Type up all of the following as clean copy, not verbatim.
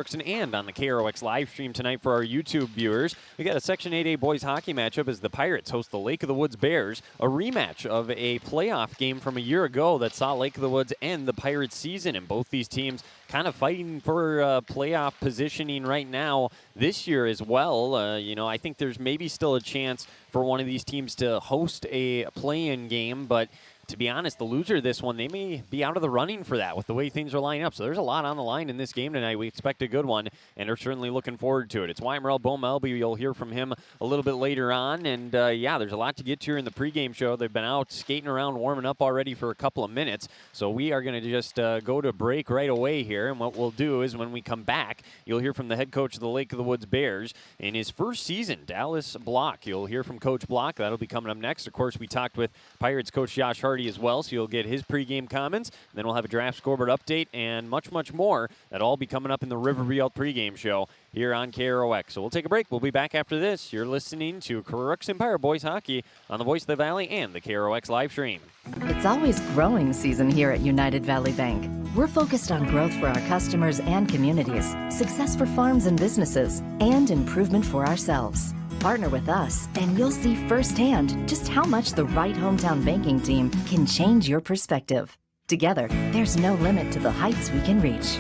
and on the KROX live stream tonight for our YouTube viewers. We got a Section 8A boys hockey matchup as the Pirates host the Lake of the Woods Bears, a rematch of a playoff game from a year ago that saw Lake of the Woods end the Pirates season, and both these teams kind of fighting for playoff positioning right now this year as well. I think there's maybe still a chance for one of these teams to host a play-in game, but to be honest, the loser of this one, they may be out of the running for that with the way things are lining up. So there's a lot on the line in this game tonight. We expect a good one, and are certainly looking forward to it. It's Weimerl Bomelby. You'll hear from him a little bit later on. And, there's a lot to get to here in the pregame show. They've been out skating around, warming up already for a couple of minutes. So we are going to just go to break right away here. And what we'll do is when we come back, you'll hear from the head coach of the Lake of the Woods Bears in his first season, Dallas Block. You'll hear from Coach Block. That'll be coming up next. Of course, we talked with Pirates coach Josh Hardy as well, so you'll get his pregame comments. Then we'll have a draft scoreboard update and much, much more. That'll all be coming up in the Riverview pregame show here on KROX. So we'll take a break. We'll be back after this. You're listening to Crookston Pirate Boys Hockey on the Voice of the Valley and the KROX live stream. It's always growing season here at United Valley Bank. We're focused on growth for our customers and communities, success for farms and businesses, and improvement for ourselves. Partner with us, and you'll see firsthand just how much the right hometown banking team can change your perspective. Together, there's no limit to the heights we can reach.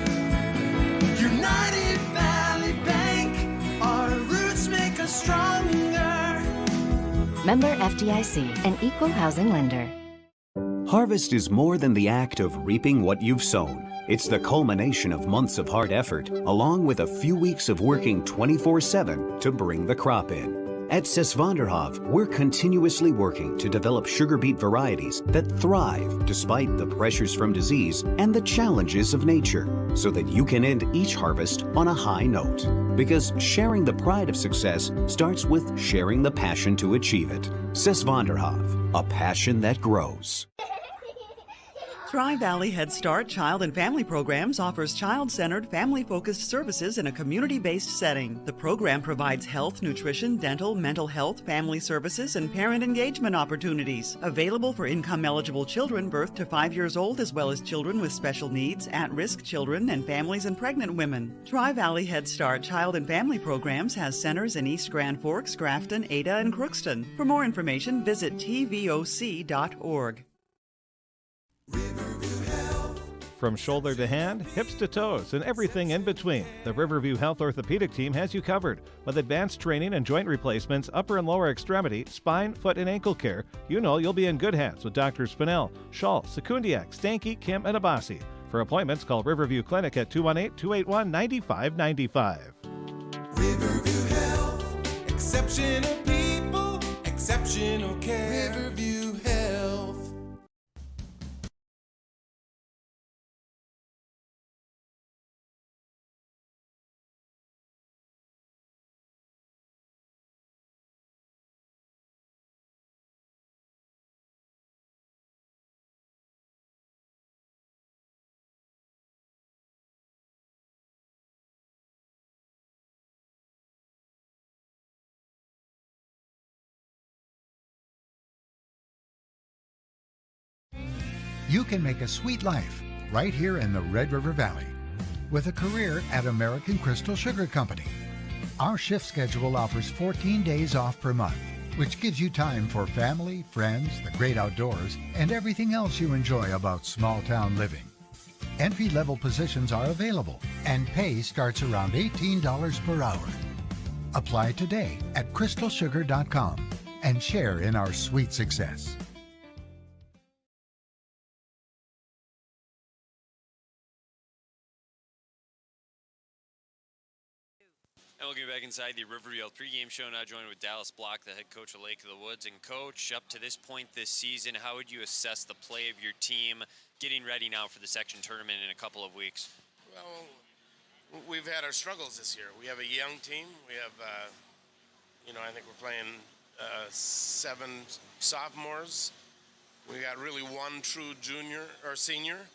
United Valley Bank, our roots make us stronger. Member FDIC, an equal housing lender. Harvest is more than the act of reaping what you've sown. It's the culmination of months of hard effort, along with a few weeks of working 24/7 to bring the crop in. At Sesvanderhof, we're continuously working to develop sugar beet varieties that thrive despite the pressures from disease and the challenges of nature, so that you can end each harvest on a high note. Because sharing the pride of success starts with sharing the passion to achieve it. Sesvanderhof, a passion that grows. Tri-Valley Head Start Child and Family Programs offers child-centered, family-focused services in a community-based setting. The program provides health, nutrition, dental, mental health, family services, and parent engagement opportunities. Available for income-eligible children birth to 5 years old, as well as children with special needs, at-risk children, and families and pregnant women. Tri-Valley Head Start Child and Family Programs has centers in East Grand Forks, Grafton, Ada, and Crookston. For more information, visit tvoc.org. From shoulder to hand, hips to toes, and everything in between, the Riverview Health Orthopedic Team has you covered. With advanced training and joint replacements, upper and lower extremity, spine, foot, and ankle care, you know you'll be in good hands with Drs. Spinell, Schall, Sekundiak, Stanky, Kim, and Abasi. For appointments, call Riverview Clinic at 218-281-9595. Riverview Health, exceptional people, exceptional care. Riverview Health. You can make a sweet life right here in the Red River Valley with a career at American Crystal Sugar Company. Our shift schedule offers 14 days off per month, which gives you time for family, friends, the great outdoors, and everything else you enjoy about small town living. Entry-level positions are available, and pay starts around $18 per hour. Apply today at crystalsugar.com and share in our sweet success. And we'll get back inside the Riverview pregame show, now joined with Dallas Block, the head coach of Lake of the Woods. And Coach, up to this point this season, how would you assess the play of your team getting ready now for the section tournament in a couple of weeks? Well, we've had our struggles this year. We have a young team. We have, I think we're playing 7 sophomores. We got really one true junior or senior.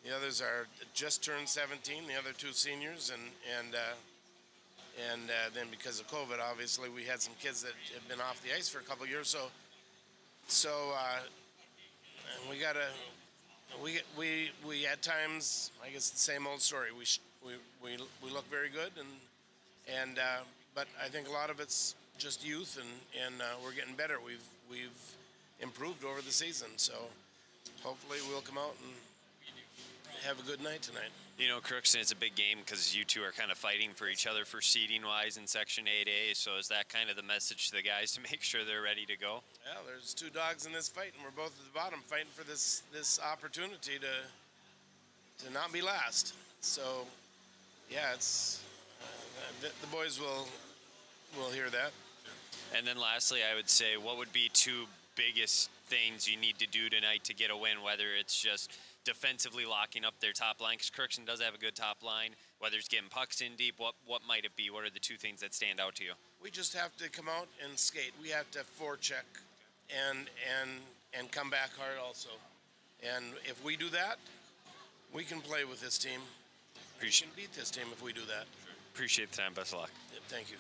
The others are just turned 17, the other 2 seniors, and then because of COVID, obviously, we had some kids that have been off the ice for a couple of years. So we at times, I guess the same old story. we look very good, and but I think a lot of it's just youth, and we're getting better. We've improved over the season, so hopefully we'll come out and have a good night tonight. You know, Crookston, it's a big game because you two are kind of fighting for each other for seeding-wise in Section 8A, so is that kind of the message to the guys to make sure they're ready to go? Yeah, there's two dogs in this fight, and we're both at the bottom fighting for this opportunity to not be last. So, yeah, it's the boys will hear that. And then lastly, I would say, what would be two biggest things you need to do tonight to get a win, whether it's just defensively locking up their top line, because Crookston does have a good top line, whether it's getting pucks in deep, what might it be? What are the two things that stand out to you? We just have to come out and skate. We have to forecheck and come back hard also. And if we do that, we can play with this team. We can beat this team if we do that. Appreciate the time. Best of luck. Yeah, thank you.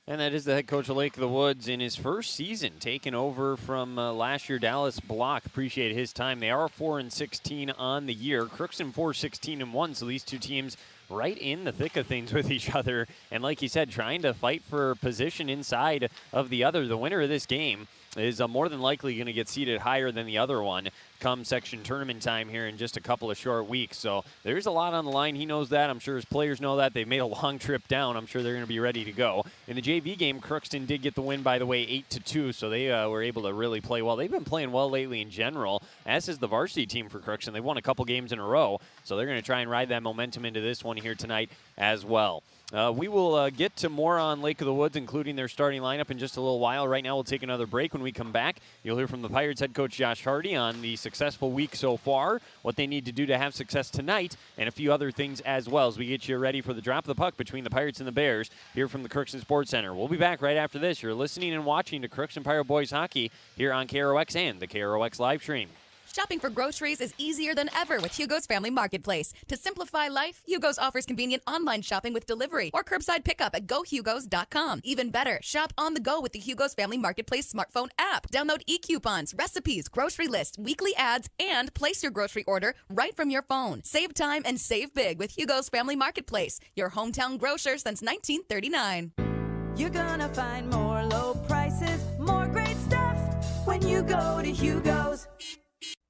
And that is the head coach of Lake of the Woods in his first season, taking over from last year, Dallas Block. Appreciate his time. They are 4-16 on the year. Crookston 4-16-1, so these two teams right in the thick of things with each other. And like you said, trying to fight for position inside of the other. The winner of this game is more than likely going to get seated higher than the other one come section tournament time here in just a couple of short weeks. So there's a lot on the line. He knows that. I'm sure his players know that. They've made a long trip down. I'm sure they're going to be ready to go. In the JV game, Crookston did get the win, by the way, 8-2, so they were able to really play well. They've been playing well lately in general, as is the varsity team for Crookston. They've won a couple games in a row, so they're going to try and ride that momentum into this one here tonight as well. We will get to more on Lake of the Woods, including their starting lineup, in just a little while. Right now, we'll take another break. When we come back, you'll hear from the Pirates head coach Josh Hardy on the successful week so far, what they need to do to have success tonight, and a few other things as well as we get you ready for the drop of the puck between the Pirates and the Bears here from the Crookston Sports Center. We'll be back right after this. You're listening and watching to Crookston Pirate Boys Hockey here on KROX and the KROX live stream. Shopping for groceries is easier than ever with Hugo's Family Marketplace. To simplify life, Hugo's offers convenient online shopping with delivery or curbside pickup at gohugos.com. Even better, shop on the go with the Hugo's Family Marketplace smartphone app. Download e-coupons, recipes, grocery lists, weekly ads, and place your grocery order right from your phone. Save time and save big with Hugo's Family Marketplace, your hometown grocer since 1939. You're gonna find more low prices, more great stuff when you go to Hugo's.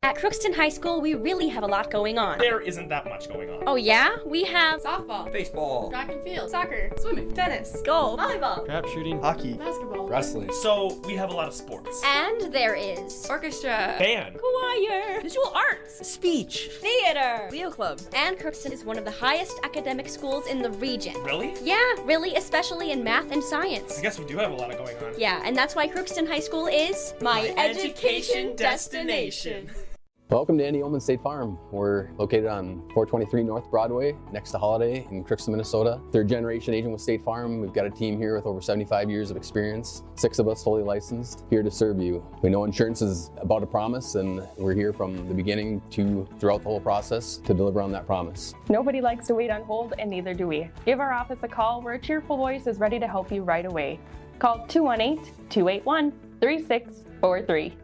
At Crookston High School, we really have a lot going on. There isn't that much going on. Oh yeah? We have softball, baseball, track and field, soccer, swimming, tennis, golf, volleyball, crap shooting, hockey, basketball, wrestling. So we have a lot of sports. And there is orchestra, band, choir, visual arts, speech, theater, Leo Club. And Crookston is one of the highest academic schools in the region. Really? Yeah, really, especially in math and science. I guess we do have a lot going on. Yeah, and that's why Crookston High School is my education destination. Welcome to Andy Ullman State Farm. We're located on 423 North Broadway, next to Holiday in Crookston, Minnesota. Third generation agent with State Farm. We've got a team here with over 75 years of experience, 6 of us fully licensed, here to serve you. We know insurance is about a promise, and we're here from the beginning to throughout the whole process to deliver on that promise. Nobody likes to wait on hold, and neither do we. Give our office a call where a cheerful voice is ready to help you right away. Call 218-281-3643.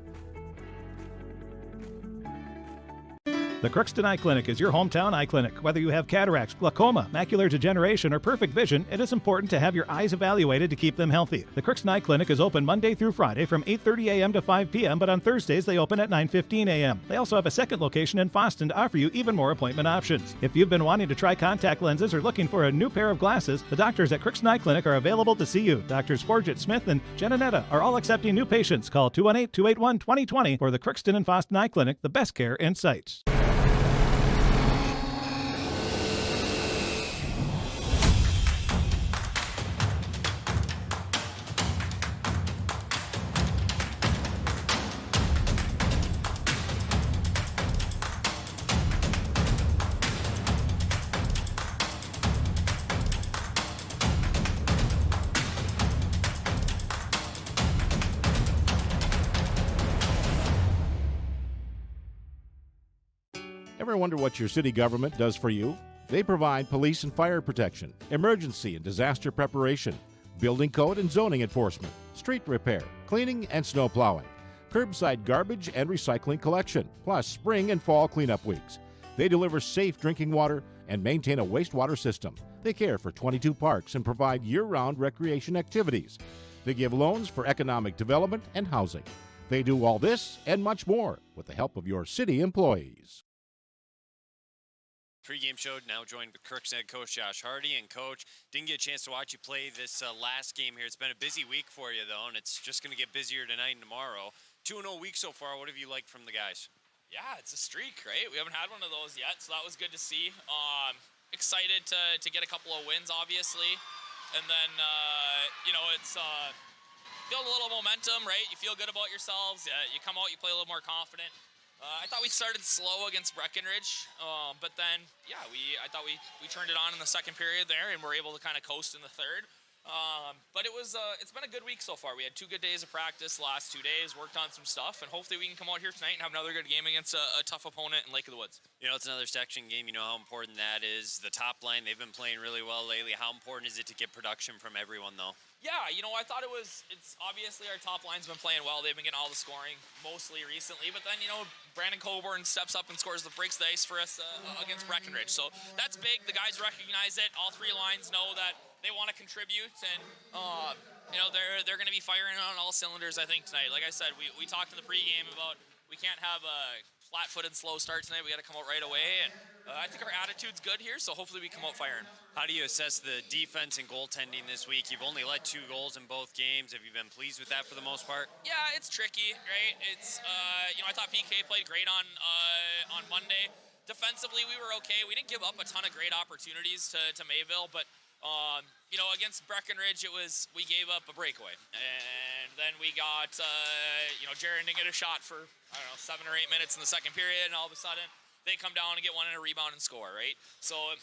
The Crookston Eye Clinic is your hometown eye clinic. Whether you have cataracts, glaucoma, macular degeneration, or perfect vision, it is important to have your eyes evaluated to keep them healthy. The Crookston Eye Clinic is open Monday through Friday from 8:30 a.m. to 5 p.m., but on Thursdays they open at 9:15 a.m. They also have a second location in Boston to offer you even more appointment options. If you've been wanting to try contact lenses or looking for a new pair of glasses, the doctors at Crookston Eye Clinic are available to see you. Doctors Forget Smith and Jananetta are all accepting new patients. Call 218-281-2020 for the Crookston and Boston Eye Clinic, the best care in sight. Ever wonder what your city government does for you? They provide police and fire protection, emergency and disaster preparation, building code and zoning enforcement, street repair, cleaning and snow plowing, curbside garbage and recycling collection, plus spring and fall cleanup weeks. They deliver safe drinking water and maintain a wastewater system. They care for 22 parks and provide year-round recreation activities. They give loans for economic development and housing. They do all this and much more with the help of your city employees. Pre-game show now joined with Crookston head coach Josh Hardy. And coach, didn't get a chance to watch you play this last game here. It's been a busy week for you though, and it's just going to get busier tonight and tomorrow. 2-0 week so far. What have you liked from the guys? Yeah, it's a streak, right? We haven't had one of those yet, so that was good to see. Excited to get a couple of wins, obviously, and then it's build a little momentum, right? You feel good about yourselves. You come out, you play a little more confident. I thought we started slow against Breckenridge, but then, I thought we turned it on in the second period there, and we're able to kind of coast in the third. But it's been a good week so far. We had 2 good days of practice the last 2 days, worked on some stuff, and hopefully we can come out here tonight and have another good game against a tough opponent in Lake of the Woods. You know, it's another section game. You know how important that is. The top line, they've been playing really well lately. How important is it to get production from everyone, though? Yeah, I thought it's obviously our top line's been playing well. They've been getting all the scoring mostly recently, but then, Brandon Coburn steps up and scores the breaks the ice for us against Breckenridge. So that's big. The guys recognize it. All 3 lines know that they want to contribute, and they're going to be firing on all cylinders, I think, tonight. Like I said, we talked in the pregame about we can't have a flat-footed slow start tonight. We got to come out right away, and I think our attitude's good here, so hopefully we come out firing. How do you assess the defense and goaltending this week? You've only let 2 goals in both games. Have you been pleased with that for the most part? Yeah, it's tricky, right? It's I thought PK played great on Monday. Defensively, we were okay. We didn't give up a ton of great opportunities to Mayville, but against Breckenridge, we gave up a breakaway, and then we got Jared didn't get a shot for 7 or 8 minutes in the second period, and all of a sudden they come down and get one in a rebound and score, right? So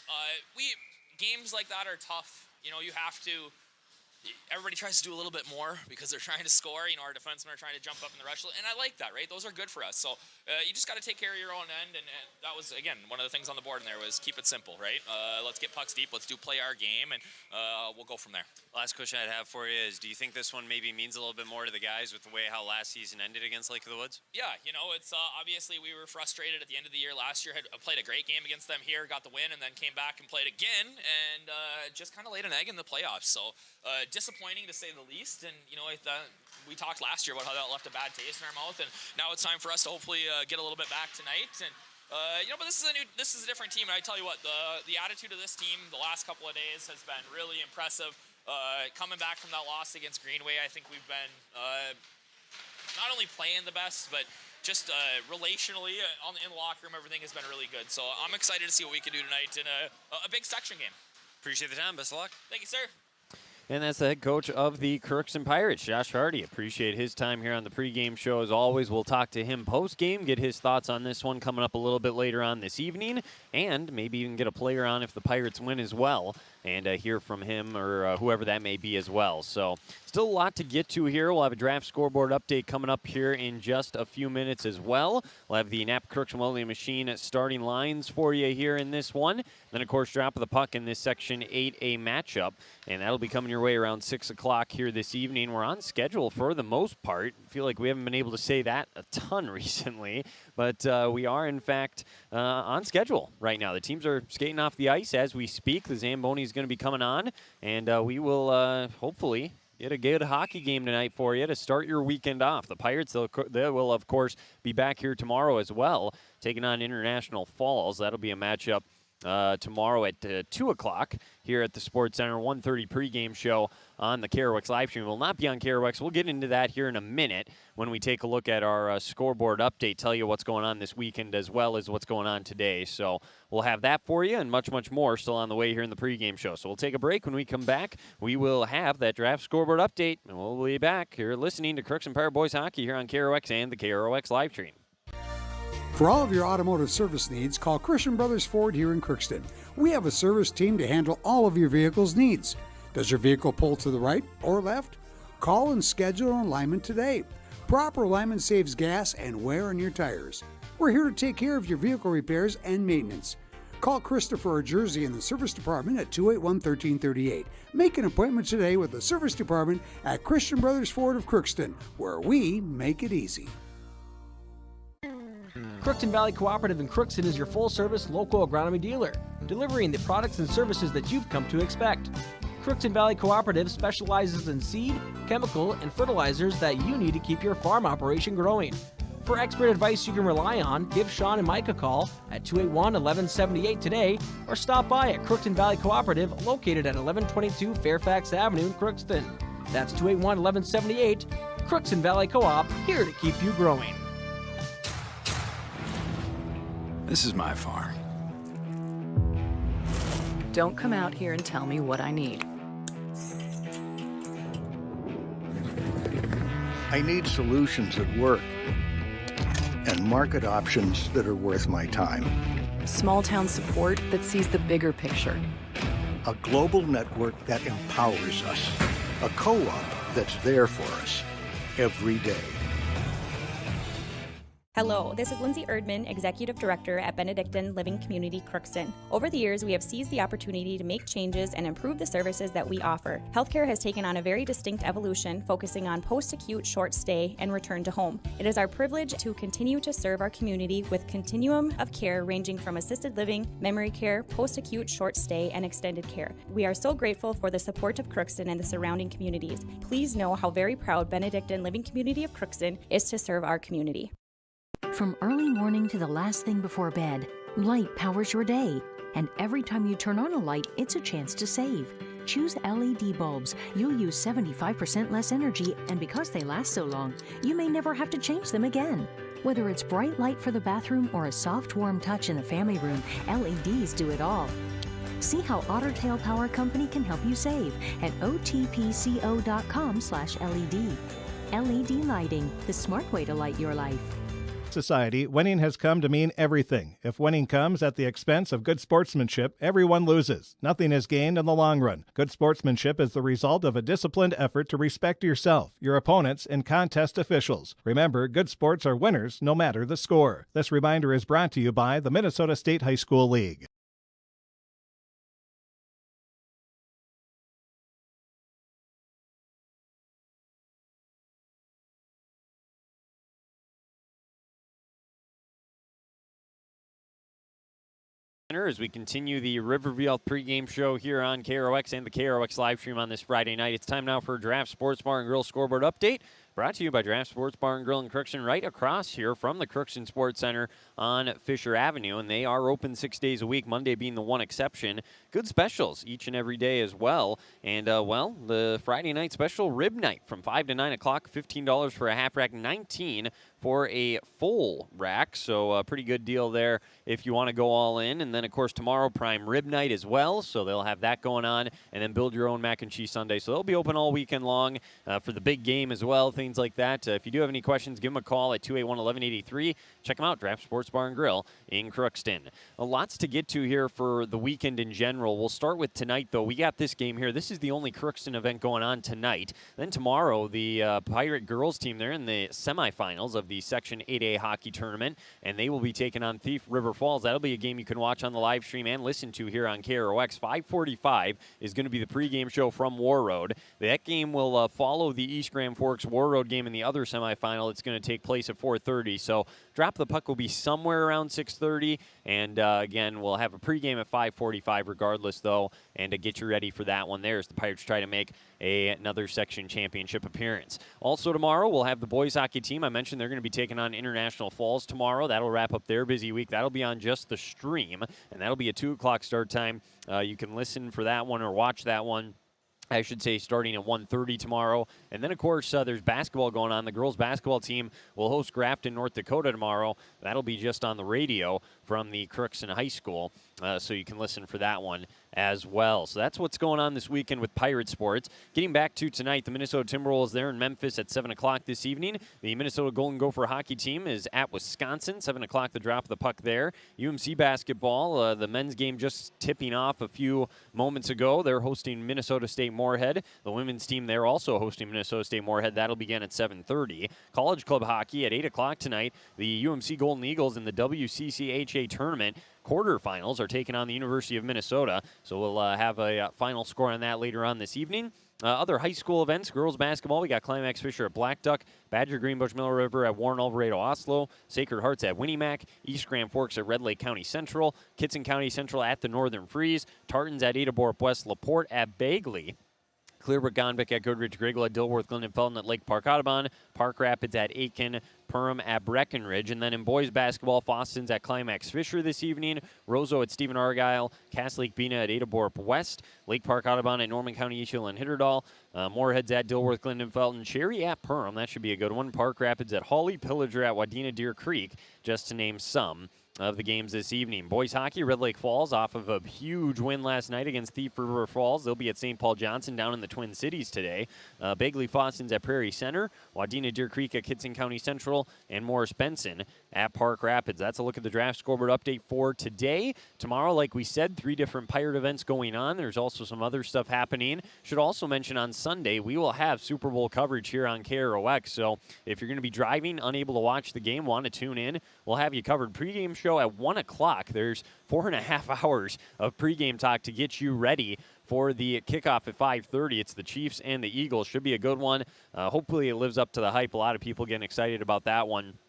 games like that are tough. You have to. Everybody tries to do a little bit more because they're trying to score. Our defensemen are trying to jump up in the rush, and I like that, right? Those are good for us. So you just got to take care of your own end, and that was, again, one of the things on the board in there was keep it simple, right? Let's get pucks deep. Let's play our game, and we'll go from there. Last question I'd have for you is, do you think this one maybe means a little bit more to the guys with the way how last season ended against Lake of the Woods? Yeah, it's obviously we were frustrated at the end of the year last year. Had played a great game against them here, got the win, and then came back and played again, and just kind of laid an egg in the playoffs. So disappointing to say the least, and we talked last year about how that left a bad taste in our mouth, and now it's time for us to hopefully get a little bit back tonight. And but this is a different team, and I tell you what, the attitude of this team the last couple of days has been really impressive. Coming back from that loss against Greenway, I think we've been not only playing the best, but just relationally in the locker room, everything has been really good. So I'm excited to see what we can do tonight in a big section game. Appreciate the time. Best of luck. Thank you, sir. And that's the head coach of the Crookston Pirates, Josh Hardy. Appreciate his time here on the pregame show. As always, we'll talk to him postgame, get his thoughts on this one coming up a little bit later on this evening, and maybe even get a player on if the Pirates win as well, and hear from him or whoever that may be as well. So still a lot to get to here. We'll have a draft scoreboard update coming up here in just a few minutes as well. We'll have the Napa Crookston Welding Machine starting lines for you here in this one. Then, of course, drop of the puck in this Section 8A matchup, and that'll be coming your way around 6 o'clock here this evening. We're on schedule for the most part. I feel like we haven't been able to say that a ton recently, but we are, in fact, on schedule right now. The teams are skating off the ice as we speak. The Zamboni is going to be coming on, and we will hopefully get a good hockey game tonight for you to start your weekend off. The Pirates, they will, of course, be back here tomorrow as well, taking on International Falls. That'll be a matchup tomorrow at 2 o'clock here at the Sports Center. 1:30 pregame show on the KROX live stream. Will not be on KROX. We'll get into that here in a minute when we take a look at our scoreboard update, tell you what's going on this weekend as well as what's going on today. So we'll have that for you and much, much more still on the way here in the pregame show. So we'll take a break. When we come back, we will have that draft scoreboard update, and we'll be back here listening to Crookston Pirate Boys Hockey here on KROX and the KROX live stream. For all of your automotive service needs, call Christian Brothers Ford here in Crookston. We have a service team to handle all of your vehicle's needs. Does your vehicle pull to the right or left? Call and schedule an alignment today. Proper alignment saves gas and wear on your tires. We're here to take care of your vehicle repairs and maintenance. Call Christopher or Jersey in the service department at 281-1338. Make an appointment today with the service department at Christian Brothers Ford of Crookston, where we make it easy. Crookston Valley Cooperative in Crookston is your full-service local agronomy dealer, delivering the products and services that you've come to expect. Crookston Valley Cooperative specializes in seed, chemical, and fertilizers that you need to keep your farm operation growing. For expert advice you can rely on, give Sean and Mike a call at 281-1178 today or stop by at Crookston Valley Cooperative located at 1122 Fairfax Avenue in Crookston. That's 281-1178. Crookston Valley Co-op, here to keep you growing. This is my farm. Don't come out here and tell me what I need. I need solutions that work and market options that are worth my time. Small town support that sees the bigger picture. A global network that empowers us. A co-op that's there for us every day. Hello, this is Lindsay Erdman, Executive Director at Benedictine Living Community Crookston. Over the years, we have seized the opportunity to make changes and improve the services that we offer. Healthcare has taken on a very distinct evolution, focusing on post-acute, short stay, and return to home. It is our privilege to continue to serve our community with continuum of care ranging from assisted living, memory care, post-acute, short stay, and extended care. We are so grateful for the support of Crookston and the surrounding communities. Please know how very proud Benedictine Living Community of Crookston is to serve our community. From early morning to the last thing before bed, light powers your day. And every time you turn on a light, it's a chance to save. Choose LED bulbs. You'll use 75% less energy, and because they last so long, you may never have to change them again. Whether it's bright light for the bathroom or a soft, warm touch in the family room, LEDs do it all. See how Otter Tail Power Company can help you save at otpco.com/LED. LED lighting, the smart way to light your life. Society, winning has come to mean everything. If winning comes at the expense of good sportsmanship, everyone loses. Nothing is gained in the long run. Good sportsmanship is the result of a disciplined effort to respect yourself, your opponents, and contest officials. Remember, good sports are winners no matter the score. This reminder is brought to you by the Minnesota State High School League. As we continue the Riverview pregame show here on KROX and the KROX live stream on this Friday night. It's time now for a Draft Sports Bar and Grill scoreboard update, brought to you by Draft Sports Bar and Grill in Crookston, right across here from the Crookston Sports Center on Fisher Avenue. And they are open 6 days a week, Monday being the one exception. Good specials each and every day as well. And, well, the Friday night special, rib night from 5 to 9 o'clock, $15 for a half rack, $19 for a full rack. So a pretty good deal there if you want to go all in. And then, of course, tomorrow, prime rib night as well. So they'll have that going on. And then build your own mac and cheese sundae. So they'll be open all weekend long for the big game as well, things like that. If you do have any questions, give them a call at 281-1183. Check them out, Draft Sports Bar and Grill in Crookston. Lots to get to here for the weekend in general. We'll start with tonight, though. We got this game here. This is the only Crookston event going on tonight. Then tomorrow, the Pirate girls team, they're in the semifinals of the Section 8A hockey tournament, and they will be taking on Thief River Falls. That'll be a game you can watch on the live stream and listen to here on KROX. 5:45 is going to be the pregame show from War Road. That game will follow the East Grand Forks War Road game in the other semifinal. It's going to take place at 4:30. So Drop the Puck will be somewhere around 6:30, and again, we'll have a pregame at 5:45 regardless, though, and to get you ready for that one there as the Pirates try to make another section championship appearance. Also tomorrow, we'll have the boys hockey team. I mentioned they're going to be taking on International Falls tomorrow. That'll wrap up their busy week. That'll be on just the stream, and that'll be a 2 o'clock start time. You can listen for that one or watch that one, I should say, starting at 1:30 tomorrow. And then, of course, there's basketball going on. The girls' basketball team will host Grafton, North Dakota tomorrow. That'll be just on the radio from the Crookston High School, so you can listen for that one as well. So that's what's going on this weekend with Pirate Sports. Getting back to tonight, the Minnesota Timberwolves there in Memphis at 7 o'clock this evening. The Minnesota Golden Gopher hockey team is at Wisconsin, 7 o'clock the drop of the puck there. UMC basketball, the men's game just tipping off a few moments ago. They're hosting Minnesota State Moorhead. The women's team, they're also hosting Minnesota State Moorhead. That'll begin at 7:30. College club hockey at 8 o'clock tonight. The UMC Golden Eagles in the WCCHA tournament quarterfinals are taking on the University of Minnesota. So we'll have a final score on that later on this evening. Other high school events, girls basketball, we got Climax Fisher at Black Duck, Badger Greenbush Mill River at Warren Alvarado Oslo, Sacred Hearts at Winnimac, East Grand Forks at Red Lake County Central, Kitson County Central at the Northern Freeze, Tartans at Ada Borup West, LaPorte at Bagley, Clearbrook Gonvick at Goodrich, Griggle at Dilworth, Glendenfelden at Lake Park Audubon, Park Rapids at Aitken, Perham at Breckenridge. And then in boys basketball, Foston's at Climax Fisher this evening, Roseau at Stephen Argyle, Cass Lake Bena at Ada Borup West, Lake Park Audubon at Norman County East Hill and Hitterdal, Moorhead's at Dilworth, Glendenfelden, Cherry at Perham, that should be a good one, Park Rapids at Hawley, Pillager at Wadena Deer Creek, just to name some of the games this evening. Boys hockey, Red Lake Falls off of a huge win last night against Thief River Falls. They'll be at St. Paul Johnson down in the Twin Cities today. Bagley Foston's at Prairie Center, Wadena Deer Creek at Kitson County Central, and Morris Benson at Park Rapids. That's a look at the draft scoreboard update for today. Tomorrow, like we said, 3 different Pirate events going on. There's also some other stuff happening. Should also mention on Sunday, we will have Super Bowl coverage here on KROX. So if you're going to be driving, unable to watch the game, want to tune in, we'll have you covered. Pregame show at 1 o'clock. There's 4.5 hours of pregame talk to get you ready for the kickoff at 5:30. It's the Chiefs and the Eagles. Should be a good one. Hopefully it lives up to the hype. A lot of people getting excited about that one.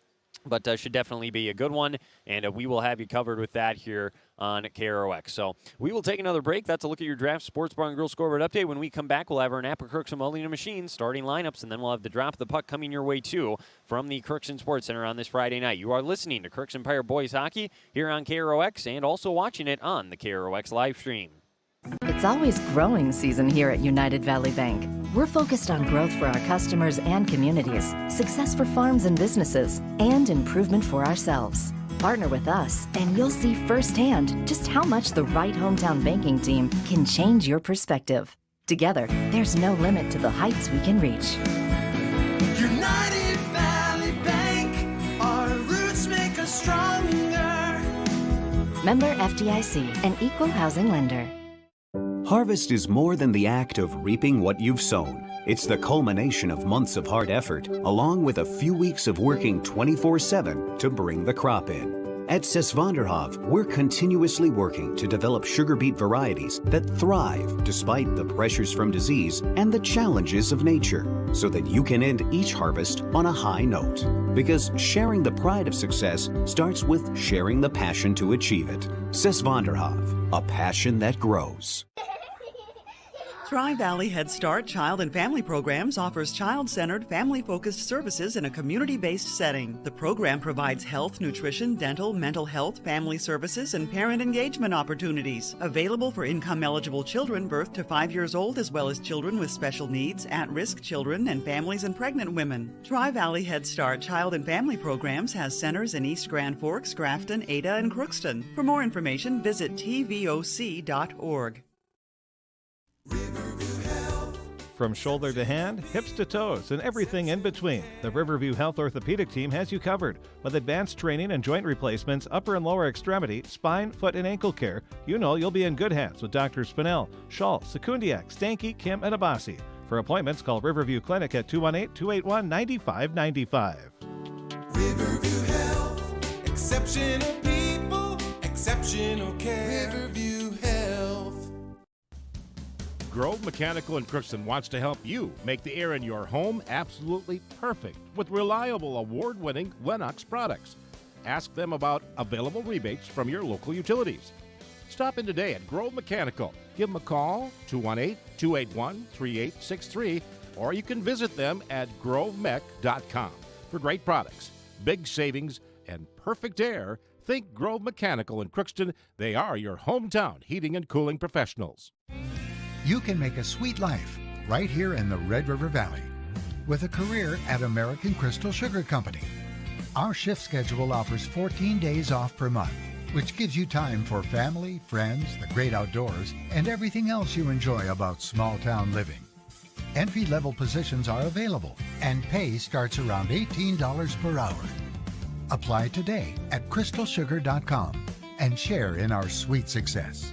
But should definitely be a good one, and we will have you covered with that here on KROX. So we will take another break. That's a look at your draft sports bar and grill scoreboard update. When we come back, we'll have our Napa Crookston Welding and Machine starting lineups, and then we'll have the drop of the puck coming your way too from the Crookston Sports Center on this Friday night. You are listening to Crookston Pirate Boys Hockey here on KROX and also watching it on the KROX live stream. It's always growing season here at United Valley Bank. We're focused on growth for our customers and communities, success for farms and businesses, and improvement for ourselves. Partner with us, and you'll see firsthand just how much the right hometown banking team can change your perspective. Together, there's no limit to the heights we can reach. United Valley Bank, our roots make us stronger. Member FDIC, an equal housing lender. Harvest is more than the act of reaping what you've sown. It's the culmination of months of hard effort, along with a few weeks of working 24/7 to bring the crop in. At Sesvanderhof, we're continuously working to develop sugar beet varieties that thrive despite the pressures from disease and the challenges of nature, so that you can end each harvest on a high note. Because sharing the pride of success starts with sharing the passion to achieve it. Sesvanderhof, a passion that grows. Tri-Valley Head Start Child and Family Programs offers child-centered, family-focused services in a community-based setting. The program provides health, nutrition, dental, mental health, family services, and parent engagement opportunities. Available for income-eligible children birth to 5 years old, as well as children with special needs, at-risk children, and families and pregnant women. Tri-Valley Head Start Child and Family Programs has centers in East Grand Forks, Grafton, Ada, and Crookston. For more information, visit tvoc.org. From shoulder to hand, hips to toes, and everything in between, the Riverview Health Orthopedic Team has you covered. With advanced training and joint replacements, upper and lower extremity, spine, foot, and ankle care, you know you'll be in good hands with Dr. Spinell, Schall, Sekundiak, Stanky, Kim, and Abasi. For appointments, call Riverview Clinic at 218-281-9595. Riverview Health, exceptional people, exceptional care. Riverview Health. Grove Mechanical in Crookston wants to help you make the air in your home absolutely perfect with reliable, award-winning Lennox products. Ask them about available rebates from your local utilities. Stop in today at Grove Mechanical. Give them a call, 218-281-3863, or you can visit them at grovemech.com. For great products, big savings, and perfect air, think Grove Mechanical in Crookston. They are your hometown heating and cooling professionals. You can make a sweet life right here in the Red River Valley with a career at American Crystal Sugar Company. Our shift schedule offers 14 days off per month, which gives you time for family, friends, the great outdoors, and everything else you enjoy about small town living. Entry-level positions are available, and pay starts around $18 per hour. Apply today at crystalsugar.com and share in our sweet success.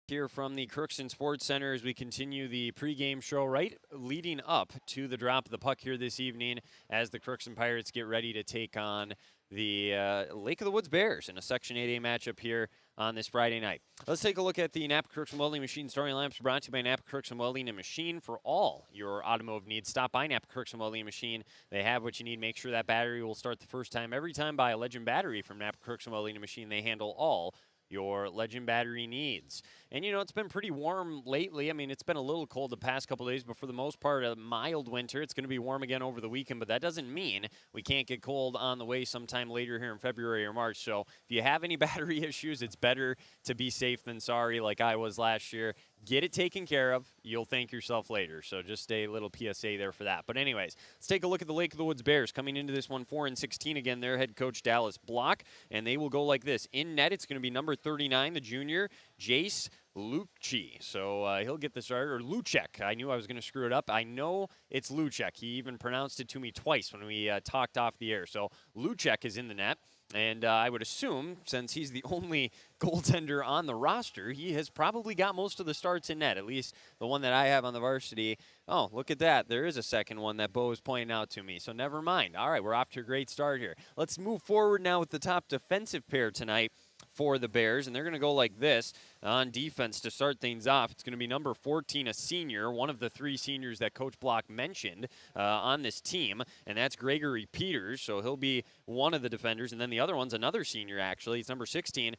Here from the Crookston Sports Center as we continue the pregame show right leading up to the drop of the puck here this evening as the Crookston Pirates get ready to take on the Lake of the Woods Bears in a Section 8A matchup here on this Friday night. Let's take a look at the Napa Crookston Welding Machine storylines brought to you by Napa Crookston Welding and Machine. For all your automotive needs, stop by Napa Crookston Welding and Machine. They have what you need. Make sure that battery will start the first time every time. Buy a Legend battery from Napa Crookston Welding and Machine. They handle all your Legend battery needs. And, you know, it's been pretty warm lately. I mean, it's been a little cold the past couple days, but for the most part, a mild winter. It's going to be warm again over the weekend, but that doesn't mean we can't get cold on the way sometime later here in February or March. So if you have any battery issues, it's better to be safe than sorry like I was last year. Get it taken care of. You'll thank yourself later. So just a little PSA there for that. But anyways, let's take a look at the Lake of the Woods Bears coming into this one 4-16 again. Their head coach Dallas Block, and they will go like this. In net, it's going to be number 39, the junior, Jace Lucci. So he'll get the start, or Luchek. I knew I was going to screw it up. I know it's Luchek. He even pronounced it to me twice when we talked off the air. So Luchek is in the net. And I would assume, since he's the only goaltender on the roster, he has probably got most of the starts in net, at least the one that I have on the varsity. Oh, look at that. There is a second one that Bo is pointing out to me, so never mind. All right, we're off to a great start here. Let's move forward now with the top defensive pair tonight for the Bears, and they're going to go like this on defense to start things off. It's going to be number 14, a senior, one of the 3 seniors that Coach Block mentioned on this team, and that's Gregory Peters, so he'll be one of the defenders, and then the other one's another senior, actually. It's number 16,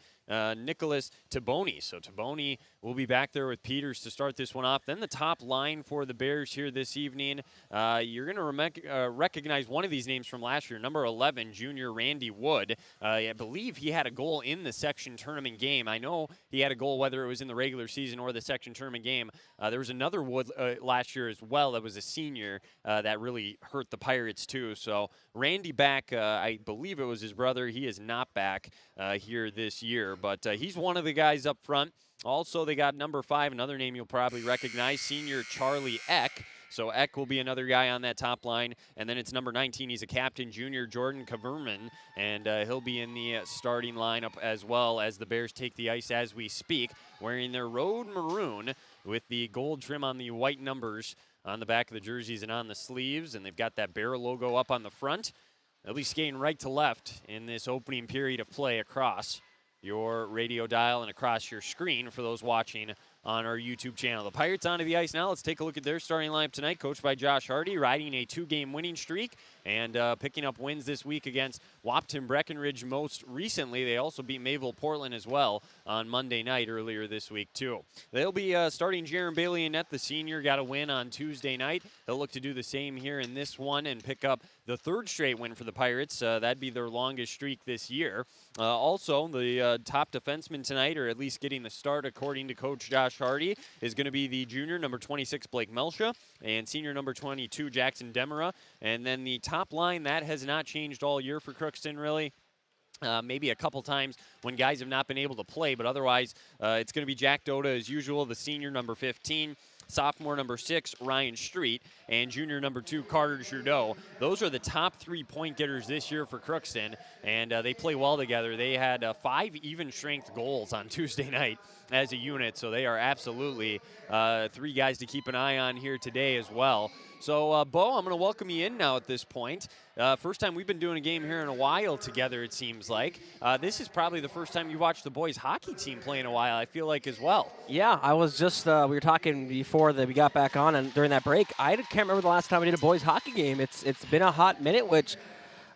Nicholas Taboni. So Taboni will be back there with Peters to start this one off. Then the top line for the Bears here this evening, you're going to recognize one of these names from last year, number 11, junior Randy Wood. I believe he had a goal in the section tournament game. I know he had a goal whether it was in the regular season or the section tournament game. There was another Wood last year as well that was a senior that really hurt the Pirates too. So Randy back, I believe it was his brother. He is not back here this year, but he's one of the guys up front. Also, they got number 5, another name you'll probably recognize, senior Charlie Eck. So Eck will be another guy on that top line. And then it's number 19. He's a captain, junior Jordan Kaverman, and he'll be in the starting lineup as well as the Bears take the ice as we speak, wearing their road maroon with the gold trim on the white numbers on the back of the jerseys and on the sleeves. And they've got that Bear logo up on the front. They'll be skating right to left in this opening period of play across your radio dial and across your screen for those watching on our YouTube channel. The Pirates onto the ice now. Let's take a look at their starting lineup tonight, coached by Josh Hardy, riding a 2-game winning streak and picking up wins this week against Wapton Breckenridge most recently. They also beat Mayville Portland as well on Monday night earlier this week, too. They'll be starting Jaron Bailey in net. The senior got a win on Tuesday night. They'll look to do the same here in this one and pick up the 3rd straight win for the Pirates. That'd be their longest streak this year. Also, the top defenseman tonight, or at least getting the start according to Coach Josh Hardy, is going to be the junior, number 26, Blake Melsha, and senior number 22, Jackson Demera. And then the top line, that has not changed all year for Crookston, really. Maybe a couple times when guys have not been able to play, but otherwise it's going to be Jack Doda as usual, the senior, number 15. Sophomore number 6, Ryan Street, and junior number 2, Carter Trudeau. Those are the top 3 point getters this year for Crookston, and they play well together. They had 5 even-strength goals on Tuesday night as a unit, so they are absolutely 3 guys to keep an eye on here today as well. So, Bo, I'm going to welcome you in now at this point. First time we've been doing a game here in a while together, it seems like. This is probably the first time you watched the boys hockey team play in a while, I feel like, as well. Yeah, I was just, we were talking before that we got back on, and during that break, I can't remember the last time I did a boys hockey game. It's been a hot minute, which,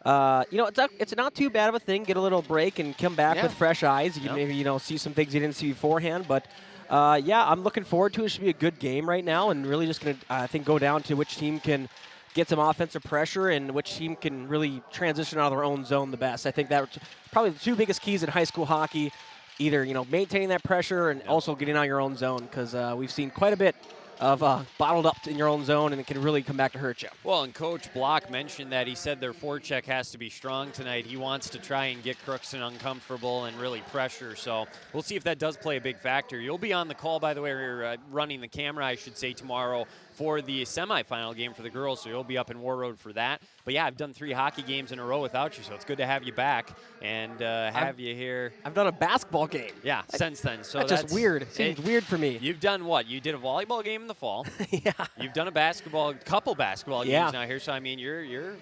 it's not too bad of a thing. Get a little break and come back with fresh eyes. You can maybe, see some things you didn't see beforehand, but I'm looking forward to it. It should be a good game right now, and really just going to, I think, go down to which team can get some offensive pressure and which team can really transition out of their own zone the best. I think that's probably the 2 biggest keys in high school hockey, either, maintaining that pressure and also getting out of your own zone, because we've seen quite a bit of bottled up in your own zone, and it can really come back to hurt you. Well, and Coach Block mentioned that he said their forecheck has to be strong tonight. He wants to try and get Crookston uncomfortable and really pressure, so we'll see if that does play a big factor. You'll be on the call, by the way, or running the camera, I should say, tomorrow for the semifinal game for the girls, so you'll be up in War Road for that. But yeah, I've done 3 hockey games in a row without you, so it's good to have you back and have you here. I've done a basketball game. Yeah, since then. So that's just weird. It seems weird for me. You've done what? You did a volleyball game in the fall. Yeah. You've done a couple basketball games now here, so I mean, you're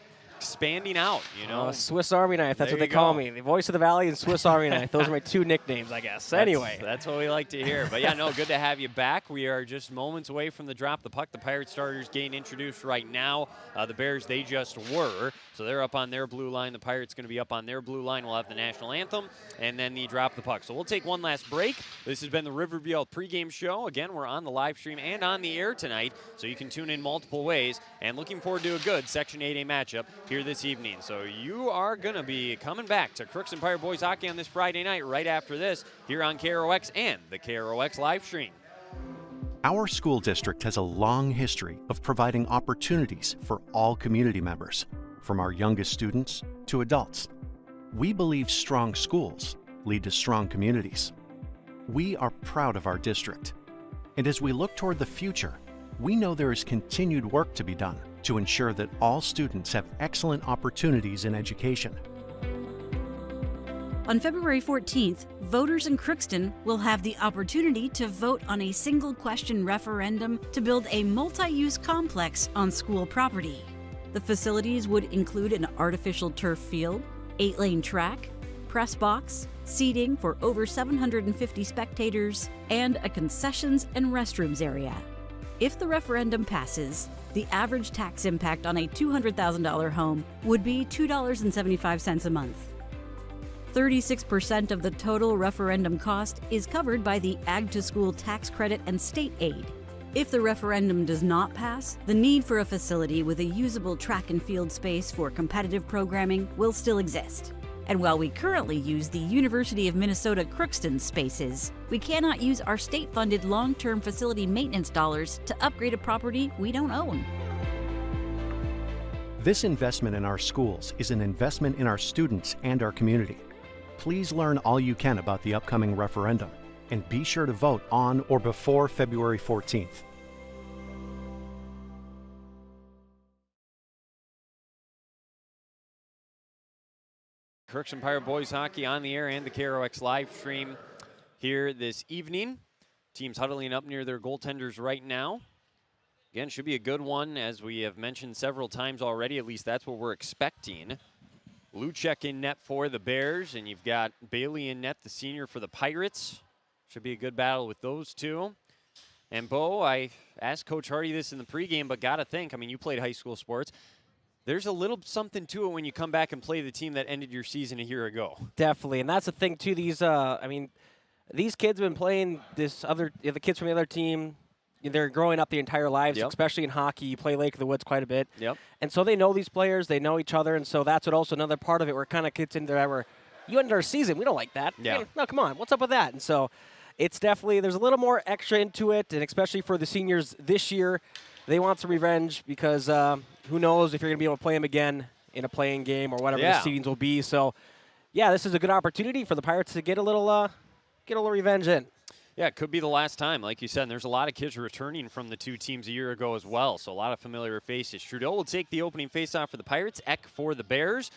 expanding out, you know. Swiss Army knife, that's There what they you call go. me. The voice of the Valley and Swiss Army knife. Those are my two nicknames, I guess. Anyway. That's what we like to hear. But yeah, no, good to have you back. We are just moments away from the drop the puck. The Pirate starters getting introduced right now. The Bears, they just were. So they're up on their blue line. The Pirates going to be up on their blue line. We'll have the national anthem and then the drop the puck. So we'll take one last break. This has been the Riverview Health pregame show. Again, we're on the live stream and on the air tonight, so you can tune in multiple ways. And looking forward to a good Section 8A matchup here this evening. So you are going to be coming back to Crookston Pirate Boys Hockey on this Friday night right after this here on KROX and the KROX live stream. Our school district has a long history of providing opportunities for all community members, from our youngest students to adults. We believe strong schools lead to strong communities. We are proud of our district. And as we look toward the future, we know there is continued work to be done to ensure that all students have excellent opportunities in education. On February 14th, voters in Crookston will have the opportunity to vote on a single-question referendum to build a multi-use complex on school property. The facilities would include an artificial turf field, 8-lane track, press box, seating for over 750 spectators, and a concessions and restrooms area. If the referendum passes, the average tax impact on a $200,000 home would be $2.75 a month. 36% of the total referendum cost is covered by the Ag to School tax credit and state aid. If the referendum does not pass, the need for a facility with a usable track and field space for competitive programming will still exist. And while we currently use the University of Minnesota Crookston spaces, we cannot use our state-funded long-term facility maintenance dollars to upgrade a property we don't own. This investment in our schools is an investment in our students and our community. Please learn all you can about the upcoming referendum and be sure to vote on or before February 14th. Crookston Pirate Boys Hockey on the air and the KROX live stream here this evening. Teams huddling up near their goaltenders right now. Again, should be a good one, as we have mentioned several times already. At least that's what we're expecting. Luchek in net for the Bears, and you've got Bailey in net, the senior, for the Pirates. Should be a good battle with those two. And Bo, I asked Coach Hardy this in the pregame, but got to think, I mean, you played high school sports. There's a little something to it when you come back and play the team that ended your season a year ago. Definitely, and that's the thing too. These kids have been playing the kids from the other team. They're growing up the entire lives, especially in hockey. You play Lake of the Woods quite a bit. Yep. And so they know these players, they know each other, and so that's what also another part of it where it kind of gets into that where you ended our season, we don't like that. Yeah. No, come on, what's up with that? And so it's definitely, there's a little more extra into it, and especially for the seniors this year, they want some revenge because who knows if you're going to be able to play them again in a playing game or whatever the seedings will be. So, yeah, this is a good opportunity for the Pirates to get a little revenge in. Yeah, it could be the last time, like you said. And there's a lot of kids returning from the two teams a year ago as well, so a lot of familiar faces. Trudeau will take the opening faceoff for the Pirates, Eck for the Bears.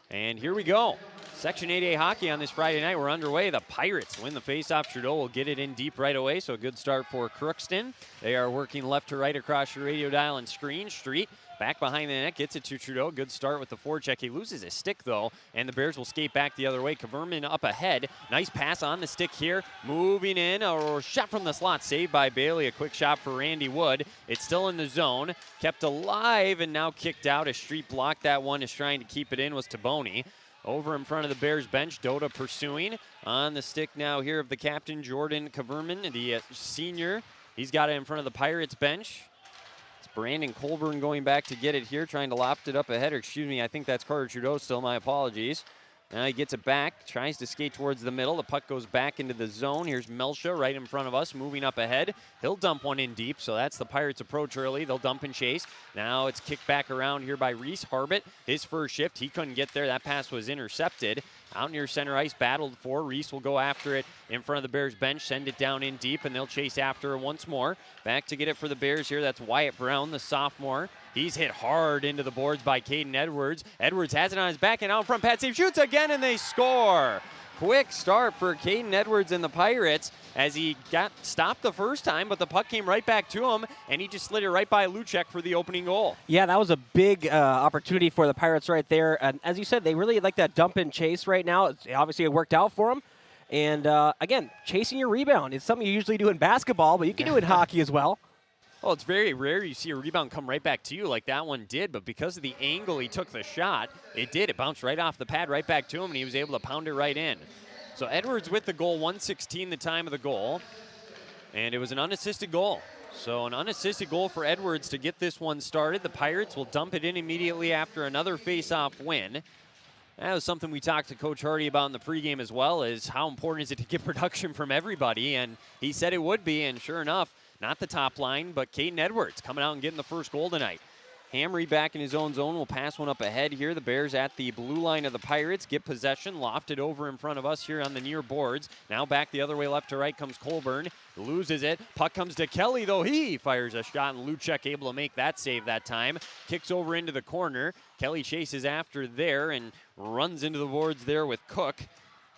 And here we go. Section 8A hockey on this Friday night. We're underway. The Pirates win the faceoff. Trudeau will get it in deep right away, so a good start for Crookston. They are working left to right across your radio dial and screen. Street back behind the net, gets it to Trudeau. Good start with the forecheck. He loses his stick, though, and the Bears will skate back the other way. Kaverman up ahead. Nice pass on the stick here. Moving in, or shot from the slot. Saved by Bailey. A quick shot for Randy Wood. It's still in the zone. Kept alive and now kicked out. As Street blocked that one. Is trying to keep it in was Taboni. Over in front of the Bears bench, Dota pursuing. On the stick now here of the captain, Jordan Kaverman, the senior. He's got it in front of the Pirates bench. Brandon Colburn going back to get it here, trying to loft it up ahead. Or excuse me, I think that's Carter Trudeau still. My apologies. Now he gets it back, tries to skate towards the middle. The puck goes back into the zone. Here's Melsha right in front of us, moving up ahead. He'll dump one in deep, so that's the Pirates' approach early. They'll dump and chase. Now it's kicked back around here by Reese Harbit. His first shift, he couldn't get there. That pass was intercepted. Out near center ice, battled for. Reese will go after it in front of the Bears bench, send it down in deep, and they'll chase after it once more. Back to get it for the Bears here. That's Wyatt Brown, the sophomore. He's hit hard into the boards by Caden Edwards. Edwards has it on his back and out front. Pat save, shoots again, and they score. quick start for Caden Edwards and the Pirates as he got stopped the first time, but the puck came right back to him, and he just slid it right by Luchek for the opening goal. Yeah, that was a big opportunity for the Pirates right there. And as you said, they really like that dump and chase right now. Obviously, it worked out for them. And, again, chasing your rebound is something you usually do in basketball, but you can do it in hockey as well. Well, it's very rare you see a rebound come right back to you like that one did, but because of the angle he took the shot, it did. It bounced right off the pad, right back to him, and he was able to pound it right in. So Edwards with the goal, 1:16 the time of the goal, and it was an unassisted goal. So an unassisted goal for Edwards to get this one started. The Pirates will dump it in immediately after another face-off win. That was something we talked to Coach Hardy about in the pregame as well, is how important is it to get production from everybody, and he said it would be, and sure enough, not the top line, but Caden Edwards coming out and getting the first goal tonight. Hamry back in his own zone will pass one up ahead here. The Bears at the blue line of the Pirates get possession, lofted over in front of us here on the near boards. Now back the other way, left to right comes Colburn, loses it. Puck comes to Kelly, though he fires a shot, and Luchek able to make that save that time. Kicks over into the corner. Kelly chases after there and runs into the boards there with Cook.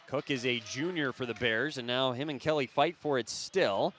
Cook is a junior for the Bears, and now him and Kelly fight for it still.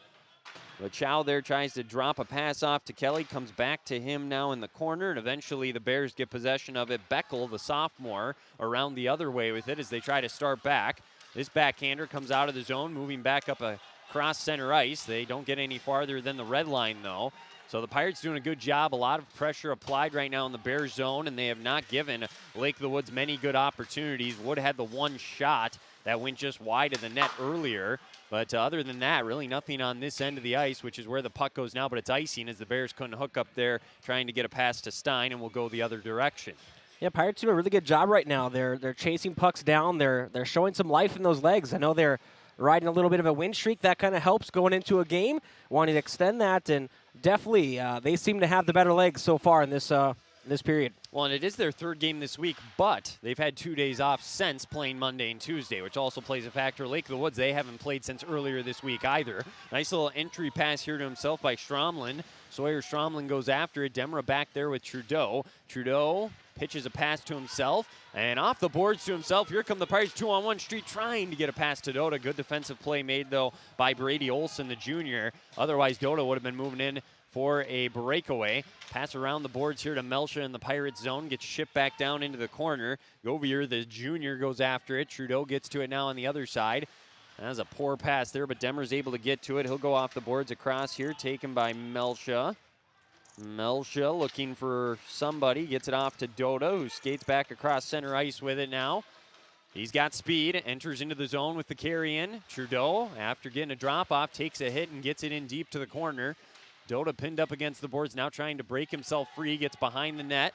But Chow there tries to drop a pass off to Kelly, comes back to him now in the corner, and eventually the Bears get possession of it. Beckel, the sophomore, around the other way with it as they try to start back. This backhander comes out of the zone, moving back up across center ice. They don't get any farther than the red line, though. So the Pirates doing a good job. A lot of pressure applied right now in the Bears zone, and they have not given Lake of the Woods many good opportunities. Wood had the one shot that went just wide of the net earlier. But other than that, really nothing on this end of the ice, which is where the puck goes now. But it's icing as the Bears couldn't hook up there trying to get a pass to Stein, and will go the other direction. Yeah, Pirates do a really good job right now. They're chasing pucks down. They're showing some life in those legs. I know they're riding a little bit of a win streak. That kind of helps going into a game, wanting to extend that. And definitely they seem to have the better legs so far in this period. Well, and it is their third game this week, but they've had 2 days off since playing Monday and Tuesday, which also plays a factor. Lake of the Woods, they haven't played since earlier this week either. Nice little entry pass here to himself by Stromlin. Sawyer Stromlin goes after it. Demra back there with Trudeau. Trudeau pitches a pass to himself, and off the boards to himself. Here come the Pirates 2-on-1 street trying to get a pass to Dota. Good defensive play made, though, by Brady Olson, the junior. Otherwise, Dota would have been moving in for a breakaway. Pass around the boards here to Melcha in the Pirates zone. Gets shipped back down into the corner. Govier, the junior, goes after it. Trudeau gets to it now on the other side. That was a poor pass there, but Demmer's able to get to it. He'll go off the boards across here, taken by Melcha. Melcha looking for somebody. Gets it off to Dota, who skates back across center ice with it now. He's got speed, enters into the zone with the carry in. Trudeau, after getting a drop-off, takes a hit and gets it in deep to the corner. Dota pinned up against the boards, now trying to break himself free, gets behind the net.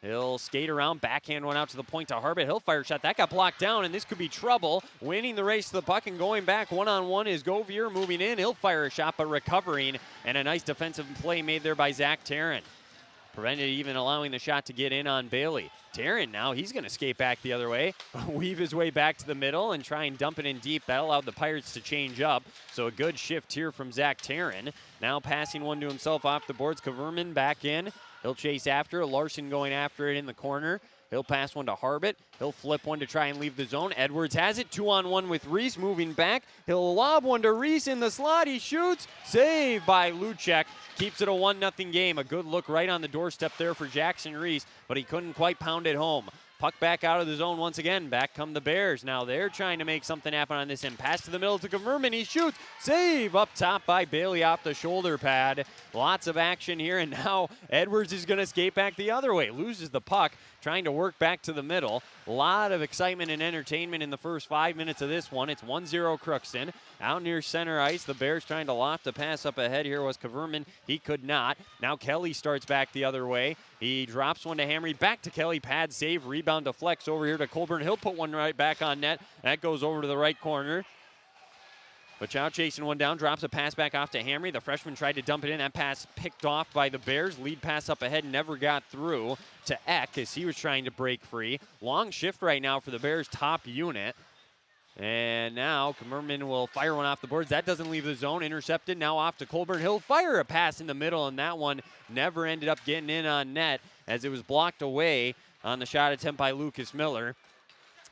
He'll skate around, backhand one out to the point to Harbit. He'll fire a shot. That got blocked down, and this could be trouble. Winning the race to the puck and going back one-on-one is Govier moving in. He'll fire a shot, but recovering, and a nice defensive play made there by Zach Tarrant. Prevented even allowing the shot to get in on Bailey. Tarrant now, he's going to skate back the other way, weave his way back to the middle and try and dump it in deep. That allowed the Pirates to change up. So a good shift here from Zach Tarrant. Now passing one to himself off the boards. Kaverman back in. He'll chase after it. Larson going after it in the corner. He'll pass one to Harbit. He'll flip one to try and leave the zone. Edwards has it. 2-on-1 with Reese moving back. He'll lob one to Reese in the slot. He shoots. Saved by Luchek. Keeps it a 1-0 game. A good look right on the doorstep there for Jackson Reese, but he couldn't quite pound it home. Puck back out of the zone once again. Back come the Bears. Now they're trying to make something happen on this end. Pass to the middle to Kaverman. He shoots. Save up top by Bailey off the shoulder pad. Lots of action here, and now Edwards is going to skate back the other way. Loses the puck, trying to work back to the middle. A lot of excitement and entertainment in the first 5 minutes of this one. It's 1-0 Crookston. Out near center ice, the Bears trying to loft a pass up ahead. Here was Kaverman. He could not. Now Kelly starts back the other way. He drops one to Hamry. Back to Kelly. Pad save. Rebound to Flex over here to Colburn. He'll put one right back on net. That goes over to the right corner. Bachow chasing one down, drops a pass back off to Hamry. The freshman tried to dump it in. That pass picked off by the Bears. Lead pass up ahead, never got through to Eck as he was trying to break free. Long shift right now for the Bears' top unit. And now Kamerman will fire one off the boards. That doesn't leave the zone. Intercepted. Now off to Colburn. He'll fire a pass in the middle, and that one never ended up getting in on net as it was blocked away on the shot attempt by Lucas Miller.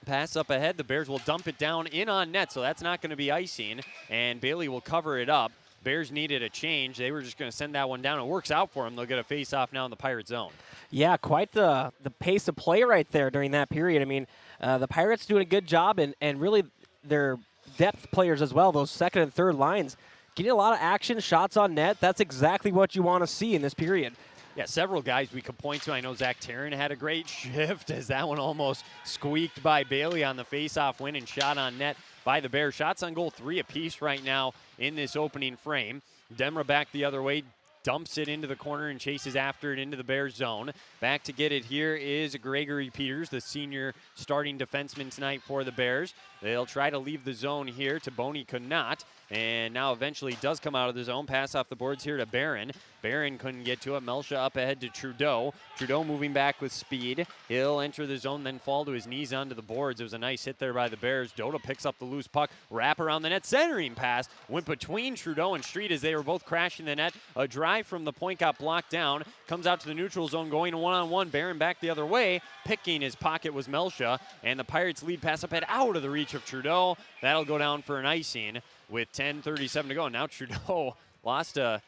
Pass up ahead. The Bears will dump it down in on net, so that's not going to be icing, and Bailey will cover it up. Bears needed a change. They were just going to send that one down. It works out for them. They'll get a face-off now in the Pirate zone. Yeah, quite the pace of play right there during that period. I mean, the Pirates doing a good job, and really their depth players as well, those second and third lines, getting a lot of action, shots on net. That's exactly what you want to see in this period. Yeah, several guys we could point to. I know Zach Tarrin had a great shift as that one almost squeaked by Bailey on the face-off win and shot on net by the Bears. Shots on goal 3 apiece right now in this opening frame. Demra back the other way, dumps it into the corner and chases after it into the Bears zone. Back to get it here is Gregory Peters, the senior starting defenseman tonight for the Bears. They'll try to leave the zone here to Boney Connaught, and now eventually does come out of the zone. Pass off the boards here to Barron. Barron couldn't get to it. Melcha up ahead to Trudeau. Trudeau moving back with speed. He'll enter the zone, then fall to his knees onto the boards. It was a nice hit there by the Bears. Dota picks up the loose puck, wrap around the net, centering pass. Went between Trudeau and Street as they were both crashing the net. A drive from the point got blocked down. Comes out to the neutral zone, going one-on-one. Barron back the other way. Picking his pocket was Melcha, and the Pirates lead pass up head out of the reach of Trudeau. That'll go down for an icing with 10:37 to go. Now Trudeau lost a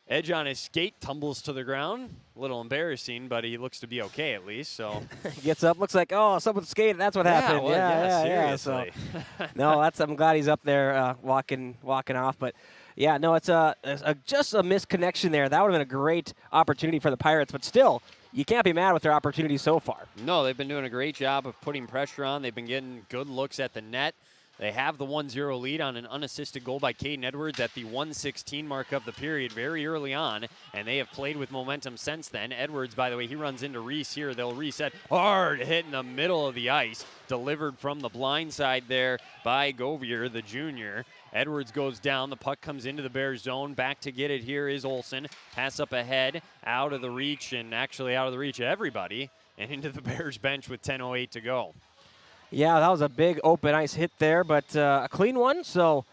edge on his skate, tumbles to the ground. A little embarrassing, but he looks to be okay at least. So gets up, looks like, oh, someone skated. That's what happened. Well, seriously. So, no, I'm glad he's up there walking off. But yeah, no, it's just a misconnection there. That would have been a great opportunity for the Pirates, but still, you can't be mad with their opportunities so far. No, they've been doing a great job of putting pressure on. They've been getting good looks at the net. They have the 1-0 lead on an unassisted goal by Caden Edwards at the 1:16 mark of the period very early on, and they have played with momentum since then. Edwards, by the way, he runs into Reese here. They'll reset. Hard hit in the middle of the ice, delivered from the blind side there by Govier, the junior. Edwards goes down. The puck comes into the Bears zone. Back to get it here is Olsen. Pass up ahead, out of the reach, and actually out of the reach of everybody, and into the Bears bench with 10:08 to go. Yeah, that was a big open ice hit there, but a clean one, so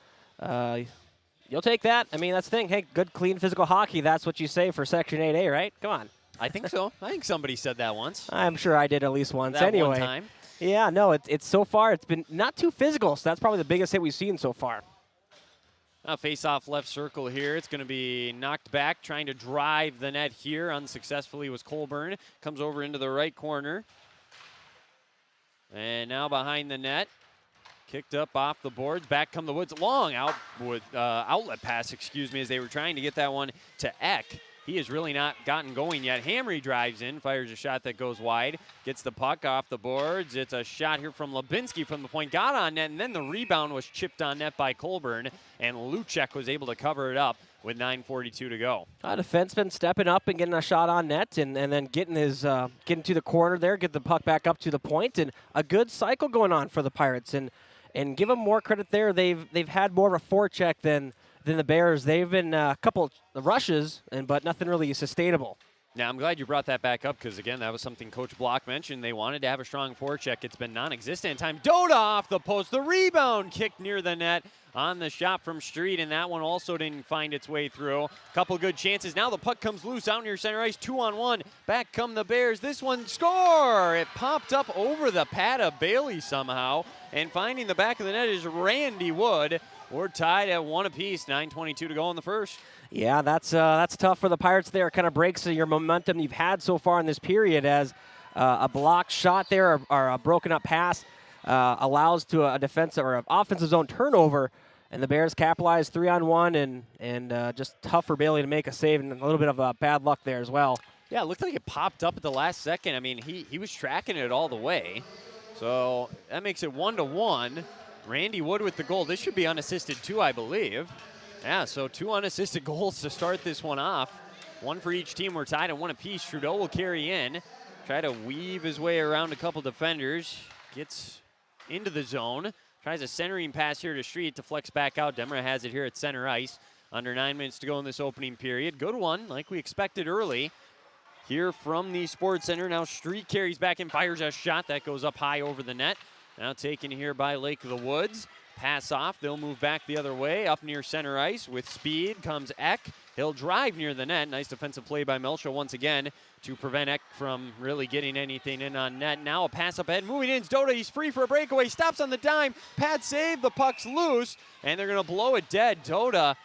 you'll take that. I mean, that's the thing. Hey, good, clean, physical hockey. That's what you say for Section 8A, right? Come on. I think so. I think somebody said that once. I'm sure I did at least once. That anyway. one time. Yeah, no, it's so far, it's been not too physical, so that's probably the biggest hit we've seen so far. Now face-off left circle here. It's going to be knocked back, trying to drive the net here. Unsuccessfully was Colburn. Comes over into the right corner. And now behind the net, kicked up off the boards. Back come the Woods. Long outlet pass, as they were trying to get that one to Eck. He has really not gotten going yet. Hamry drives in, fires a shot that goes wide, gets the puck off the boards. It's a shot here from Lubinsky from the point, got on net, and then the rebound was chipped on net by Colburn, and Luchek was able to cover it up with 9:42 to go. A defenseman stepping up and getting a shot on net, and then getting to the corner there, get the puck back up to the point, and a good cycle going on for the Pirates. And give them more credit there. They've had more of a forecheck than the Bears. They've been a couple of rushes, but nothing really sustainable. Now, I'm glad you brought that back up because, again, that was something Coach Block mentioned. They wanted to have a strong forecheck. It's been non-existent at time. Dota off the post. The rebound kicked near the net on the shot from Street, and that one also didn't find its way through. Couple good chances. Now the puck comes loose out near center ice. 2-on-1. Back come the Bears. This one, score! It popped up over the pad of Bailey somehow, and finding the back of the net is Randy Wood. We're tied at 1 apiece. 9:22 to go in the first. Yeah, that's tough for the Pirates there. It kind of breaks your momentum you've had so far in this period as a blocked shot there or a broken up pass allows to a defensive or an offensive zone turnover, and the Bears capitalize 3-on-1 and just tough for Bailey to make a save, and a little bit of bad luck there as well. Yeah, it looked like it popped up at the last second. I mean, he was tracking it all the way. So that makes it 1-1. Randy Wood with the goal. This should be unassisted too, I believe. Yeah, so 2 unassisted goals to start this one off. 1 for each team. We're tied at 1 apiece. Trudeau will carry in. Try to weave his way around a couple defenders. Gets into the zone. Tries a centering pass here to Street to flex back out. Demra has it here at center ice. Under 9 minutes to go in this opening period. Good one, like we expected early. Here from the Sports Center. Now Street carries back and fires a shot that goes up high over the net. Now taken here by Lake of the Woods. Pass off. They'll move back the other way. Up near center ice with speed comes Eck. He'll drive near the net. Nice defensive play by Melcha once again to prevent Eck from really getting anything in on net. Now a pass up ahead. Moving in is Doda. He's free for a breakaway. Stops on the dime. Pad save. The puck's loose. And they're going to blow it dead. Doda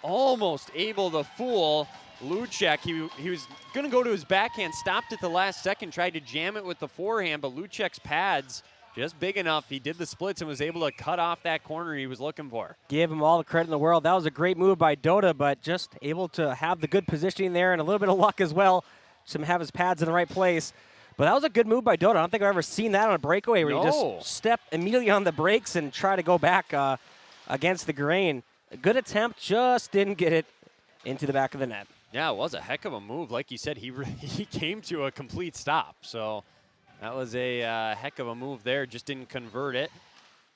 almost able to fool Luchek. He was going to go to his backhand. Stopped at the last second. Tried to jam it with the forehand. But Luchek's pads just big enough. He did the splits and was able to cut off that corner he was looking for. Give him all the credit in the world. That was a great move by Doda, but just able to have the good positioning there and a little bit of luck as well to have his pads in the right place. But that was a good move by Doda. I don't think I've ever seen that on a breakaway where you just step immediately on the brakes and try to go back against the grain. A good attempt, just didn't get it into the back of the net. Yeah, it was a heck of a move. Like you said, he came to a complete stop. So that was a heck of a move there. Just didn't convert it.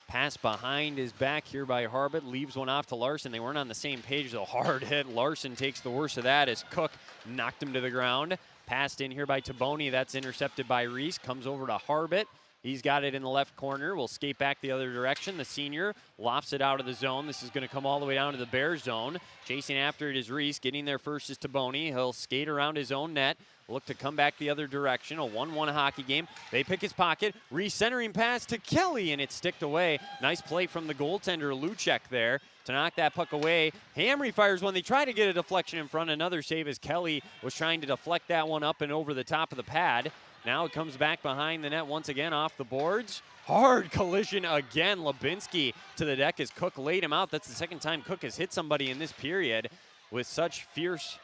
Pass behind his back here by Harbit. Leaves one off to Larson. They weren't on the same page, though. Hard hit. Larson takes the worst of that as Cook knocked him to the ground. Passed in here by Taboni. That's intercepted by Reese. Comes over to Harbit. He's got it in the left corner. Will skate back the other direction. The senior lofts it out of the zone. This is going to come all the way down to the Bears zone. Chasing after it is Reese. Getting there first is Taboni. He'll skate around his own net. Look to come back the other direction. A 1-1 hockey game. They pick his pocket. Recentering pass to Kelly, and it's sticked away. Nice play from the goaltender, Luchek, there to knock that puck away. Hamry fires one. They try to get a deflection in front. Another save as Kelly was trying to deflect that one up and over the top of the pad. Now it comes back behind the net once again off the boards. Hard collision again. Lubinsky to the deck as Cook laid him out. That's the second time Cook has hit somebody in this period with such fierce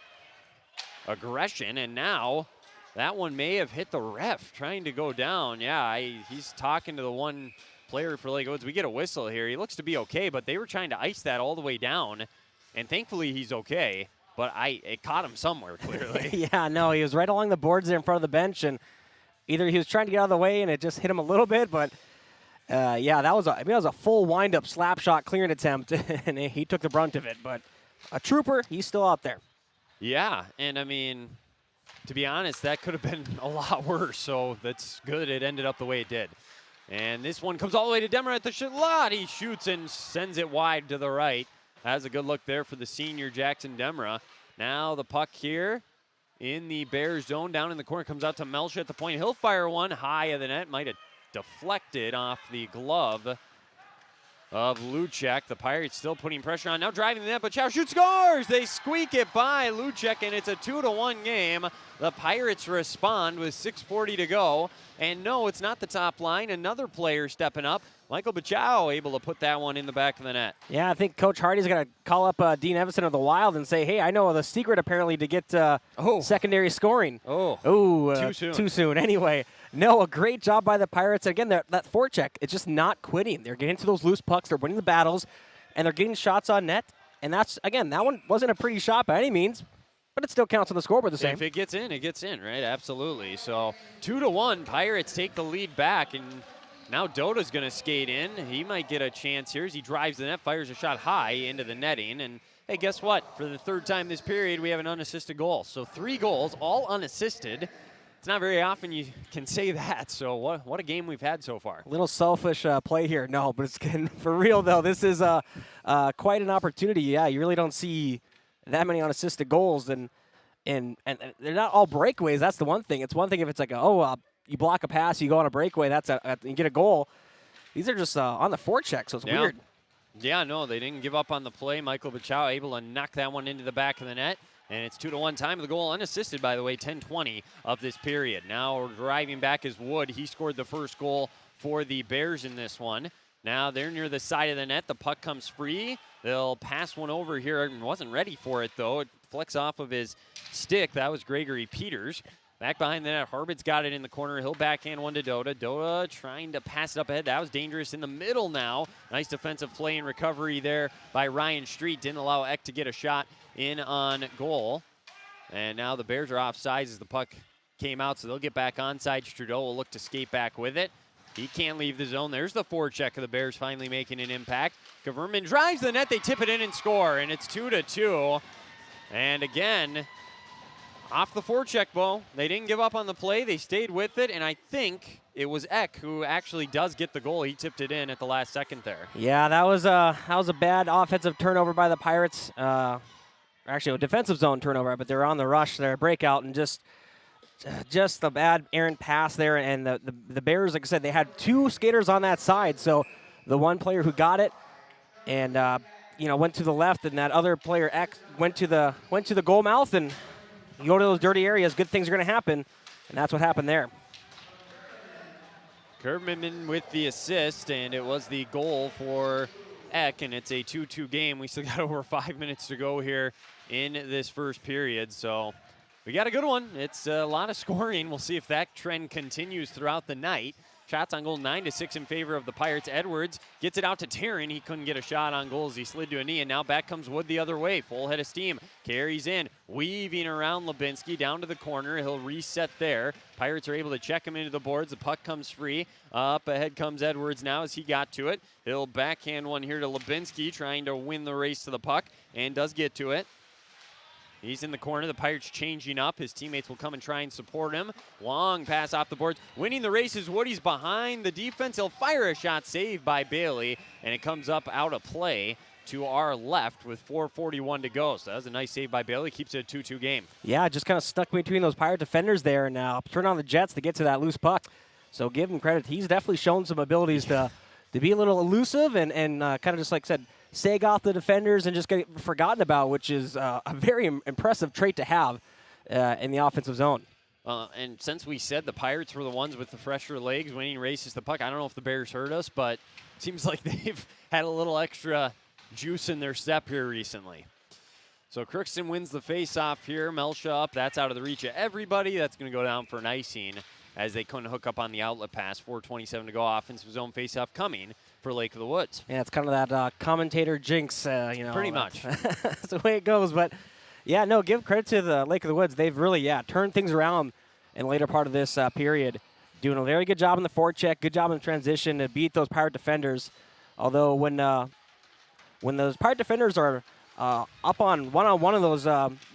aggression. And now that one may have hit the ref trying to go down. Yeah, he's talking to the one player for Lake Woods. We get a whistle here. He looks to be okay, but they were trying to ice that all the way down. And thankfully he's okay. But it caught him somewhere, clearly. Yeah, no, he was right along the boards there in front of the bench, and either he was trying to get out of the way and it just hit him a little bit, but yeah, that was a full wind-up slap shot clearing attempt, and he took the brunt of it. But a trooper, he's still out there. Yeah, and I mean, to be honest, that could have been a lot worse, so that's good it ended up the way it did. And this one comes all the way to Demmer at the shot. He shoots and sends it wide to the right. Has a good look there for the senior Jackson Demra. Now the puck here in the Bears zone down in the corner comes out to Melcha at the point. He'll fire one high of the net. Might have deflected off the glove of Luchek. The Pirates still putting pressure on. Now driving the net, but Chow shoots, scores! They squeak it by Luchek, and it's a 2-1 game. The Pirates respond with 6:40 to go. And no, it's not the top line. Another player stepping up. Michael Bachow able to put that one in the back of the net. Yeah, I think Coach Hardy's going to call up Dean Evanson of the Wild and say, hey, I know the secret apparently to get secondary scoring. Too soon. Too soon. Anyway, no, a great job by the Pirates. Again, that forecheck, it's just not quitting. They're getting to those loose pucks. They're winning the battles, and they're getting shots on net. And that's, again, that one wasn't a pretty shot by any means, but it still counts on the scoreboard the same. If it gets in, it gets in, right? Absolutely. So 2-1, Pirates take the lead back, and now Doda's going to skate in. He might get a chance here as he drives the net, fires a shot high into the netting. And, hey, guess what? For the third time this period, we have an unassisted goal. So 3 goals, all unassisted. It's not very often you can say that. So what a game we've had so far. A little selfish play here. No, but it's getting, for real, though, this is quite an opportunity. Yeah, you really don't see that many unassisted goals. And they're not all breakaways. That's the one thing. It's one thing if it's like, you block a pass, you go on a breakaway, you get a goal. These are just on the forecheck, so it's weird. Yeah, no, they didn't give up on the play. Michael Bachow able to knock that one into the back of the net. And it's 2-1 time of the goal, unassisted, by the way, 10:20 of this period. Now driving back is Wood. He scored the first goal for the Bears in this one. Now they're near the side of the net. The puck comes free. They'll pass one over here. Wasn't ready for it, though. It flicks off of his stick. That was Gregory Peters. Back behind the net, Harbit's got it in the corner. He'll backhand one to Doda. Doda trying to pass it up ahead. That was dangerous in the middle now. Nice defensive play and recovery there by Ryan Street. Didn't allow Eck to get a shot in on goal. And now the Bears are offsides as the puck came out, so they'll get back onside. Trudeau will look to skate back with it. He can't leave the zone. There's the forecheck of the Bears finally making an impact. Gaverman drives the net. They tip it in and score, and it's 2-2. And again, Off the forecheck, Bo. They didn't give up on the play. They stayed with it, and I think it was Eck who actually does get the goal. He tipped it in at the last second there. Yeah, that was a bad offensive turnover by the Pirates. Actually, a defensive zone turnover, but they were on the rush there, breakout, and just a bad errant pass there. And the Bears, like I said, they had 2 skaters on that side. So the one player who got it and went to the left, and that other player X went to the goal mouth, and you go to those dirty areas, good things are going to happen, and that's what happened there. Kerman with the assist, and it was the goal for Eck, and it's a 2-2 game. We still got over 5 minutes to go here in this first period, so we got a good one. It's a lot of scoring. We'll see if that trend continues throughout the night. Shots on goal 9-6 in favor of the Pirates. Edwards gets it out to Taryn. He couldn't get a shot on goal as he slid to a knee, and now back comes Wood the other way. Full head of steam. Carries in, weaving around Lubinsky down to the corner. He'll reset there. Pirates are able to check him into the boards. The puck comes free. Up ahead comes Edwards now as he got to it. He'll backhand one here to Lubinsky, trying to win the race to the puck, and does get to it. He's in the corner. The Pirates changing up. His teammates will come and try and support him. Long pass off the boards. Winning the race is Woody's behind the defense. He'll fire a shot saved by Bailey, and it comes up out of play to our left with 4:41 to go. So that was a nice save by Bailey. Keeps it a 2-2 game. Yeah, just kind of stuck between those Pirate defenders there, and turn on the Jets to get to that loose puck. So give him credit. He's definitely shown some abilities to be a little elusive and kind of just like I said, sag off the defenders and just get forgotten about, which is a very impressive trait to have in the offensive zone. And since we said the Pirates were the ones with the fresher legs winning races the puck, I don't know if the Bears heard us, but it seems like they've had a little extra juice in their step here recently. So Crookston wins the face-off here. Melsha up. That's out of the reach of everybody. That's going to go down for an icing as they couldn't hook up on the outlet pass. 4:27 to go. Offensive zone face-off coming for Lake of the Woods. Yeah, it's kind of that commentator jinx, Pretty much. That's the way it goes. But, yeah, no, give credit to the Lake of the Woods. They've really, turned things around in the later part of this period. Doing a very good job in the forecheck, good job in the transition to beat those Pirate defenders. Although when those Pirate defenders are up on one-on-one of those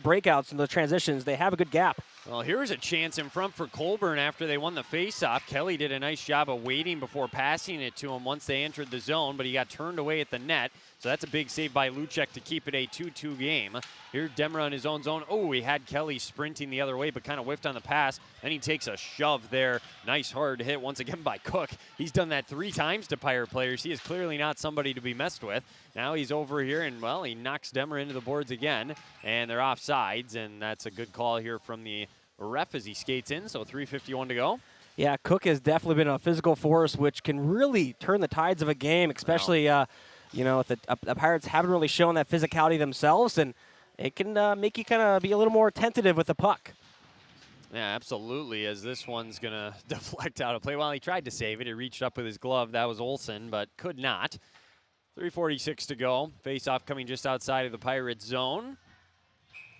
breakouts and those transitions, they have a good gap. Well, here's a chance in front for Colburn after they won the faceoff. Kelly did a nice job of waiting before passing it to him once they entered the zone, but he got turned away at the net. So that's a big save by Luchek to keep it a 2-2 game. Here's Demra in his own zone. Oh, he had Kelly sprinting the other way, but kind of whiffed on the pass. Then he takes a shove there. Nice hard hit once again by Cook. He's done that 3 times to Pirate players. He is clearly not somebody to be messed with. Now he's over here, and, well, he knocks Demra into the boards again, and they're off sides, and that's a good call here from the ref as he skates in, so 3:51 to go. Yeah, Cook has definitely been a physical force, which can really turn the tides of a game, especially, if the Pirates haven't really shown that physicality themselves, and it can make you kind of be a little more tentative with the puck. Yeah, absolutely, as this one's going to deflect out of play. Well, he tried to save it. He reached up with his glove. That was Olsen, but could not. 3:46 to go. Face-off coming just outside of the Pirates zone.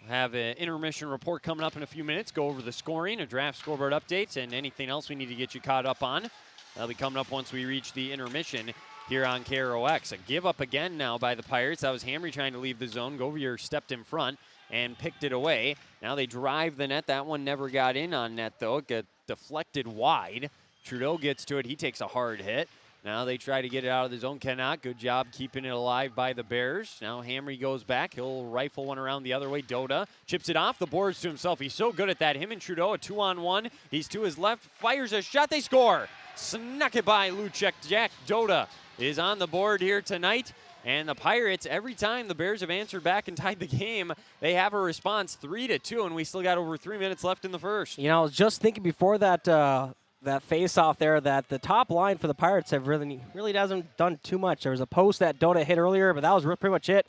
Have an intermission report coming up in a few minutes. Go over the scoring, a draft scoreboard update, and anything else we need to get you caught up on. That'll be coming up once we reach the intermission here on KROX. A give up again now by the Pirates. That was Hamry trying to leave the zone. Govier stepped in front and picked it away. Now they drive the net. That one never got in on net, though. It got deflected wide. Trudeau gets to it. He takes a hard hit. Now they try to get it out of the zone. Cannot. Good job keeping it alive by the Bears. Now Hamry goes back. He'll rifle one around the other way. Doda chips it off the boards to himself. He's so good at that. Him and Trudeau, a 2-on-1. He's to his left. Fires a shot. They score. Snuck it by Luchek. Jack Doda is on the board here tonight. And the Pirates, every time the Bears have answered back and tied the game, they have a response 3-2, and we still got over 3 minutes left in the first. I was just thinking before that that face-off there that the top line for the Pirates have really hasn't done too much. There was a post that Doda hit earlier, but that was pretty much it.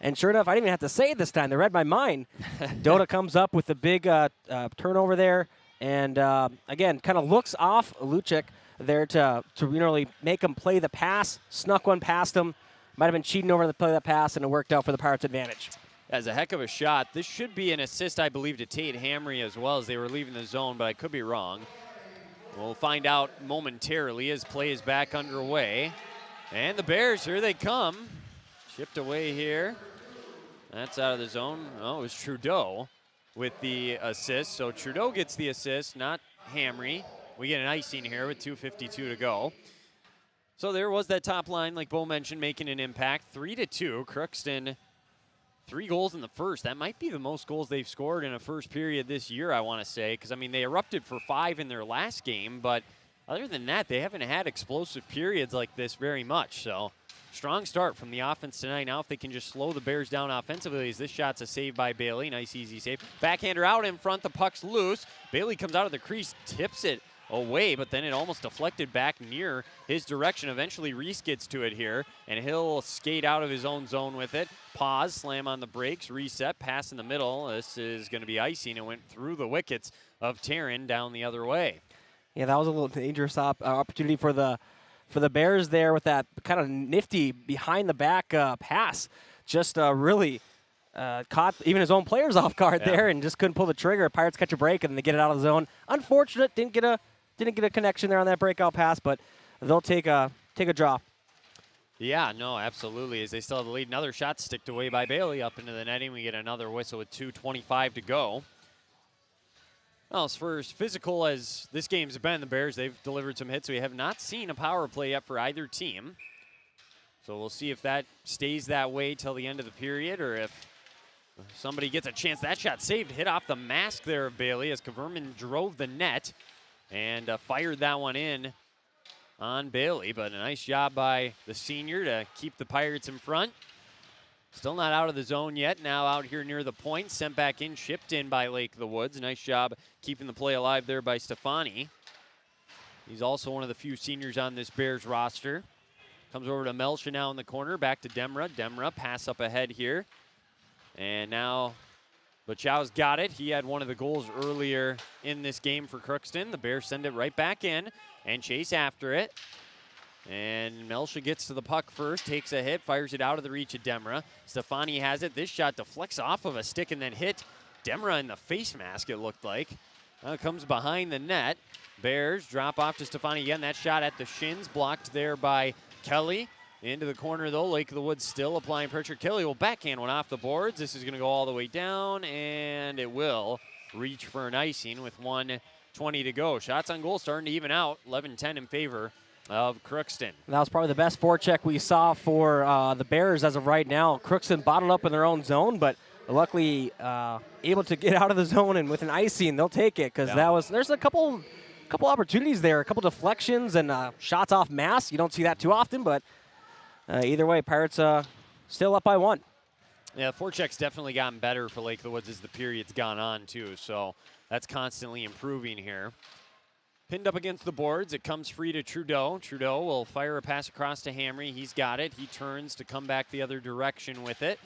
And sure enough, I didn't even have to say it this time. They read my mind. Doda comes up with the big turnover there, and again, kind of looks off Luchek there to really make him play the pass. Snuck one past him. Might have been cheating over the play of that pass, and it worked out for the Pirates' advantage. As a heck of a shot. This should be an assist, I believe, to Tate Hamry as well as they were leaving the zone, but I could be wrong. We'll find out momentarily as play is back underway. And the Bears, here they come. Chipped away here. That's out of the zone. Oh, it was Trudeau. with the assist. So Trudeau gets the assist, not Hamry. We get an icing here with 2:52 to go. So there was that top line, like Bo mentioned, making an impact. 3-2. Crookston, 3 goals in the first. That might be the most goals they've scored in a first period this year, I want to say, because, I mean, they erupted for 5 in their last game, but other than that, they haven't had explosive periods like this very much. So strong start from the offense tonight. Now if they can just slow the Bears down offensively, as this shot's a save by Bailey. Nice, easy save. Backhander out in front. The puck's loose. Bailey comes out of the crease, tips it away, but then it almost deflected back near his direction. Eventually Reese gets to it here, and he'll skate out of his own zone with it. Pause, slam on the brakes, reset, pass in the middle. This is going to be icing. It went through the wickets of Taryn down the other way. Yeah, that was a little dangerous opportunity for the Bears there with that kind of nifty behind the back pass. Just really caught even his own players off guard there, and just couldn't pull the trigger. Pirates catch a break and they get it out of the zone. Unfortunate, didn't get a connection there on that breakout pass, but they'll take a draw. Yeah, no, absolutely. As they still have the lead, another shot sticked away by Bailey up into the netting. We get another whistle with 2:25 to go. Well, for as physical as this game's been, the Bears, they've delivered some hits. We have not seen a power play yet for either team. So we'll see if that stays that way till the end of the period, or if somebody gets a chance. That shot saved, hit off the mask there of Bailey as Kaverman drove the net and fired that one in on Bailey. But a nice job by the senior to keep the Pirates in front. Still not out of the zone yet. Now out here near the point. Sent back in, chipped in by Lake of the Woods. Nice job keeping the play alive there by Stefani. He's also one of the few seniors on this Bears roster. Comes over to Melsha now in the corner. Back to Demra. Demra, pass up ahead here. And now Bachow's got it. He had one of the goals earlier in this game for Crookston. The Bears send it right back in and chase after it. And Melsha gets to the puck first, takes a hit, fires it out of the reach of Demra. Stefani has it. This shot deflects off of a stick and then hit Demra in the face mask, it looked like. Now it comes behind the net. Bears drop off to Stefani again. That shot at the shins, blocked there by Kelly. Into the corner, though. Lake of the Woods still applying pressure. Kelly will backhand one off the boards. This is going to go all the way down, and it will reach for an icing with 1:20 to go. Shots on goal starting to even out. 11-10 in favor of Crookston. That was probably the best forecheck we saw for the Bears as of right now. Crookston bottled up in their own zone, but luckily able to get out of the zone, and with an icing, they'll take it, because there's a couple opportunities there, a couple deflections and shots off mask. You don't see that too often, but either way, Pirates still up by 1. Yeah, the forecheck's definitely gotten better for Lake of the Woods as the period's gone on, too, so that's constantly improving here. Pinned up against the boards, it comes free to Trudeau. Trudeau will fire a pass across to Hamry. He's got it. He turns to come back the other direction with it.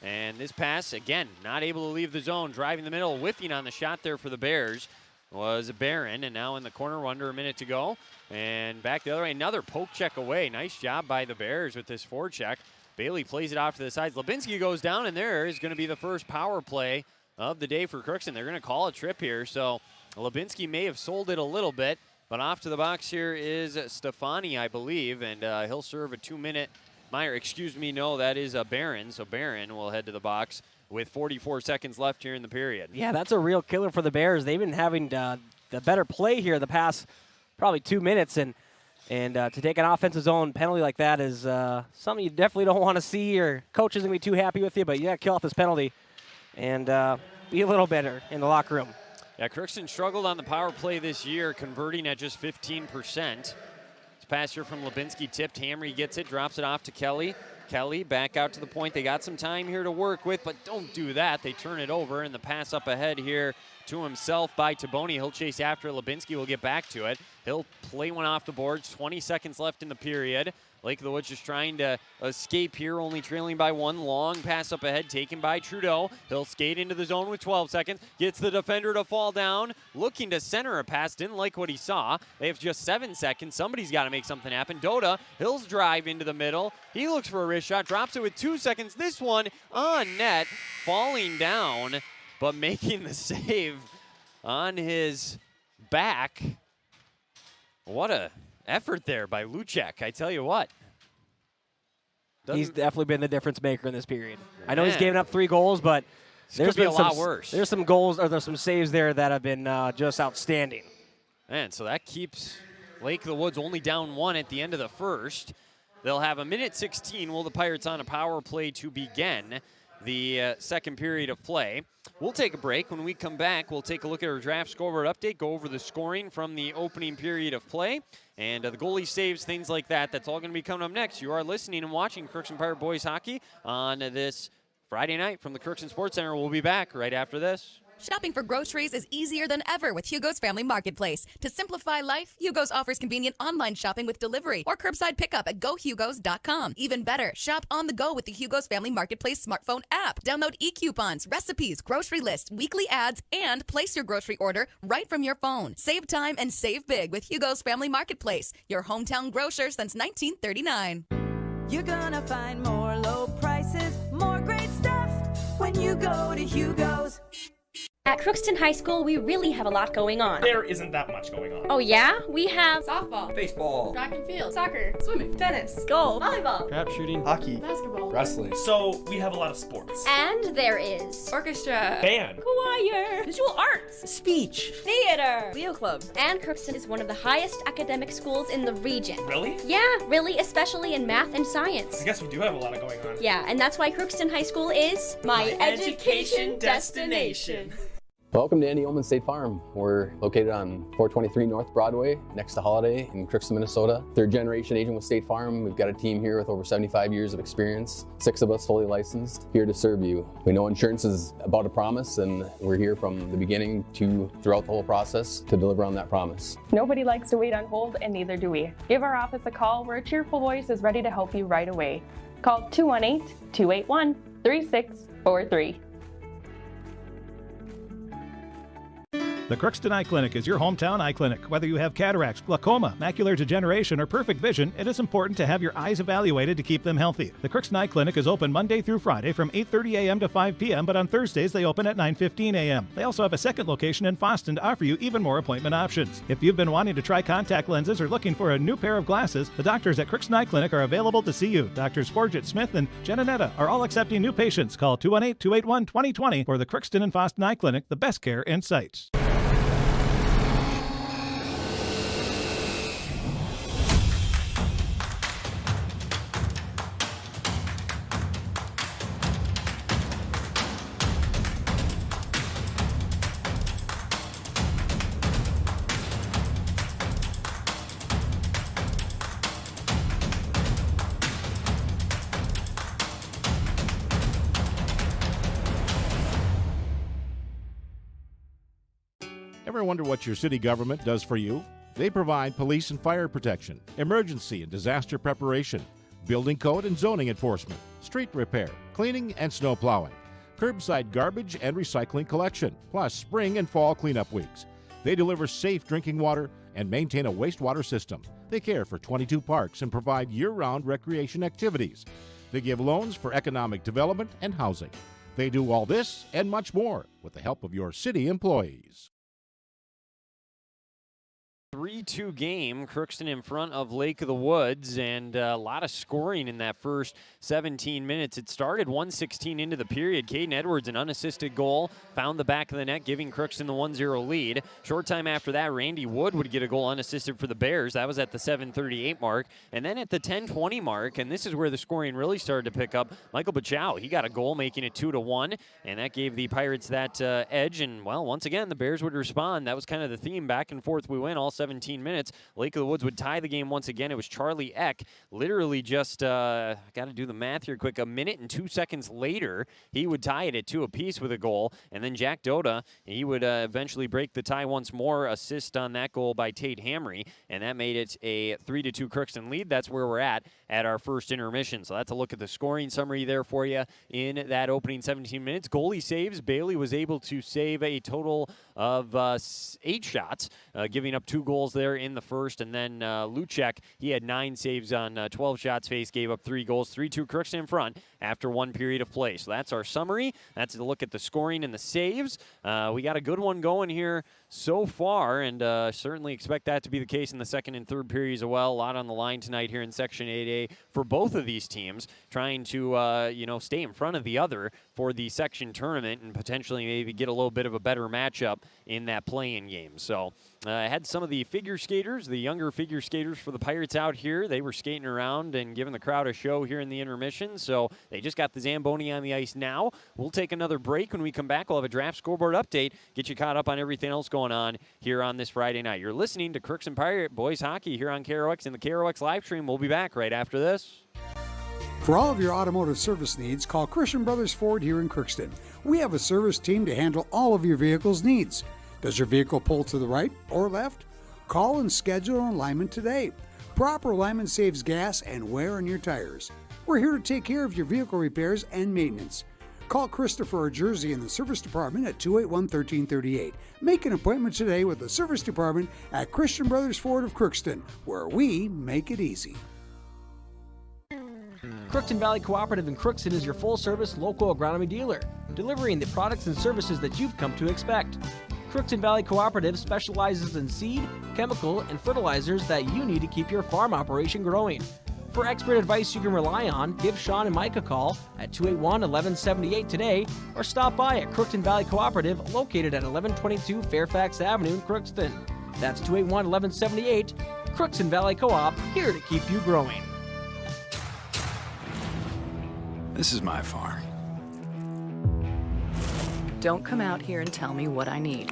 And this pass, again, not able to leave the zone. Driving the middle, whiffing on the shot there for the Bears was Barron. And now in the corner, under a minute to go. And back the other way, another poke check away. Nice job by the Bears with this forecheck. Bailey plays it off to the sides. Lubinski goes down, and there is going to be the first power play of the day for Crookston. They're going to call a trip here, so Lubinski may have sold it a little bit, but off to the box here is Stefani, I believe, and he'll serve a 2-minute. No, that is Barron. So Barron will head to the box with 44 seconds left here in the period. Yeah, that's a real killer for the Bears. They've been having the better play here the past probably 2 minutes, and to take an offensive zone penalty like that is something you definitely don't want to see. Your coach isn't going to be too happy with you, but you got to kill off this penalty and be a little better in the locker room. Yeah, Crookston struggled on the power play this year, converting at just 15%. This pass here from Lubinski tipped. Hamry gets it, drops it off to Kelly. Kelly back out to the point. They got some time here to work with, but don't do that. They turn it over, and the pass up ahead here to himself by Taboni. He'll chase after it. Lubinski will get back to it. He'll play one off the boards. 20 seconds left in the period. Lake of the Woods just trying to escape here, only trailing by 1. Long pass up ahead, taken by Trudeau. He'll skate into the zone with 12 seconds. Gets the defender to fall down. Looking to center a pass. Didn't like what he saw. They have just 7 seconds. Somebody's got to make something happen. Dota, he'll drive into the middle. He looks for a wrist shot. Drops it with 2 seconds. This one on net. Falling down, but making the save on his back. What a effort there by Luchek, I tell you what. He's definitely been the difference maker in this period. I know he's given up 3 goals, but Could be a lot worse. There's some goals, or there's some saves there that have been just outstanding. And so that keeps Lake of the Woods only down 1 at the end of the first. They'll have a minute 16. Will the Pirates on a power play to begin the second period of play. We'll take a break. When we come back, we'll take a look at our draft scoreboard update, go over the scoring from the opening period of play, and the goalie saves, things like that. That's all going to be coming up next. You are listening and watching Crookston Pirate Boys Hockey on this Friday night from the Crookston Sports Center. We'll be back right after this. Shopping for groceries is easier than ever with Hugo's Family Marketplace. To simplify life, Hugo's offers convenient online shopping with delivery or curbside pickup at gohugos.com. Even better, shop on the go with the Hugo's Family Marketplace smartphone app. Download e-coupons, recipes, grocery lists, weekly ads, and place your grocery order right from your phone. Save time and save big with Hugo's Family Marketplace, your hometown grocer since 1939. You're gonna find more low prices, more great stuff when you go to Hugo's. At Crookston High School, we really have a lot going on. There isn't that much going on. Oh yeah? We have softball, baseball, track and field, soccer, swimming, tennis, golf, volleyball, trap shooting, hockey, basketball, wrestling. So we have a lot of sports. And there is orchestra, band, choir, visual arts, speech, theater, Leo Club. And Crookston is one of the highest academic schools in the region. Really? Yeah, really, especially in math and science. I guess we do have a lot going on. Yeah, and that's why Crookston High School is my education destination. Welcome to Andy Oman State Farm. We're located on 423 North Broadway, next to Holiday in Crookston, Minnesota. Third generation agent with State Farm. We've got a team here with over 75 years of experience, 6 of us fully licensed, here to serve you. We know insurance is about a promise, and we're here from the beginning to throughout the whole process to deliver on that promise. Nobody likes to wait on hold, and neither do we. Give our office a call where a cheerful voice is ready to help you right away. Call 218-281-3643. The Crookston Eye Clinic is your hometown eye clinic. Whether you have cataracts, glaucoma, macular degeneration, or perfect vision, it is important to have your eyes evaluated to keep them healthy. The Crookston Eye Clinic is open Monday through Friday from 8:30 a.m. to 5 p.m., but on Thursdays they open at 9:15 a.m. They also have a second location in Boston to offer you even more appointment options. If you've been wanting to try contact lenses or looking for a new pair of glasses, the doctors at Crookston Eye Clinic are available to see you. Doctors Forget Smith and Jananetta are all accepting new patients. Call 218-281-2020 for the Crookston and Boston Eye Clinic, the best care in sight. Ever wonder what your city government does for you? They provide police and fire protection, emergency and disaster preparation, building code and zoning enforcement, street repair, cleaning and snow plowing, curbside garbage and recycling collection, plus spring and fall cleanup weeks. They deliver safe drinking water and maintain a wastewater system. They care for 22 parks and provide year-round recreation activities. They give loans for economic development and housing. They do all this and much more with the help of your city employees. 3-2 game, Crookston in front of Lake of the Woods, and a lot of scoring in that first 17 minutes. It started 1:16 into the period. Caden Edwards, an unassisted goal, found the back of the net, giving Crookston the 1-0 lead. Short time after that, Randy Wood would get a goal unassisted for the Bears. That was at the 7:38 mark. And then at the 10:20 mark, and this is where the scoring really started to pick up, Michael Bachow, he got a goal, making it 2-1, and that gave the Pirates that edge. And, well, once again, the Bears would respond. That was kind of the theme. Back and forth we went all 17 minutes. Lake of the Woods would tie the game once again. It was Charlie Eck, literally just, got to do the math here quick, a minute and 2 seconds later, he would tie it at 2 apiece with a goal. And then Jack Doda, he would eventually break the tie once more, assist on that goal by Tate Hamry, and that made it a 3-2 Crookston lead. That's where we're at our first intermission. So that's a look at the scoring summary there for you in that opening 17 minutes. Goalie saves. Bailey was able to save a total of 8 shots, giving up 2 goals goals there in the first. And then Luchek, he had 9 saves on 12 shots faced, gave up 3 goals, 3-2 Crookston in front after 1 period of play. So that's our summary. That's a look at the scoring and the saves. We got a good one going here so far, and certainly expect that to be the case in the second and third periods as well. A lot on the line tonight here in Section 8A for both of these teams, trying to stay in front of the other for the section tournament and potentially maybe get a little bit of a better matchup in that play-in game. So I had some of the figure skaters, the younger figure skaters for the Pirates out here. They were skating around and giving the crowd a show here in the intermission. So they just got the Zamboni on the ice now. We'll take another break. When we come back, we'll have a draft scoreboard update, get you caught up on everything else going on here on this Friday night. You're listening to Crookston Pirate Boys Hockey here on KROX and the KROX live stream. We'll be back right after this. For all of your automotive service needs, call Christian Brothers Ford here in Crookston. We have a service team to handle all of your vehicle's needs. Does your vehicle pull to the right or left? Call and schedule an alignment today. Proper alignment saves gas and wear on your tires. We're here to take care of your vehicle repairs and maintenance. Call Christopher or Jersey in the service department at 281-1338. Make an appointment today with the service department at Christian Brothers Ford of Crookston, where we make it easy. Crookston Valley Cooperative in Crookston is your full-service local agronomy dealer, delivering the products and services that you've come to expect. Crookston Valley Cooperative specializes in seed, chemical, and fertilizers that you need to keep your farm operation growing. For expert advice you can rely on, give Sean and Mike a call at 281-1178 today or stop by at Crookston Valley Cooperative located at 1122 Fairfax Avenue in Crookston. That's 281-1178. Crookston Valley Co-op, here to keep you growing. This is my farm. Don't come out here and tell me what I need.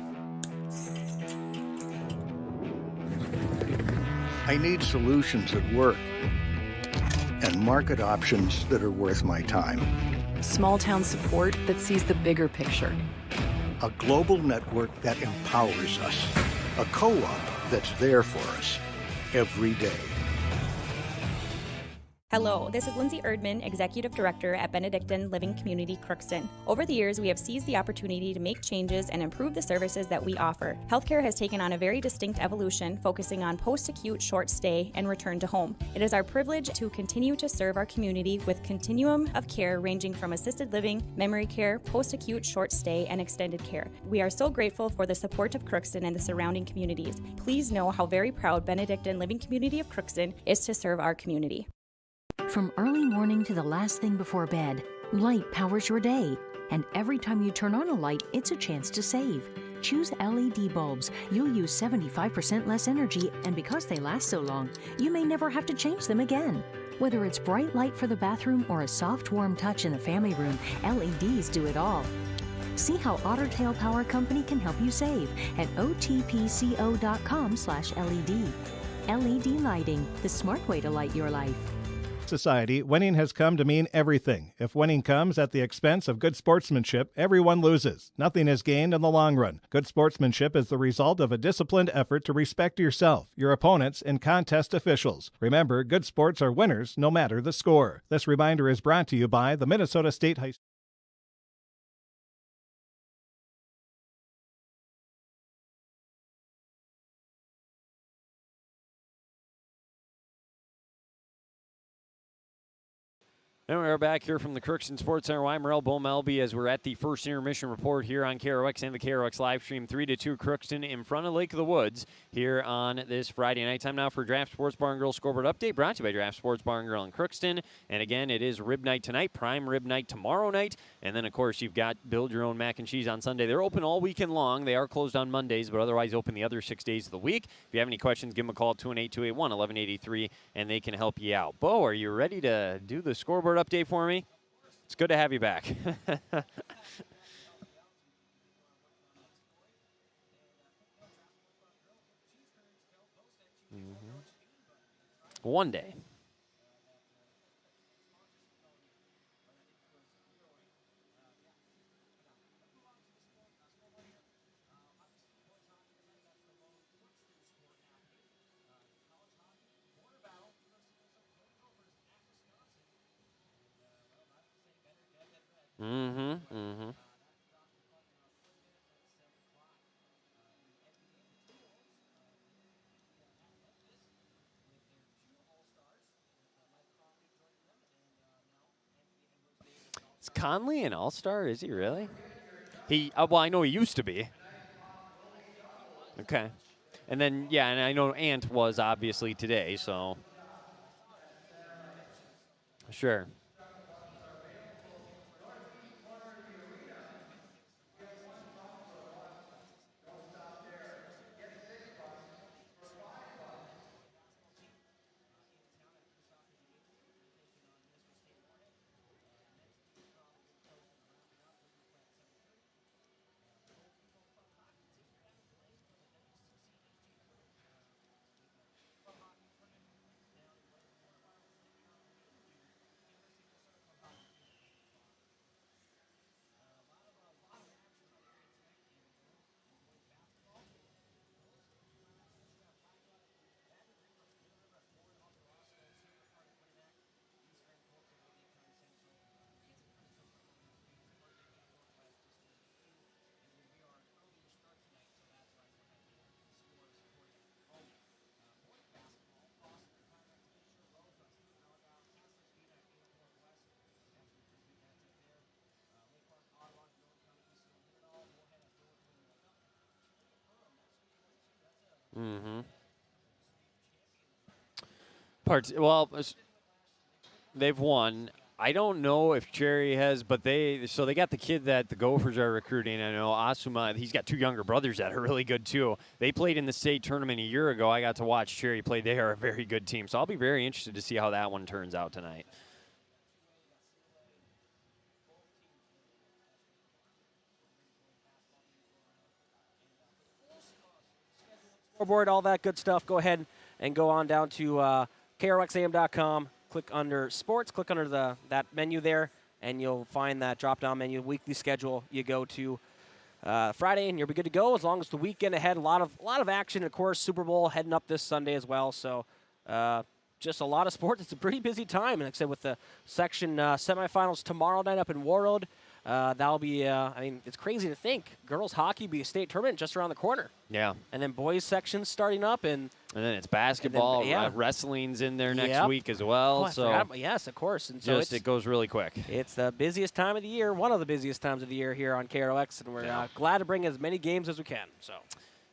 I need solutions that work and market options that are worth my time. Small town support that sees the bigger picture. A global network that empowers us. A co-op that's there for us every day. Hello, this is Lindsay Erdman, Executive Director at Benedictine Living Community Crookston. Over the years, we have seized the opportunity to make changes and improve the services that we offer. Healthcare has taken on a very distinct evolution, focusing on post-acute, short stay, and return to home. It is our privilege to continue to serve our community with continuum of care ranging from assisted living, memory care, post-acute, short stay, and extended care. We are so grateful for the support of Crookston and the surrounding communities. Please know how very proud Benedictine Living Community of Crookston is to serve our community. From early morning to the last thing before bed, light powers your day. And every time you turn on a light, it's a chance to save. Choose LED bulbs. You'll use 75% less energy, and because they last so long, you may never have to change them again. Whether it's bright light for the bathroom or a soft, warm touch in the family room, LEDs do it all. See how Otter Tail Power Company can help you save at otpco.com/LED. LED lighting, the smart way to light your life. Society, winning has come to mean everything. If winning comes at the expense of good sportsmanship, everyone loses. Nothing is gained in the long run. Good sportsmanship is the result of a disciplined effort to respect yourself, your opponents, and contest officials. Remember, good sports are winners no matter the score. This reminder is brought to you by the Minnesota State High School. And we're back here from the Crookston Sports Center. I'm Merrill Bomelby as we're at the first intermission report here on KROX and the KROX live stream. 3-2 Crookston in front of Lake of the Woods here on this Friday night. Time now for Draft Sports Bar and Grill scoreboard update brought to you by Draft Sports Bar and Grill in Crookston. And again, it is rib night tonight, prime rib night tomorrow night. And then, of course, you've got Build Your Own Mac and Cheese on Sunday. They're open all weekend long. They are closed on Mondays, but otherwise open the other 6 days of the week. If you have any questions, give them a call at 218-281-1183, and they can help you out. Bo, are you ready to do the scoreboard update for me? It's good to have you back. One day. Is Conley an all-star? Is he really? Well, I know he used to be. Okay. And then, yeah, and I know Ant was obviously today, so. Sure. Mm-hmm. They've won. I don't know if Cherry has, but they got the kid that the Gophers are recruiting. I know Asuma. He's got two younger brothers that are really good too. They played in the state tournament a year ago. I got to watch Cherry play. They are a very good team, so I'll be very interested to see how that one turns out tonight. Scoreboard, all that good stuff. Go ahead and go on down to KRXAM.com. Click under sports, click under that menu there, and you'll find that drop-down menu, weekly schedule. You go to Friday, and you'll be good to go as long as the weekend ahead. A lot of action, of course. Super Bowl heading up this Sunday as well. So just a lot of sports. It's a pretty busy time, and like I said, with the section semifinals tomorrow night up in Warroad, that'll be. I mean, it's crazy to think girls hockey be a state tournament just around the corner. Yeah. And then boys sections starting up, and then it's basketball. Wrestling's in there next week as well. Yes, of course. And so it goes really quick. It's the busiest time of the year, one of the busiest times of the year here on KROX, and we're glad to bring as many games as we can. So.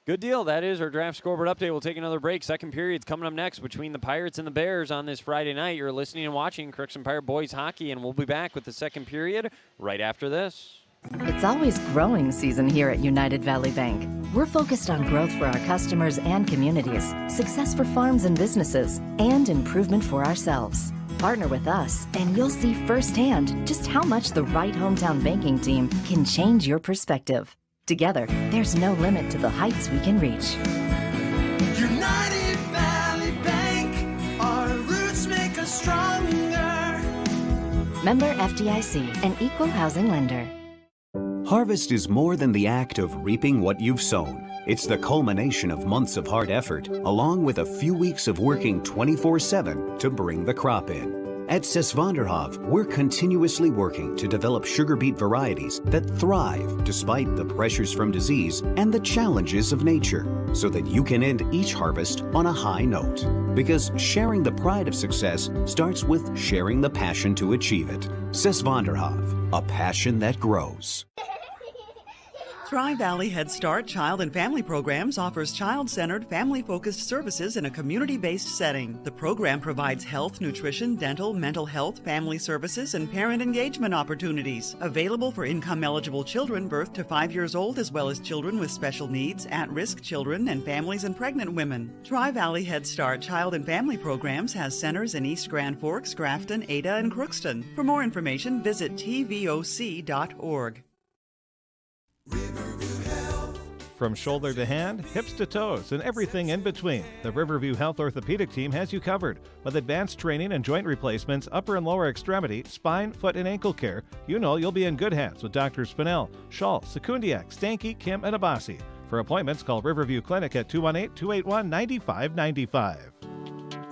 Good deal. That is our draft scoreboard update. We'll take another break. Second period's coming up next between the Pirates and the Bears on this Friday night. You're listening and watching Crookston Pirate Boys Hockey, and we'll be back with the second period right after this. It's always growing season here at United Valley Bank. We're focused on growth for our customers and communities, success for farms and businesses, and improvement for ourselves. Partner with us, and you'll see firsthand just how much the right hometown banking team can change your perspective. Together, there's no limit to the heights we can reach. United Valley Bank, our roots make us stronger. Member FDIC, an equal housing lender. Harvest is more than the act of reaping what you've sown. It's the culmination of months of hard effort, along with a few weeks of working 24/7 to bring the crop in. At Sesvanderhof, we're continuously working to develop sugar beet varieties that thrive despite the pressures from disease and the challenges of nature, so that you can end each harvest on a high note. Because sharing the pride of success starts with sharing the passion to achieve it. Sesvanderhof, a passion that grows. Tri-Valley Head Start Child and Family Programs offers child-centered, family-focused services in a community-based setting. The program provides health, nutrition, dental, mental health, family services, and parent engagement opportunities. Available for income-eligible children birth to 5 years old, as well as children with special needs, at-risk children, and families and pregnant women. Tri-Valley Head Start Child and Family Programs has centers in East Grand Forks, Grafton, Ada, and Crookston. For more information, visit tvoc.org. From shoulder to hand, hips to toes, and everything in between, the Riverview Health Orthopedic Team has you covered. With advanced training and joint replacements, upper and lower extremity, spine, foot, and ankle care, you know you'll be in good hands with Drs. Spinell, Schall, Sekundiak, Stanky, Kim, and Abasi. For appointments, call Riverview Clinic at 218-281-9595.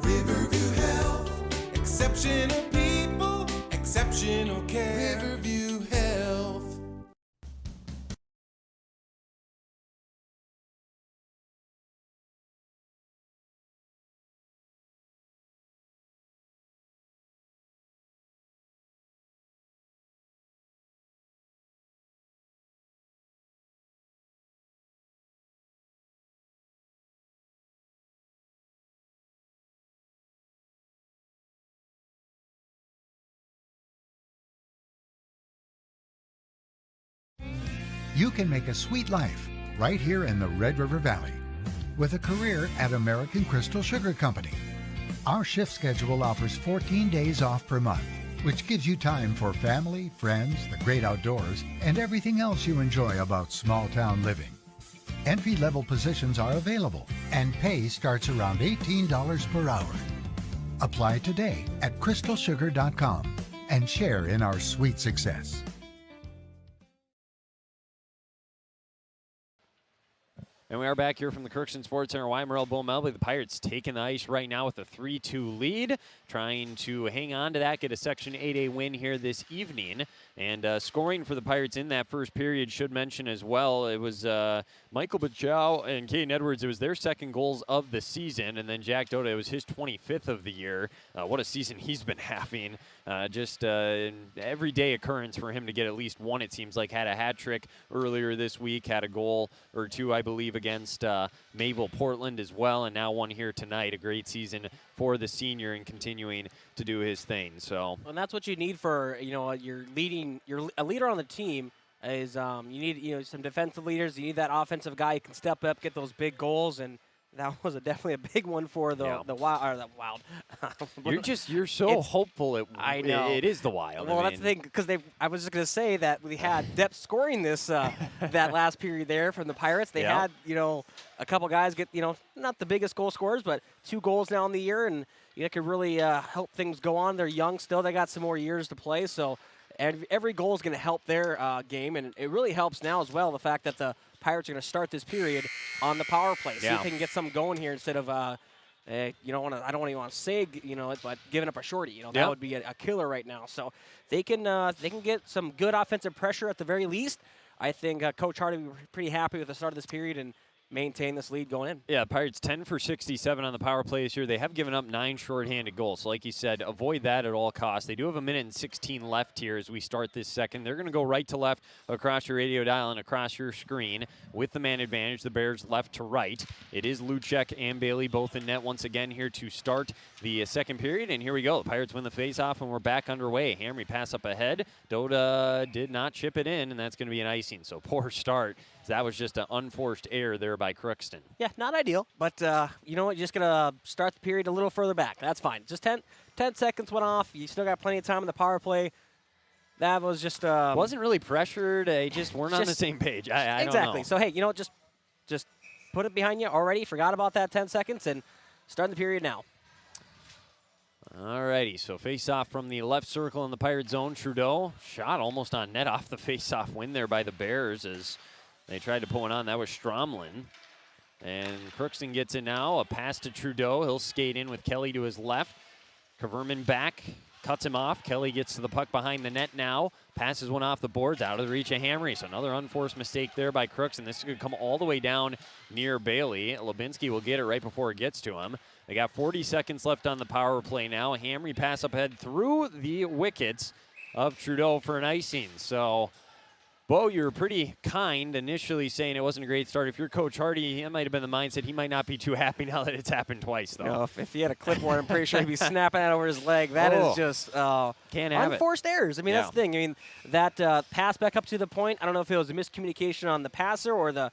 Riverview Health, exceptional people, exceptional care. Riverview Health. You can make a sweet life right here in the Red River Valley with a career at American Crystal Sugar Company. Our shift schedule offers 14 days off per month, which gives you time for family, friends, the great outdoors, and everything else you enjoy about small-town living. Entry-level positions are available, and pay starts around $18 per hour. Apply today at crystalsugar.com and share in our sweet success. And we are back here from the Crookston Sports Center. Wymerell Bull Melby. The Pirates taking the ice right now with a 3-2 lead, trying to hang on to that, get a Section 8A win here this evening. And scoring for the Pirates in that first period, should mention as well, it was Michael Bachow and Caden Edwards. It was their second goals of the season. And then Jack Doda, it was his 25th of the year. What a season he's been having. Just an everyday occurrence for him to get at least one, it seems like. Had a hat trick earlier this week, had a goal or two, I believe, against Mayville Portland as well, and now one here tonight. A great season for the senior and continuing to do his thing. So, and that's what you need for, your a leader on the team is you need some defensive leaders. You need that offensive guy who can step up, get those big goals, and that was definitely a big one for the Wild. You're so hopeful. I know it is the Wild. Well, that's the thing, because I was just going to say that we had depth scoring this that last period there from the Pirates. They had a couple guys get not the biggest goal scorers, but 2 goals now in the year, and it could really help things go on. They're young still. They got some more years to play, so every goal is going to help their game, and it really helps now as well the fact that the Pirates are going to start this period on the power play. See if they can get something going here instead of, I don't even want to say, but giving up a shorty. That would be a killer right now. So they can get some good offensive pressure at the very least. I think Coach Hardy will be pretty happy with the start of this period and maintain this lead going in. Yeah, Pirates 10 for 67 on the power play this year. They have given up 9 shorthanded goals. So like you said, avoid that at all costs. They do have 1:16 left here as we start this second. They're going to go right to left across your radio dial and across your screen with the man advantage. The Bears left to right. It is Luchek and Bailey both in net once again here to start the second period. And here we go. The Pirates win the faceoff and we're back underway. Hamry pass up ahead. Doda did not chip it in, and that's going to be an icing. So poor start. That was just an unforced error there by Crookston. Yeah, not ideal, but you know what? You're just going to start the period a little further back. That's fine. Just 10 seconds went off. You still got plenty of time in the power play. That was just... wasn't really pressured. They just weren't on the same page. I exactly. don't know. So, hey, just put it behind you already. Forgot about that 10 seconds and start the period now. Alrighty, so face-off from the left circle in the Pirate zone. Trudeau shot almost on net off the face-off win there by the Bears as... they tried to put one on. That was Stromlin. And Crookston gets it now. A pass to Trudeau. He'll skate in with Kelly to his left. Kaverman back. Cuts him off. Kelly gets to the puck behind the net now. Passes one off the boards out of the reach of Hamry. So another unforced mistake there by Crookston. This is going to come all the way down near Bailey. Lubinski will get it right before it gets to him. They got 40 seconds left on the power play now. Hamry pass up ahead through the wickets of Trudeau for an icing. So... Bo, you were pretty kind initially saying it wasn't a great start. If you're Coach Hardy, it might have been the mindset. He might not be too happy now that it's happened twice, though. If he had a clipboard, I'm pretty sure he'd be snapping that over his leg. That is just can't have unforced errors. I mean, that's the thing. I mean, that pass back up to the point, I don't know if it was a miscommunication on the passer or the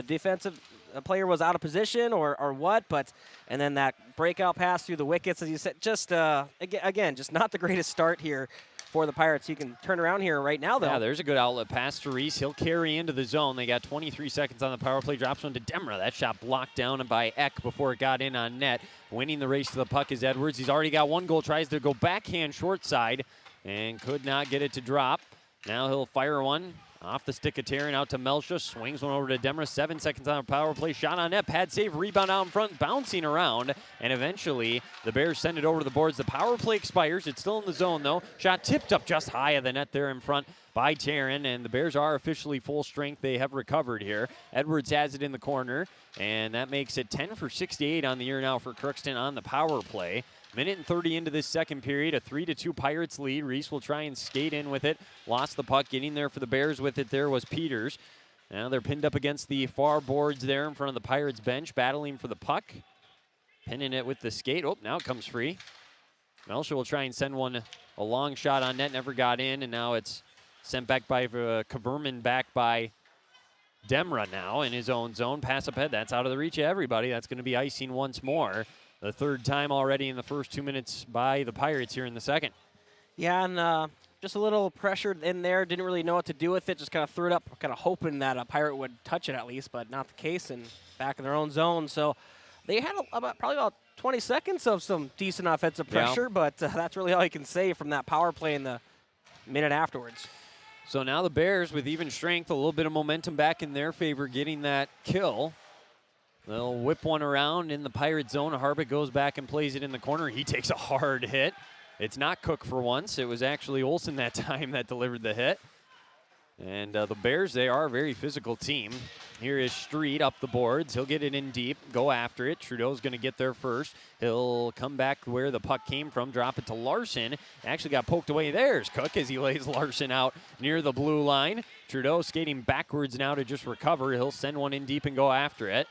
defensive player was out of position or what, but and then that breakout pass through the wickets, as you said, just again, just not the greatest start here for the Pirates. You can turn around here right now, though. Yeah, there's a good outlet pass to Reese. He'll carry into the zone. They got 23 seconds on the power play. Drops one to Demra. That shot blocked down by Eck before it got in on net. Winning the race to the puck is Edwards. He's already got one goal. Tries to go backhand short side and could not get it to drop. Now he'll fire one off the stick of Taryn out to Melsha. Swings one over to Demra. 7 seconds on a power play. Shot on net. Pad save. Rebound out in front. Bouncing around. And eventually the Bears send it over the boards. The power play expires. It's still in the zone, though. Shot tipped up just high of the net there in front by Taryn. And the Bears are officially full strength. They have recovered here. Edwards has it in the corner. And that makes it 10 for 68 on the year now for Crookston on the power play. Minute and 30 into this second period, a 3-2 Pirates lead. Reese will try and skate in with it. Lost the puck. Getting there for the Bears with it there was Peters. Now they're pinned up against the far boards there in front of the Pirates bench, battling for the puck. Pinning it with the skate. Oh, now it comes free. Melsha will try and send one, a long shot on net, never got in, and now it's sent back by Kaverman, back by Demra now in his own zone. Pass up ahead. That's out of the reach of everybody. That's going to be icing once more. The third time already in the first 2 minutes by the Pirates here in the second. Yeah, and just a little pressure in there. Didn't really know what to do with it. Just kind of threw it up, kind of hoping that a Pirate would touch it at least, but not the case, and back in their own zone. So they had probably about 20 seconds of some decent offensive pressure, but that's really all you can say from that power play in the minute afterwards. So now the Bears, with even strength, a little bit of momentum back in their favor, getting that kill. They'll whip one around in the Pirate zone. Harbutt goes back and plays it in the corner. He takes a hard hit. It's not Cook for once. It was actually Olsen that time that delivered the hit. And the Bears, they are a very physical team. Here is Street up the boards. He'll get it in deep, go after it. Trudeau's going to get there first. He'll come back where the puck came from, drop it to Larson. Actually got poked away. There's Cook as he lays Larson out near the blue line. Trudeau skating backwards now to just recover. He'll send one in deep and go after it.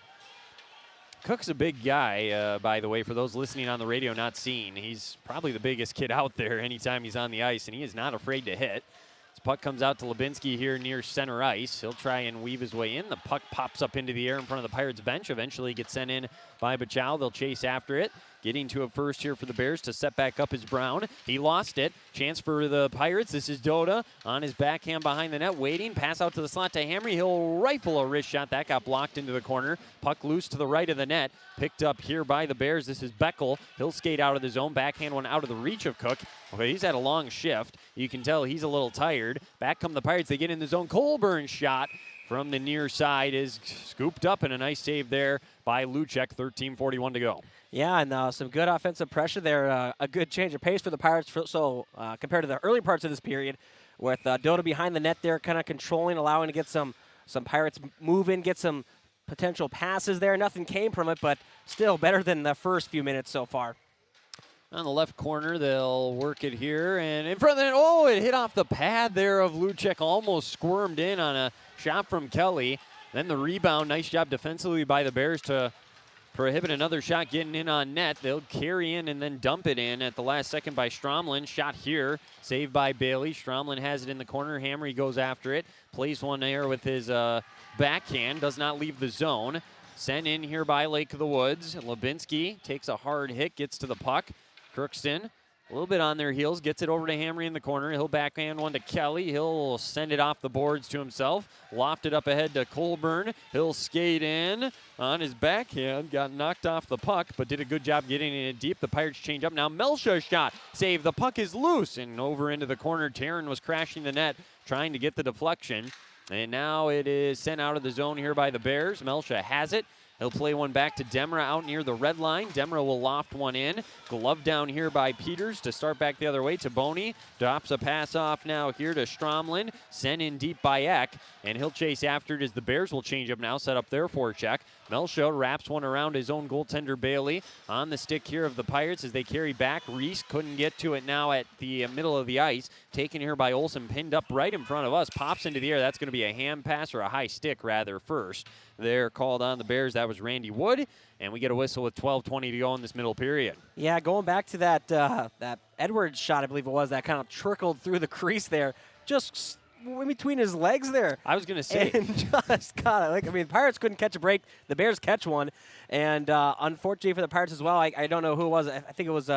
Cook's a big guy, by the way, for those listening on the radio not seeing. He's probably the biggest kid out there anytime he's on the ice, and he is not afraid to hit. This puck comes out to Lubinsky here near center ice. He'll try and weave his way in. The puck pops up into the air in front of the Pirates bench. Eventually gets sent in by Bachow. They'll chase after it. Getting to it first here for the Bears to set back up is Brown. He lost it. Chance for the Pirates. This is Doda on his backhand behind the net, waiting. Pass out to the slot to Hamry. He'll rifle a wrist shot. That got blocked into the corner. Puck loose to the right of the net. Picked up here by the Bears. This is Beckel. He'll skate out of the zone. Backhand one out of the reach of Cook. Okay, he's had a long shift. You can tell he's a little tired. Back come the Pirates. They get in the zone. Colburn shot from the near side is scooped up, and a nice save there by Luchek. 13:41 to go. Yeah, and some good offensive pressure there. A good change of pace for the Pirates. Compared to the early parts of this period, with Doda behind the net there, kind of controlling, allowing to get some Pirates move in, get some potential passes there. Nothing came from it, but still better than the first few minutes so far. On the left corner, they'll work it here, and in front of it, oh, it hit off the pad there of Luchek, almost squirmed in on a shot from Kelly. Then the rebound, nice job defensively by the Bears to prohibit another shot getting in on net. They'll carry in and then dump it in at the last second by Stromlin. Shot here, saved by Bailey. Stromlin has it in the corner. Hamry goes after it, plays one there with his backhand, does not leave the zone. Sent in here by Lake of the Woods. Lubinsky takes a hard hit, gets to the puck. Crookston, a little bit on their heels, gets it over to Hamry in the corner. He'll backhand one to Kelly. He'll send it off the boards to himself. Loft it up ahead to Colburn. He'll skate in on his backhand. Got knocked off the puck, but did a good job getting it deep. The Pirates change up. Now Melsha's shot. Save. The puck is loose and over into the corner. Taryn was crashing the net, trying to get the deflection. And now it is sent out of the zone here by the Bears. Melsha has it. He'll play one back to Demra out near the red line. Demra will loft one in. Glove down here by Peters to start back the other way to Boney. Drops a pass off now here to Stromlin. Sent in deep by Eck. And he'll chase after it as the Bears will change up now, set up their forecheck. Melsha wraps one around his own goaltender Bailey. On the stick here of the Pirates as they carry back. Reese couldn't get to it now at the middle of the ice. Taken here by Olsen, pinned up right in front of us. Pops into the air. That's going to be a hand pass, or a high stick rather, first. They're called on the Bears. That was Randy Wood, and we get a whistle with 12:20 to go in this middle period. Yeah, going back to that Edwards shot, I believe it was, that kind of trickled through the crease there, just in between his legs there. I was going to say. And just got it. The Pirates couldn't catch a break. The Bears catch one, and unfortunately for the Pirates as well, I don't know who it was. I think it was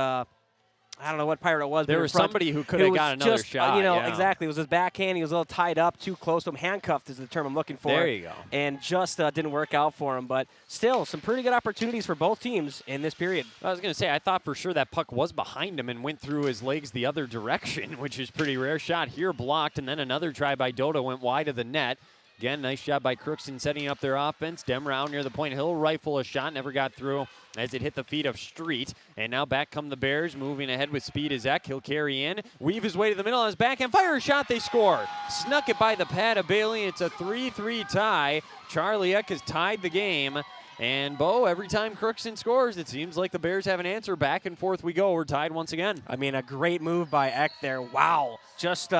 I don't know what Pirate it was. There was somebody who could have got another shot. Exactly. It was his backhand. He was a little tied up, too close to him. Handcuffed is the term I'm looking for. There you go. And just didn't work out for him. But still, some pretty good opportunities for both teams in this period. I was going to say, I thought for sure that puck was behind him and went through his legs the other direction, which is pretty rare. Shot here blocked, and then another try by Doda went wide of the net. Again, nice job by Crookston setting up their offense. Demra out near the point. He'll rifle a shot. Never got through as it hit the feet of Street. And now back come the Bears, moving ahead with speed as Eck. He'll carry in, weave his way to the middle on his backhand. Fire a shot, they score. Snuck it by the pad of Bailey. It's a 3-3 tie. Charlie Eck has tied the game. And, Bo, every time Crookston scores, it seems like the Bears have an answer. Back and forth we go. We're tied once again. I mean, a great move by Eck there. Wow. Just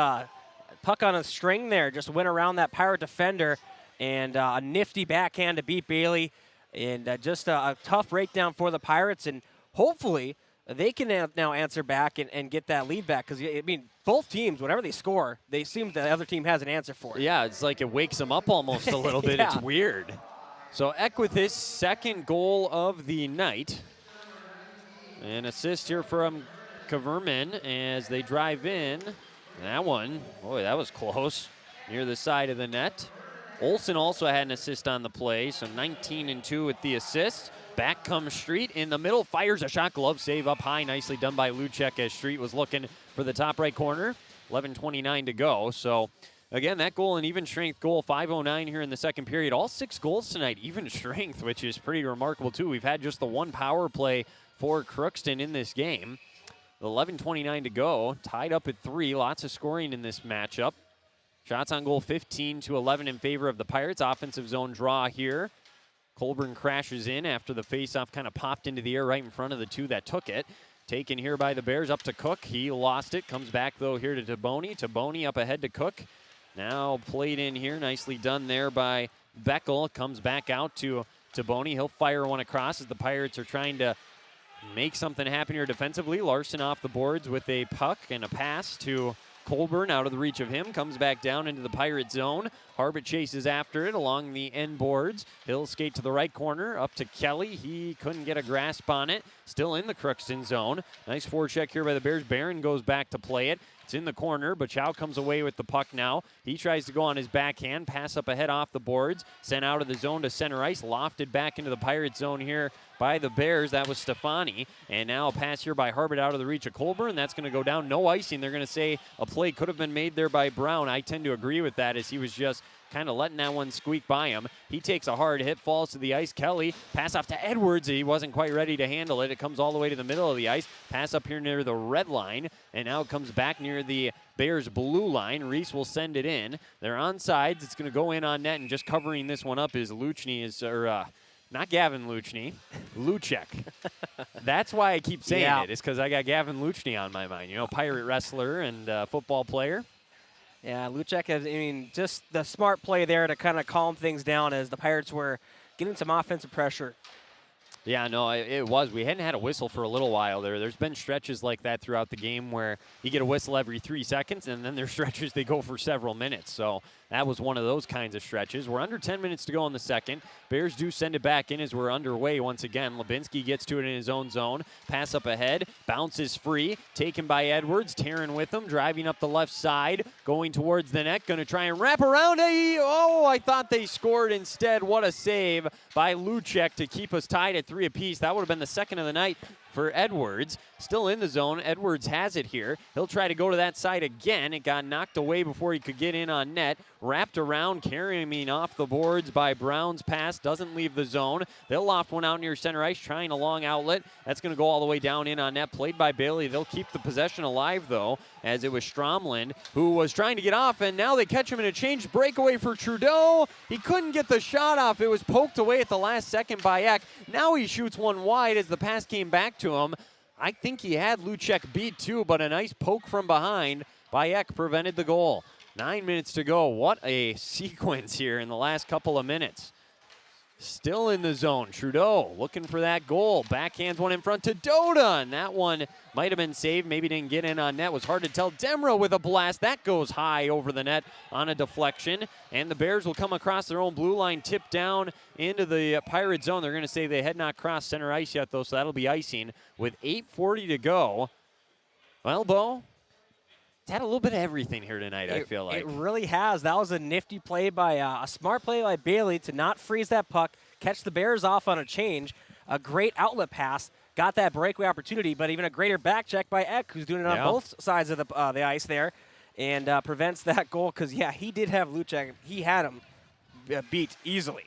puck on a string there. Just went around that Pirate defender. And a nifty backhand to beat Bailey. And just a tough breakdown for the Pirates. And hopefully they can now answer back and get that lead back. Because, I mean, both teams, whenever they score, they seem the other team has an answer for it. Yeah, it's like it wakes them up almost a little bit. Yeah. It's weird. So Eck with his second goal of the night. An assist here from Kaverman as they drive in. That one, boy, that was close. Near the side of the net. Olsen also had an assist on the play, so 19-2 with the assist. Back comes Street in the middle, fires a shot, glove save up high, nicely done by Luchek as Street was looking for the top right corner. 11:29 to go, so again, that goal, an even strength goal, 5:09 here in the second period. All 6 goals tonight, even strength, which is pretty remarkable too. We've had just the one power play for Crookston in this game. 11:29 to go, tied up at 3, lots of scoring in this matchup. Shots on goal 15-11 in favor of the Pirates. Offensive zone draw here. Colburn crashes in after the faceoff kind of popped into the air right in front of the 2 that took it. Taken here by the Bears up to Cook. He lost it. Comes back, though, here to Taboni. Taboni up ahead to Cook. Now played in here. Nicely done there by Beckel. Comes back out to Taboni. He'll fire one across as the Pirates are trying to make something happen here defensively. Larson off the boards with a puck and a pass to Colburn out of the reach of him, comes back down into the Pirate zone. Harbit chases after it along the end boards. He'll skate to the right corner, up to Kelly. He couldn't get a grasp on it. Still in the Crookston zone. Nice forecheck here by the Bears. Barron goes back to play it. It's in the corner, but Chow comes away with the puck now. He tries to go on his backhand, pass up ahead off the boards, sent out of the zone to center ice, lofted back into the Pirate zone here by the Bears. That was Stefani. And now a pass here by Harbit out of the reach of Colburn. That's going to go down. No icing. They're going to say a play could have been made there by Brown. I tend to agree with that as he was just kind of letting that one squeak by him. He takes a hard hit, falls to the ice. Kelly, pass off to Edwards. He wasn't quite ready to handle it. It comes all the way to the middle of the ice. Pass up here near the red line, and now it comes back near the Bears blue line. Reese will send it in. They're on sides. It's going to go in on net, and just covering this one up is not Gavin Luchny, Luchek. That's why I keep saying it. It's because I got Gavin Luchny on my mind. You know, Pirate wrestler and football player. Yeah, Luchek has, just the smart play there to kind of calm things down as the Pirates were getting some offensive pressure. Yeah, no, it was. We hadn't had a whistle for a little while there. There's been stretches like that throughout the game where you get a whistle every 3 seconds, and then there's stretches they go for several minutes. So that was one of those kinds of stretches. We're under 10 minutes to go in the second. Bears do send it back in as we're underway once again. Lubinsky gets to it in his own zone. Pass up ahead. Bounces free. Taken by Edwards. Taryn with him. Driving up the left side. Going towards the net. Going to try and wrap around. I thought they scored instead. What a save by Luchek to keep us tied at 3 apiece. That would have been the second of the night for Edwards. Still in the zone. Edwards has it here. He'll try to go to that side again. It got knocked away before he could get in on net. Wrapped around, carrying off the boards by Brown's pass. Doesn't leave the zone. They'll loft one out near center ice, trying a long outlet. That's going to go all the way down in on net. Played by Bailey. They'll keep the possession alive, though, as it was Stromland who was trying to get off, and now they catch him in a change breakaway for Trudeau. He couldn't get the shot off. It was poked away at the last second by Eck. Now he shoots one wide as the pass came back to him. I think he had Luchek beat too, but a nice poke from behind by Eck prevented the goal. 9 minutes to go. What a sequence here in the last couple of minutes. Still in the zone. Trudeau looking for that goal. Backhands one in front to Doda, and that one might have been saved. Maybe didn't get in on net. Was hard to tell. Demra with a blast. That goes high over the net on a deflection. And the Bears will come across their own blue line, tip down into the Pirate zone. They're going to say they had not crossed center ice yet, though, so that'll be icing with 8:40 to go. Well, Bo, it's had a little bit of everything here tonight, I feel like. It really has. That was a nifty play by a smart play by Bailey to not freeze that puck, catch the Bears off on a change. A great outlet pass. Got that breakaway opportunity, but even a greater back check by Eck, who's doing it on both sides of the ice there, and prevents that goal because, he did have Luchek. He had him beat easily.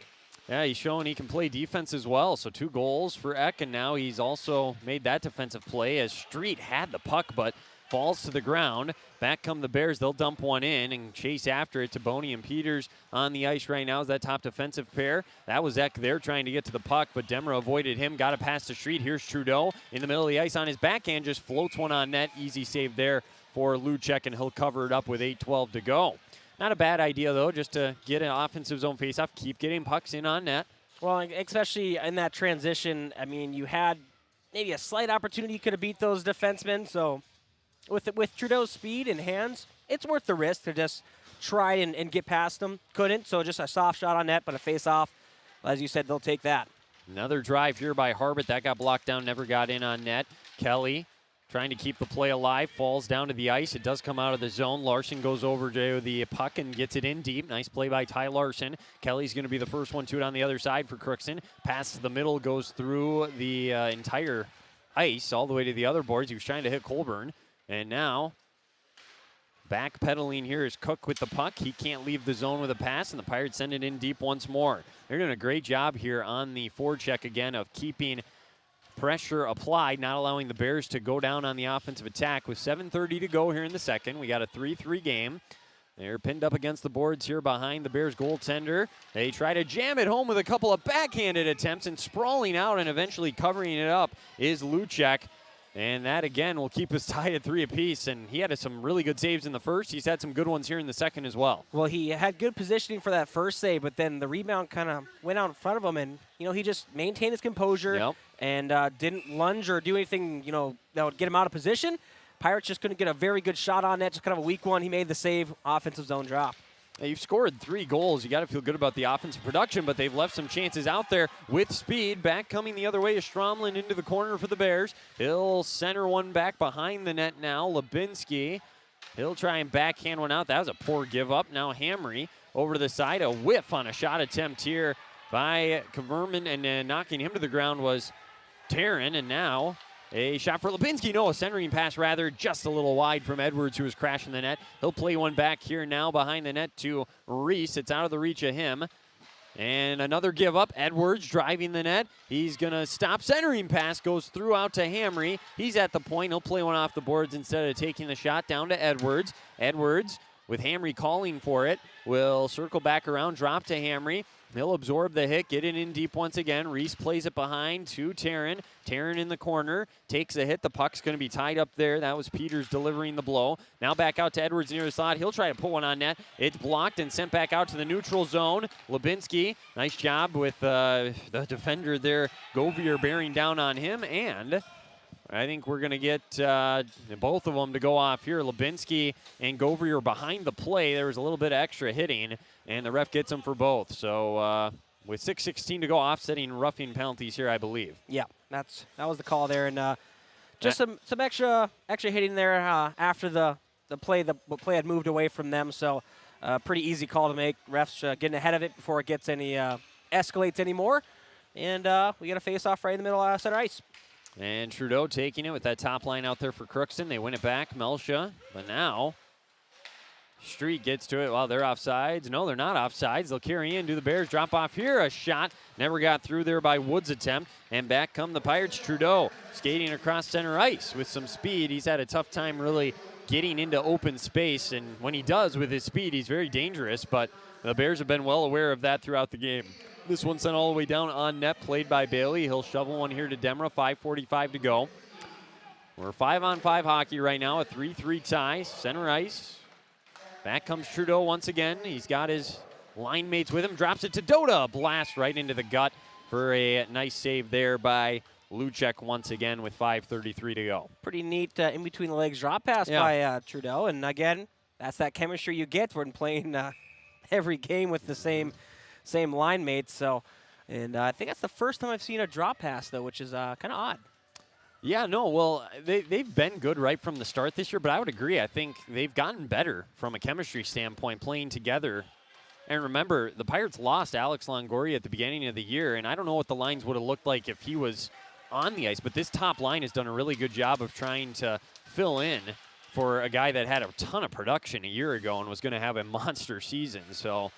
Yeah, he's showing he can play defense as well. So 2 goals for Eck, and now he's also made that defensive play as Street had the puck, but falls to the ground. Back come the Bears. They'll dump one in and chase after it. Taboni and Peters on the ice right now is that top defensive pair. That was Eck there trying to get to the puck, but Demra avoided him. Got a pass to Street. Here's Trudeau in the middle of the ice on his backhand. Just floats one on net. Easy save there for Luchek, and he'll cover it up with 8:12 to go. Not a bad idea, though, just to get an offensive zone faceoff. Keep getting pucks in on net. Well, especially in that transition, you had maybe a slight opportunity could have beat those defensemen. So with Trudeau's speed and hands, it's worth the risk to just try and get past them. Couldn't, so just a soft shot on net, but a face-off. As you said, they'll take that. Another drive here by Harbert. That got blocked down, never got in on net. Kelly trying to keep the play alive, falls down to the ice. It does come out of the zone. Larson goes over to the puck and gets it in deep. Nice play by Ty Larson. Kelly's going to be the first one to it on the other side for Crookston. Pass to the middle, goes through the entire ice all the way to the other boards. He was trying to hit Colburn. And now backpedaling here is Cook with the puck. He can't leave the zone with a pass, and the Pirates send it in deep once more. They're doing a great job here on the forecheck again of keeping pressure applied, not allowing the Bears to go down on the offensive attack. With 7:30 to go here in the second, we got a 3-3 game. They're pinned up against the boards here behind the Bears goaltender. They try to jam it home with a couple of backhanded attempts, and sprawling out and eventually covering it up is Luchek. And that, again, will keep us tied at 3 apiece. And he had some really good saves in the first. He's had some good ones here in the second as well. Well, he had good positioning for that first save, but then the rebound kind of went out in front of him. And, he just maintained his composure and didn't lunge or do anything, that would get him out of position. Pirates just couldn't get a very good shot on net, just kind of a weak one. He made the save, offensive zone drop. Now, you've scored 3 goals. You got to feel good about the offensive production, but they've left some chances out there with speed. Back coming the other way is Stromlin into the corner for the Bears. He'll center one back behind the net now. Lubinsky, he'll try and backhand one out. That was a poor give up. Now Hamry over to the side. A whiff on a shot attempt here by Kaverman, and knocking him to the ground was Taryn, and now a shot for Lubinsky. No, a centering pass rather, just a little wide from Edwards, who was crashing the net. He'll play one back here now behind the net to Reese. It's out of the reach of him. And another give up. Edwards driving the net. He's going to stop. Centering pass goes through out to Hamry. He's at the point. He'll play one off the boards instead of taking the shot down to Edwards. Edwards, with Hamry calling for it, will circle back around, drop to Hamry. He'll absorb the hit, get it in deep once again. Reese plays it behind to Taryn. Taryn in the corner, takes a hit. The puck's going to be tied up there. That was Peters delivering the blow. Now back out to Edwards near the slot. He'll try to put one on net. It's blocked and sent back out to the neutral zone. Lubinsky, nice job with the defender there. Govier bearing down on him, and I think we're going to get both of them to go off here. Lubinsky and Govier behind the play. There was a little bit of extra hitting, and the ref gets them for both. So with 6:16 to go, offsetting roughing penalties here, I believe. Yeah, that was the call there, and just some extra hitting there after the play. The play had moved away from them, so pretty easy call to make. Refs getting ahead of it before it gets any escalates anymore, and we got a face-off right in the middle of center ice. And Trudeau taking it with that top line out there for Crookston. They win it back, Melsha. But now, Street gets to it. Well, they're offsides. No, they're not offsides. They'll carry in. Do the Bears drop off here? A shot. Never got through there by Wood's attempt. And back come the Pirates. Trudeau skating across center ice with some speed. He's had a tough time really getting into open space. And when he does with his speed, he's very dangerous. But the Bears have been well aware of that throughout the game. This one sent all the way down on net, played by Bailey. He'll shovel one here to Demra, 5:45 to go. We're 5-on-5 hockey right now, a 3-3 tie, center ice. Back comes Trudeau once again. He's got his line mates with him, drops it to Doda. Blast right into the gut for a nice save there by Luchek once again with 5:33 to go. Pretty neat in-between-the-legs drop pass by Trudeau. And again, that's that chemistry you get when playing every game with the same line mates. So, and I think that's the first time I've seen a drop pass, though, which is kind of odd. Yeah, no, well, they've been good right from the start this year, but I would agree. I think they've gotten better from a chemistry standpoint playing together. And remember, the Pirates lost Alex Longoria at the beginning of the year, and I don't know what the lines would have looked like if he was on the ice, but this top line has done a really good job of trying to fill in for a guy that had a ton of production a year ago and was going to have a monster season. So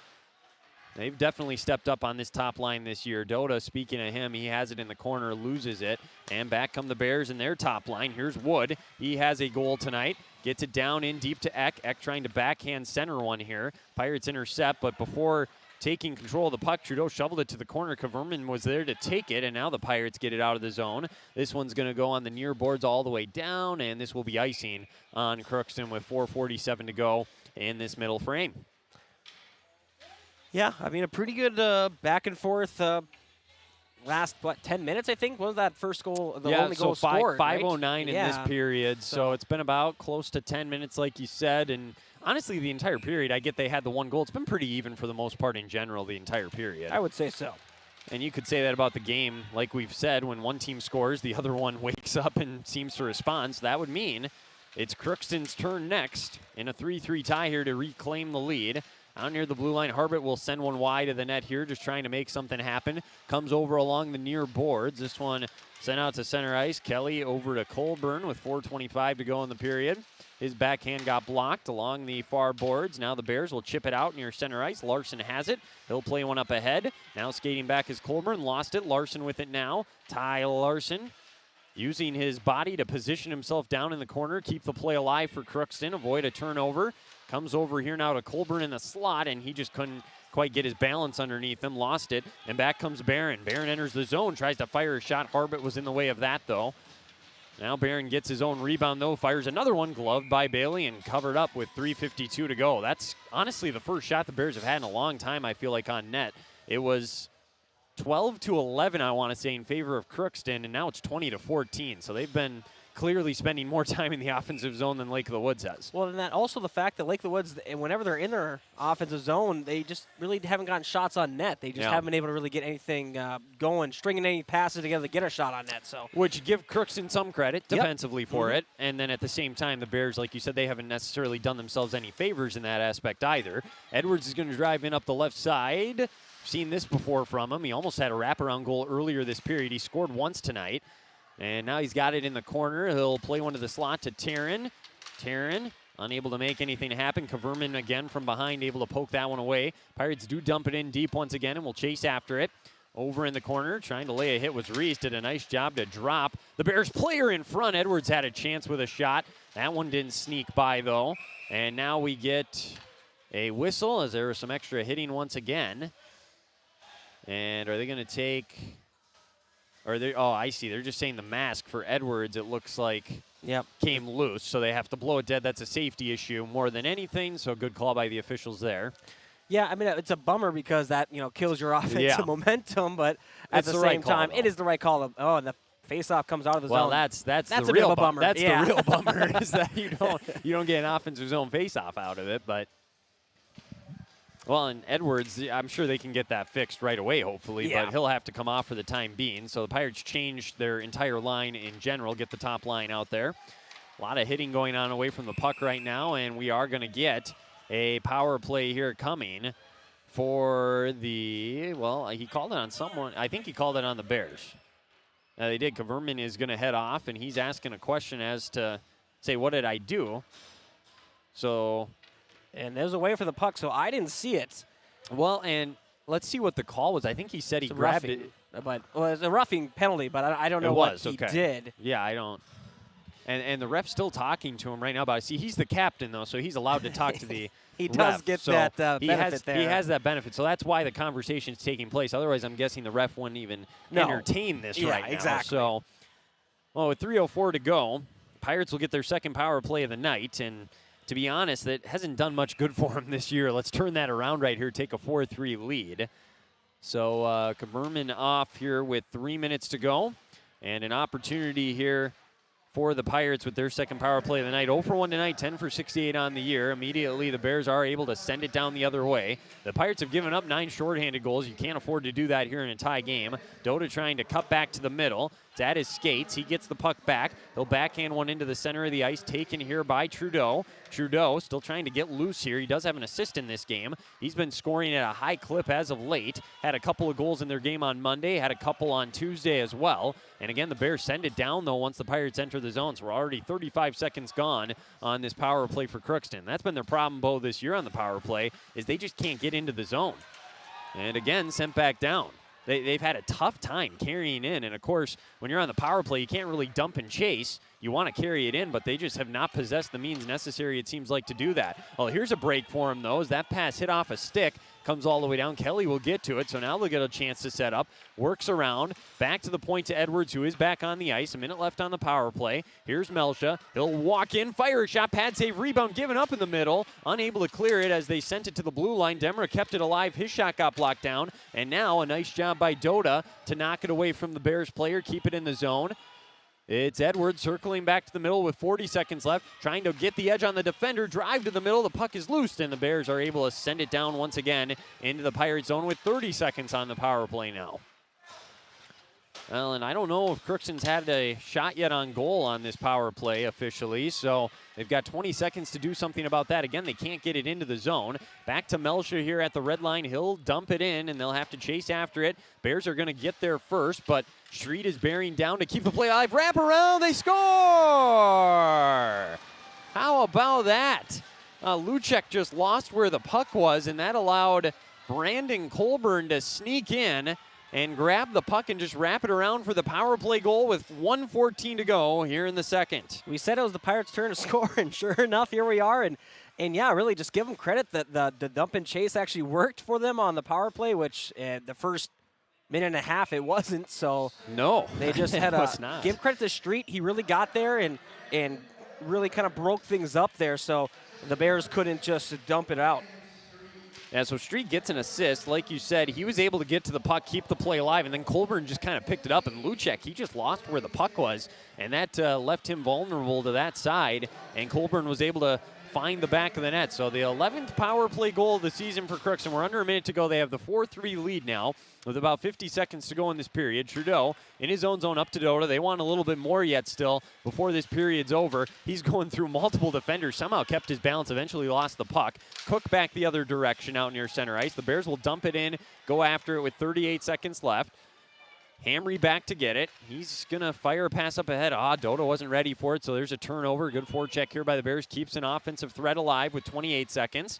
they've definitely stepped up on this top line this year. Doda, speaking of him, he has it in the corner, loses it. And back come the Bears in their top line. Here's Wood. He has a goal tonight. Gets it down in deep to Eck. Eck trying to backhand center one here. Pirates intercept, but before taking control of the puck, Trudeau shoveled it to the corner. Kaverman was there to take it, and now the Pirates get it out of the zone. This one's going to go on the near boards all the way down, and this will be icing on Crookston with 4:47 to go in this middle frame. Yeah, I mean, a pretty good back and forth last, 10 minutes, I think? What was that first goal? The yeah, only so goal scored, 5:09 right? in this period. So it's been about close to 10 minutes, like you said. And honestly, the entire period, I get they had the one goal. It's been pretty even for the most part in general, the entire period. I would say so. And you could say that about the game. Like we've said, when one team scores, the other one wakes up and seems to respond. So that would mean it's Crookston's turn next in a 3-3 tie here to reclaim the lead. Out near the blue line, Harbit will send one wide of the net here, just trying to make something happen. Comes over along the near boards. This one sent out to center ice. Kelly over to Colburn with 4:25 to go in the period. His backhand got blocked along the far boards. Now the Bears will chip it out near center ice. Larson has it. He'll play one up ahead. Now skating back is Colburn. Lost it. Larson with it now. Ty Larson using his body to position himself down in the corner, keep the play alive for Crookston, avoid a turnover. Comes over here now to Colburn in the slot, and he just couldn't quite get his balance underneath him, lost it, and back comes Barron. Barron enters the zone, tries to fire a shot. Harbit was in the way of that, though. Now Barron gets his own rebound, though, fires another one, gloved by Bailey, and covered up with 3:52 to go. That's honestly the first shot the Bears have had in a long time, I feel like, on net. It was 12-11, I want to say, in favor of Crookston, and now it's 20-14. So they've been clearly spending more time in the offensive zone than Lake of the Woods has. Well, and that also the fact that Lake of the Woods, whenever they're in their offensive zone, they just really haven't gotten shots on net. They just haven't been able to really get anything going, stringing any passes together to get a shot on net. So, which give Crookston some credit defensively for it. And then at the same time, the Bears, like you said, they haven't necessarily done themselves any favors in that aspect either. Edwards is going to drive in up the left side. Seen this before from him. He almost had a wraparound goal earlier this period. He scored once tonight. And now he's got it in the corner. He'll play one to the slot to Taryn. Taryn unable to make anything happen. Kaverman again from behind, able to poke that one away. Pirates do dump it in deep once again, and will chase after it. Over in the corner, trying to lay a hit was Reese. Did a nice job to drop the Bears player in front. Edwards had a chance with a shot. That one didn't sneak by, though. And now we get a whistle as there was some extra hitting once again. And are they going to take... Oh, I see. They're just saying the mask for Edwards, it looks like, came loose. So they have to blow it dead. That's a safety issue more than anything. So good call by the officials there. Yeah, I mean, it's a bummer because that, kills your offensive momentum. But at the same time, it is the right call. And the faceoff comes out of the zone. Well, that's the the real real bummer. That's the real bummer is that you don't get an offensive zone faceoff out of it. But well, and Edwards, I'm sure they can get that fixed right away, hopefully, but he'll have to come off for the time being. So the Pirates change their entire line in general, get the top line out there. A lot of hitting going on away from the puck right now, and we are going to get a power play here coming for the, he called it on someone. I think he called it on the Bears. They did. Kaverman is going to head off, and he's asking a question as to, say, what did I do? So... And there's a way for the puck, so I didn't see it. Well, and let's see what the call was. I think he said he grabbed it. But it's a roughing penalty, but I don't know what he did. Yeah, I don't. And the ref's still talking to him right now. But I see he's the captain, though, so he's allowed to talk to the He does get that benefit there. He has that benefit, so that's why the conversation's taking place. Otherwise, I'm guessing the ref wouldn't even entertain this right now. Exactly. So, with 3:04 to go, Pirates will get their second power play of the night, and to be honest, that hasn't done much good for him this year. Let's turn that around right here, take a 4-3 lead. So Kaverman off here with 3 minutes to go, and an opportunity here for the Pirates with their second power play of the night. 0 for 1 tonight, 10 for 68 on the year. Immediately, the Bears are able to send it down the other way. The Pirates have given up 9 shorthanded goals. You can't afford to do that here in a tie game. Dota trying to cut back to the middle. It's at his skates. He gets the puck back. He'll backhand one into the center of the ice, taken here by Trudeau. Trudeau still trying to get loose here. He does have an assist in this game. He's been scoring at a high clip as of late. Had a couple of goals in their game on Monday. Had a couple on Tuesday as well. And again, the Bears send it down, though, once the Pirates enter the zone. So we're already 35 seconds gone on this power play for Crookston. That's been their problem, Bo, this year on the power play, is they just can't get into the zone. And again, sent back down. They've had a tough time carrying in. And, of course, when you're on the power play, you can't really dump and chase. You want to carry it in, but they just have not possessed the means necessary, it seems like, to do that. Well, here's a break for him, though, as that pass hit off a stick. comes all the way down. Kelly will get to it, so now they'll get a chance to set up. Works around, back to the point to Edwards, who is back on the ice. A minute left on the power play. Here's Melsha. He'll walk in, fire a shot, pad save, rebound, given up in the middle. Unable to clear it as they sent it to the blue line. Demmer kept it alive. His shot got blocked down. And now a nice job by Dota to knock it away from the Bears player, keep it in the zone. It's Edwards circling back to the middle with 40 seconds left, trying to get the edge on the defender, drive to the middle, the puck is loose, and the Bears are able to send it down once again into the Pirate zone with 30 seconds on the power play now. Well, and I don't know if Crookston's had a shot yet on goal on this power play officially, so they've got 20 seconds to do something about that. Again, they can't get it into the zone. Back to Melsha here at the red line. He'll dump it in, and they'll have to chase after it. Bears are going to get there first, but Street is bearing down to keep the play alive. Wrap around, they score! How about that? Luchek just lost where the puck was, and that allowed Brandon Colburn to sneak in and grab the puck and just wrap it around for the power play goal with 1:14 to go here in the second. We said it was the Pirates' turn to score, and sure enough, here we are. And yeah, really just give them credit that the dump and chase actually worked for them on the power play, which the first minute and a half it wasn't. So no, they just had to give credit to Street. He really got there and really kind of broke things up there, so the Bears couldn't just dump it out. Yeah, so Street gets an assist. Like you said, he was able to get to the puck, keep the play alive, and then Colburn just kind of picked it up, and Luchek, he just lost where the puck was, and that left him vulnerable to that side, and Colburn was able to find the back of the net. So the 11th power play goal of the season for Crookston. We're under a minute to go. They have the 4-3 lead now with about 50 seconds to go in this period. Trudeau in his own zone up to Dota. They want a little bit more yet still before this period's over. He's going through multiple defenders. Somehow kept his balance. Eventually lost the puck. Cook back the other direction out near center ice. The Bears will dump it in, go after it with 38 seconds left. Hamry back to get it. He's going to fire a pass up ahead. Dota wasn't ready for it, so there's a turnover. Good forecheck here by the Bears. Keeps an offensive threat alive with 28 seconds.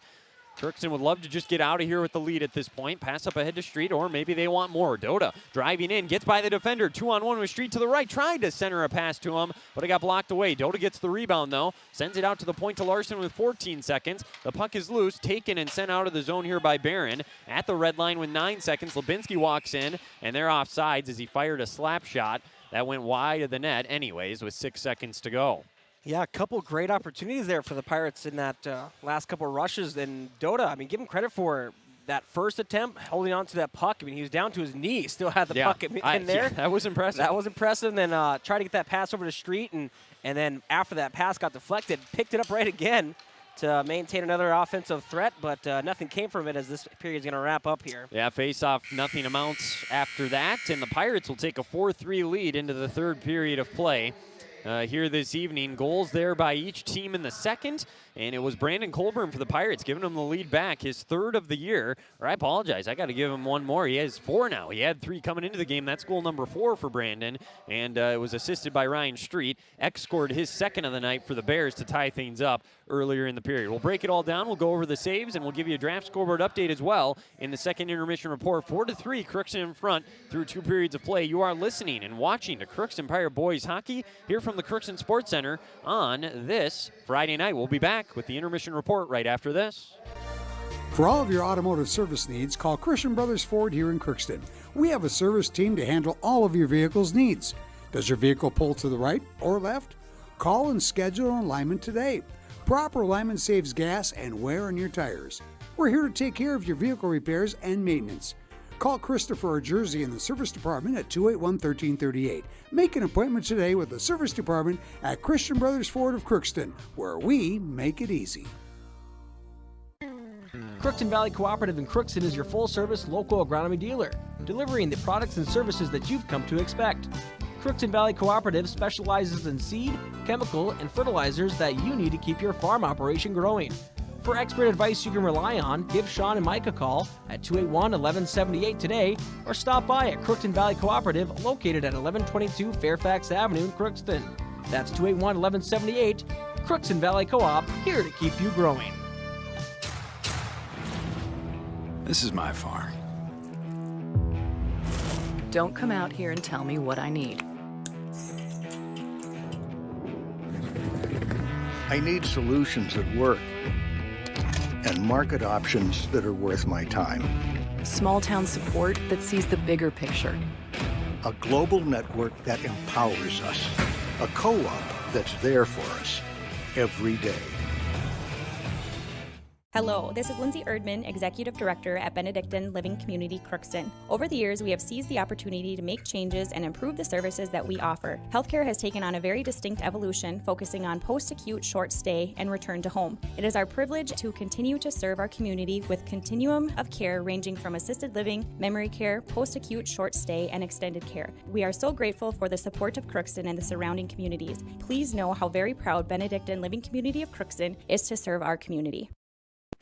Crookston would love to just get out of here with the lead at this point. Pass up ahead to Street, or maybe they want more. Dota driving in, gets by the defender. 2-on-1 with Street to the right. Tried to center a pass to him, but it got blocked away. Dota gets the rebound, though. Sends it out to the point to Larson with 14 seconds. The puck is loose, taken and sent out of the zone here by Barron. At the red line with 9 seconds, Lubinski walks in, and they're offsides as he fired a slap shot. That went wide of the net anyways with 6 seconds to go. Yeah, a couple great opportunities there for the Pirates in that last couple rushes. And Dota, I mean, give him credit for that first attempt, holding on to that puck. I mean, he was down to his knee, still had the puck in there. Yeah, that was impressive. That was impressive. And then tried to get that pass over to Street, and then after that pass got deflected, picked it up right again to maintain another offensive threat, but nothing came from it as this period's going to wrap up here. Yeah, face-off, nothing amounts after that, and the Pirates will take a 4-3 lead into the third period of play. Here this evening. Goals there by each team in the second, and it was Brandon Colburn for the Pirates giving him the lead back, his third of the year. Or I apologize, I got to give him one more. He has 4 now. He had 3 coming into the game. That's goal number 4 for Brandon, and it was assisted by Ryan Street. X scored his second of the night for the Bears to tie things up earlier in the period. We'll break it all down. We'll go over the saves, and we'll give you a draft scoreboard update as well in the second intermission report. 4-3, Crookston in front through 2 periods of play. You are listening and watching to Crookston Pirate Boys Hockey here from the Crookston Sports Center on this Friday night. We'll be back with the intermission report right after this. For all of your automotive service needs, call Christian Brothers Ford here in Crookston. We have a service team to handle all of your vehicle's needs. Does your vehicle pull to the right or left? Call and schedule an alignment today. Proper alignment saves gas and wear on your tires. We're here to take care of your vehicle repairs and maintenance. Call Christopher or Jersey in the service department at 281-1338. Make an appointment today with the service department at Christian Brothers Ford of Crookston, where we make it easy. Crookston Valley Cooperative in Crookston is your full-service local agronomy dealer, delivering the products and services that you've come to expect. Crookston Valley Cooperative specializes in seed, chemical, and fertilizers that you need to keep your farm operation growing. For expert advice you can rely on, give Sean and Mike a call at 281-1178 today, or stop by at Crookston Valley Cooperative located at 1122 Fairfax Avenue in Crookston. That's 281-1178, Crookston Valley Co-op, here to keep you growing. This is my farm. Don't come out here and tell me what I need. I need solutions that work. and market options that are worth my time. Small town support that sees the bigger picture. A global network that empowers us. A co-op that's there for us every day. Hello, this is Lindsay Erdman, Executive Director at Benedictine Living Community Crookston. Over the years, we have seized the opportunity to make changes and improve the services that we offer. Healthcare has taken on a very distinct evolution, focusing on post-acute, short stay, and return to home. It is our privilege to continue to serve our community with continuum of care ranging from assisted living, memory care, post-acute, short stay, and extended care. We are so grateful for the support of Crookston and the surrounding communities. Please know how very proud Benedictine Living Community of Crookston is to serve our community.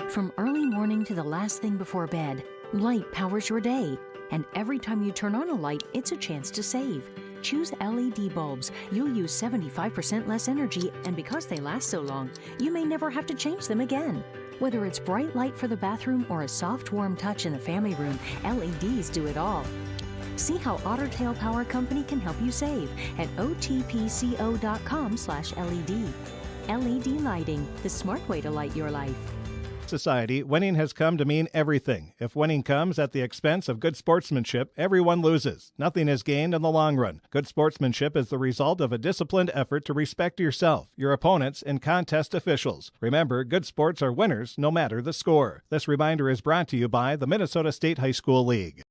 From early morning to the last thing before bed, light powers your day. And every time you turn on a light, it's a chance to save. Choose LED bulbs. You'll use 75% less energy, and because they last so long, you may never have to change them again. Whether it's bright light for the bathroom or a soft, warm touch in the family room, LEDs do it all. See how Otter Tail Power Company can help you save at otpco.com/LED. LED lighting, the smart way to light your life. Society, winning has come to mean everything. If winning comes at the expense of good sportsmanship, everyone loses. Nothing is gained in the long run. Good sportsmanship is the result of a disciplined effort to respect yourself, your opponents, and contest officials. Remember, good sports are winners no matter the score. This reminder is brought to you by the Minnesota State High School League.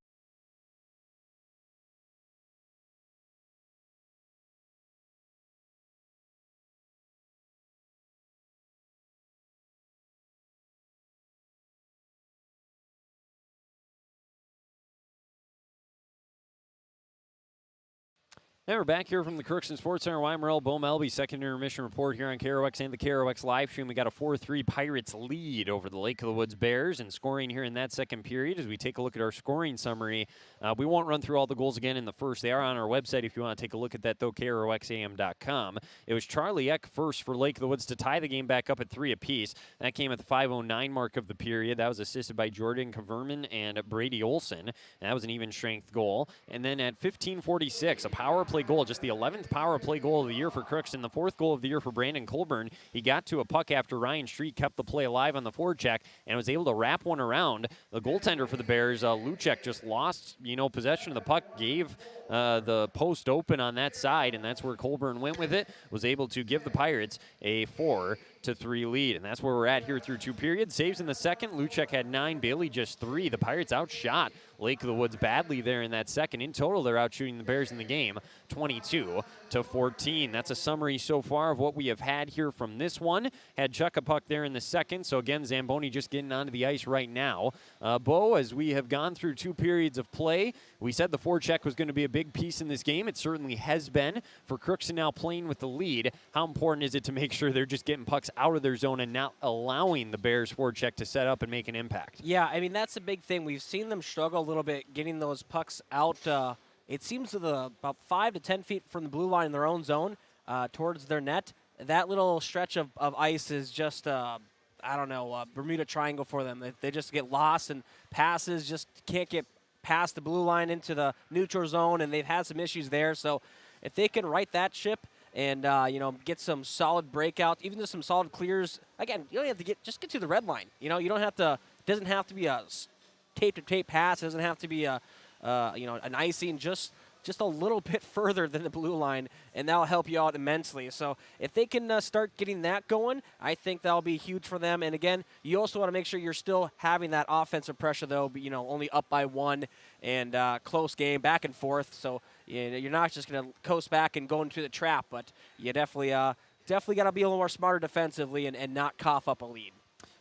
And we're back here from the Crookston Sports Center. I'm Merle Bo Melby, second intermission report here on KROX and the KROX live stream. We got a 4-3 Pirates lead over the Lake of the Woods Bears, and scoring here in that second period as we take a look at our scoring summary. We won't run through all the goals again in the first. They are on our website if you want to take a look at that, though, KROXAM.com. It was Charlie Eck first for Lake of the Woods to tie the game back up at 3 apiece. That came at the 5:09 mark of the period. That was assisted by Jordan Kaverman and Brady Olson, and that was an even strength goal. And then at 15:46, a power play goal, just the 11th power play goal of the year for Crookston, the 4th goal of the year for Brandon Colburn. He got to a puck after Ryan Street kept the play alive on the forecheck and was able to wrap one around. The goaltender for the Bears, Luchek, just lost, possession of the puck, gave the post open on that side, and that's where Colburn went with it, was able to give the Pirates a 4-3 lead. And that's where we're at here through 2 periods. Saves in the second. Luchek had 9, Bailey just 3. The Pirates outshot Lake of the Woods badly there in that second. In total, they're out shooting the Bears in the game 22-14. That's a summary so far of what we have had here from this one. Had Chuck a puck there in the second, so again, Zamboni just getting onto the ice right now. Bo, as we have gone through 2 periods of play, we said the forecheck was going to be a big piece in this game. It certainly has been. For Crookston now playing with the lead, how important is it to make sure they're just getting pucks out of their zone and not allowing the Bears forecheck to set up and make an impact? Yeah, I mean, that's a big thing. We've seen them struggle a little bit getting those pucks out. It seems to about 5 to 10 feet from the blue line in their own zone towards their net. That little stretch of ice is just, Bermuda Triangle for them. They just get lost, and passes just can't get past the blue line into the neutral zone, and they've had some issues there. So if they can right that ship and get some solid breakouts, even just some solid clears. Again, you don't have to get to the red line. You don't have to. It doesn't have to be a tape-to-tape pass. It doesn't have to be an icing. Just a little bit further than the blue line, and that'll help you out immensely. So if they can start getting that going, I think that'll be huge for them. And again, you also want to make sure you're still having that offensive pressure, though. But, only up by 1 and close game, back and forth. So you're not just going to coast back and go into the trap, but you definitely got to be a little more smarter defensively and not cough up a lead.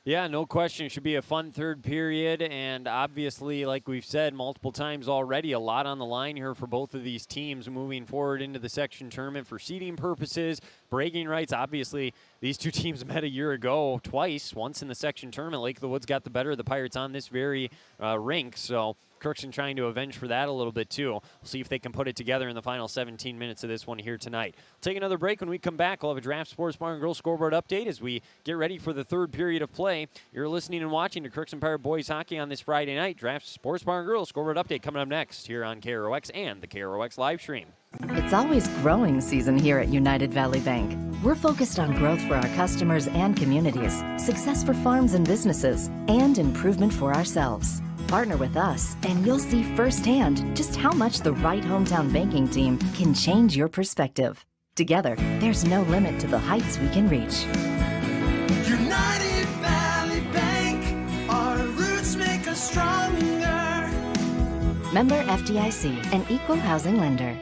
Yeah, no question. It should be a fun third period, and obviously, like we've said multiple times already, a lot on the line here for both of these teams moving forward into the section tournament for seeding purposes, bragging rights. Obviously, these 2 teams met a year ago twice, once in the section tournament. Lake of the Woods got the better of the Pirates on this very rink, so Crookston trying to avenge for that a little bit too. We'll see if they can put it together in the final 17 minutes of this one here tonight. Take another break. When we come back, we'll have a Draft Sports Bar and Grill scoreboard update as we get ready for the third period of play. You're listening and watching to Crookston Pirate Boys Hockey on this Friday night. Draft Sports Bar and Grill scoreboard update coming up next here on KROX and the KROX live stream. It's always growing season here at United Valley Bank. We're focused on growth for our customers and communities, success for farms and businesses, and improvement for ourselves. Partner with us, and you'll see firsthand just how much the right hometown banking team can change your perspective. Together, there's no limit to the heights we can reach. United Valley Bank, our roots make us stronger. Member FDIC, an equal housing lender.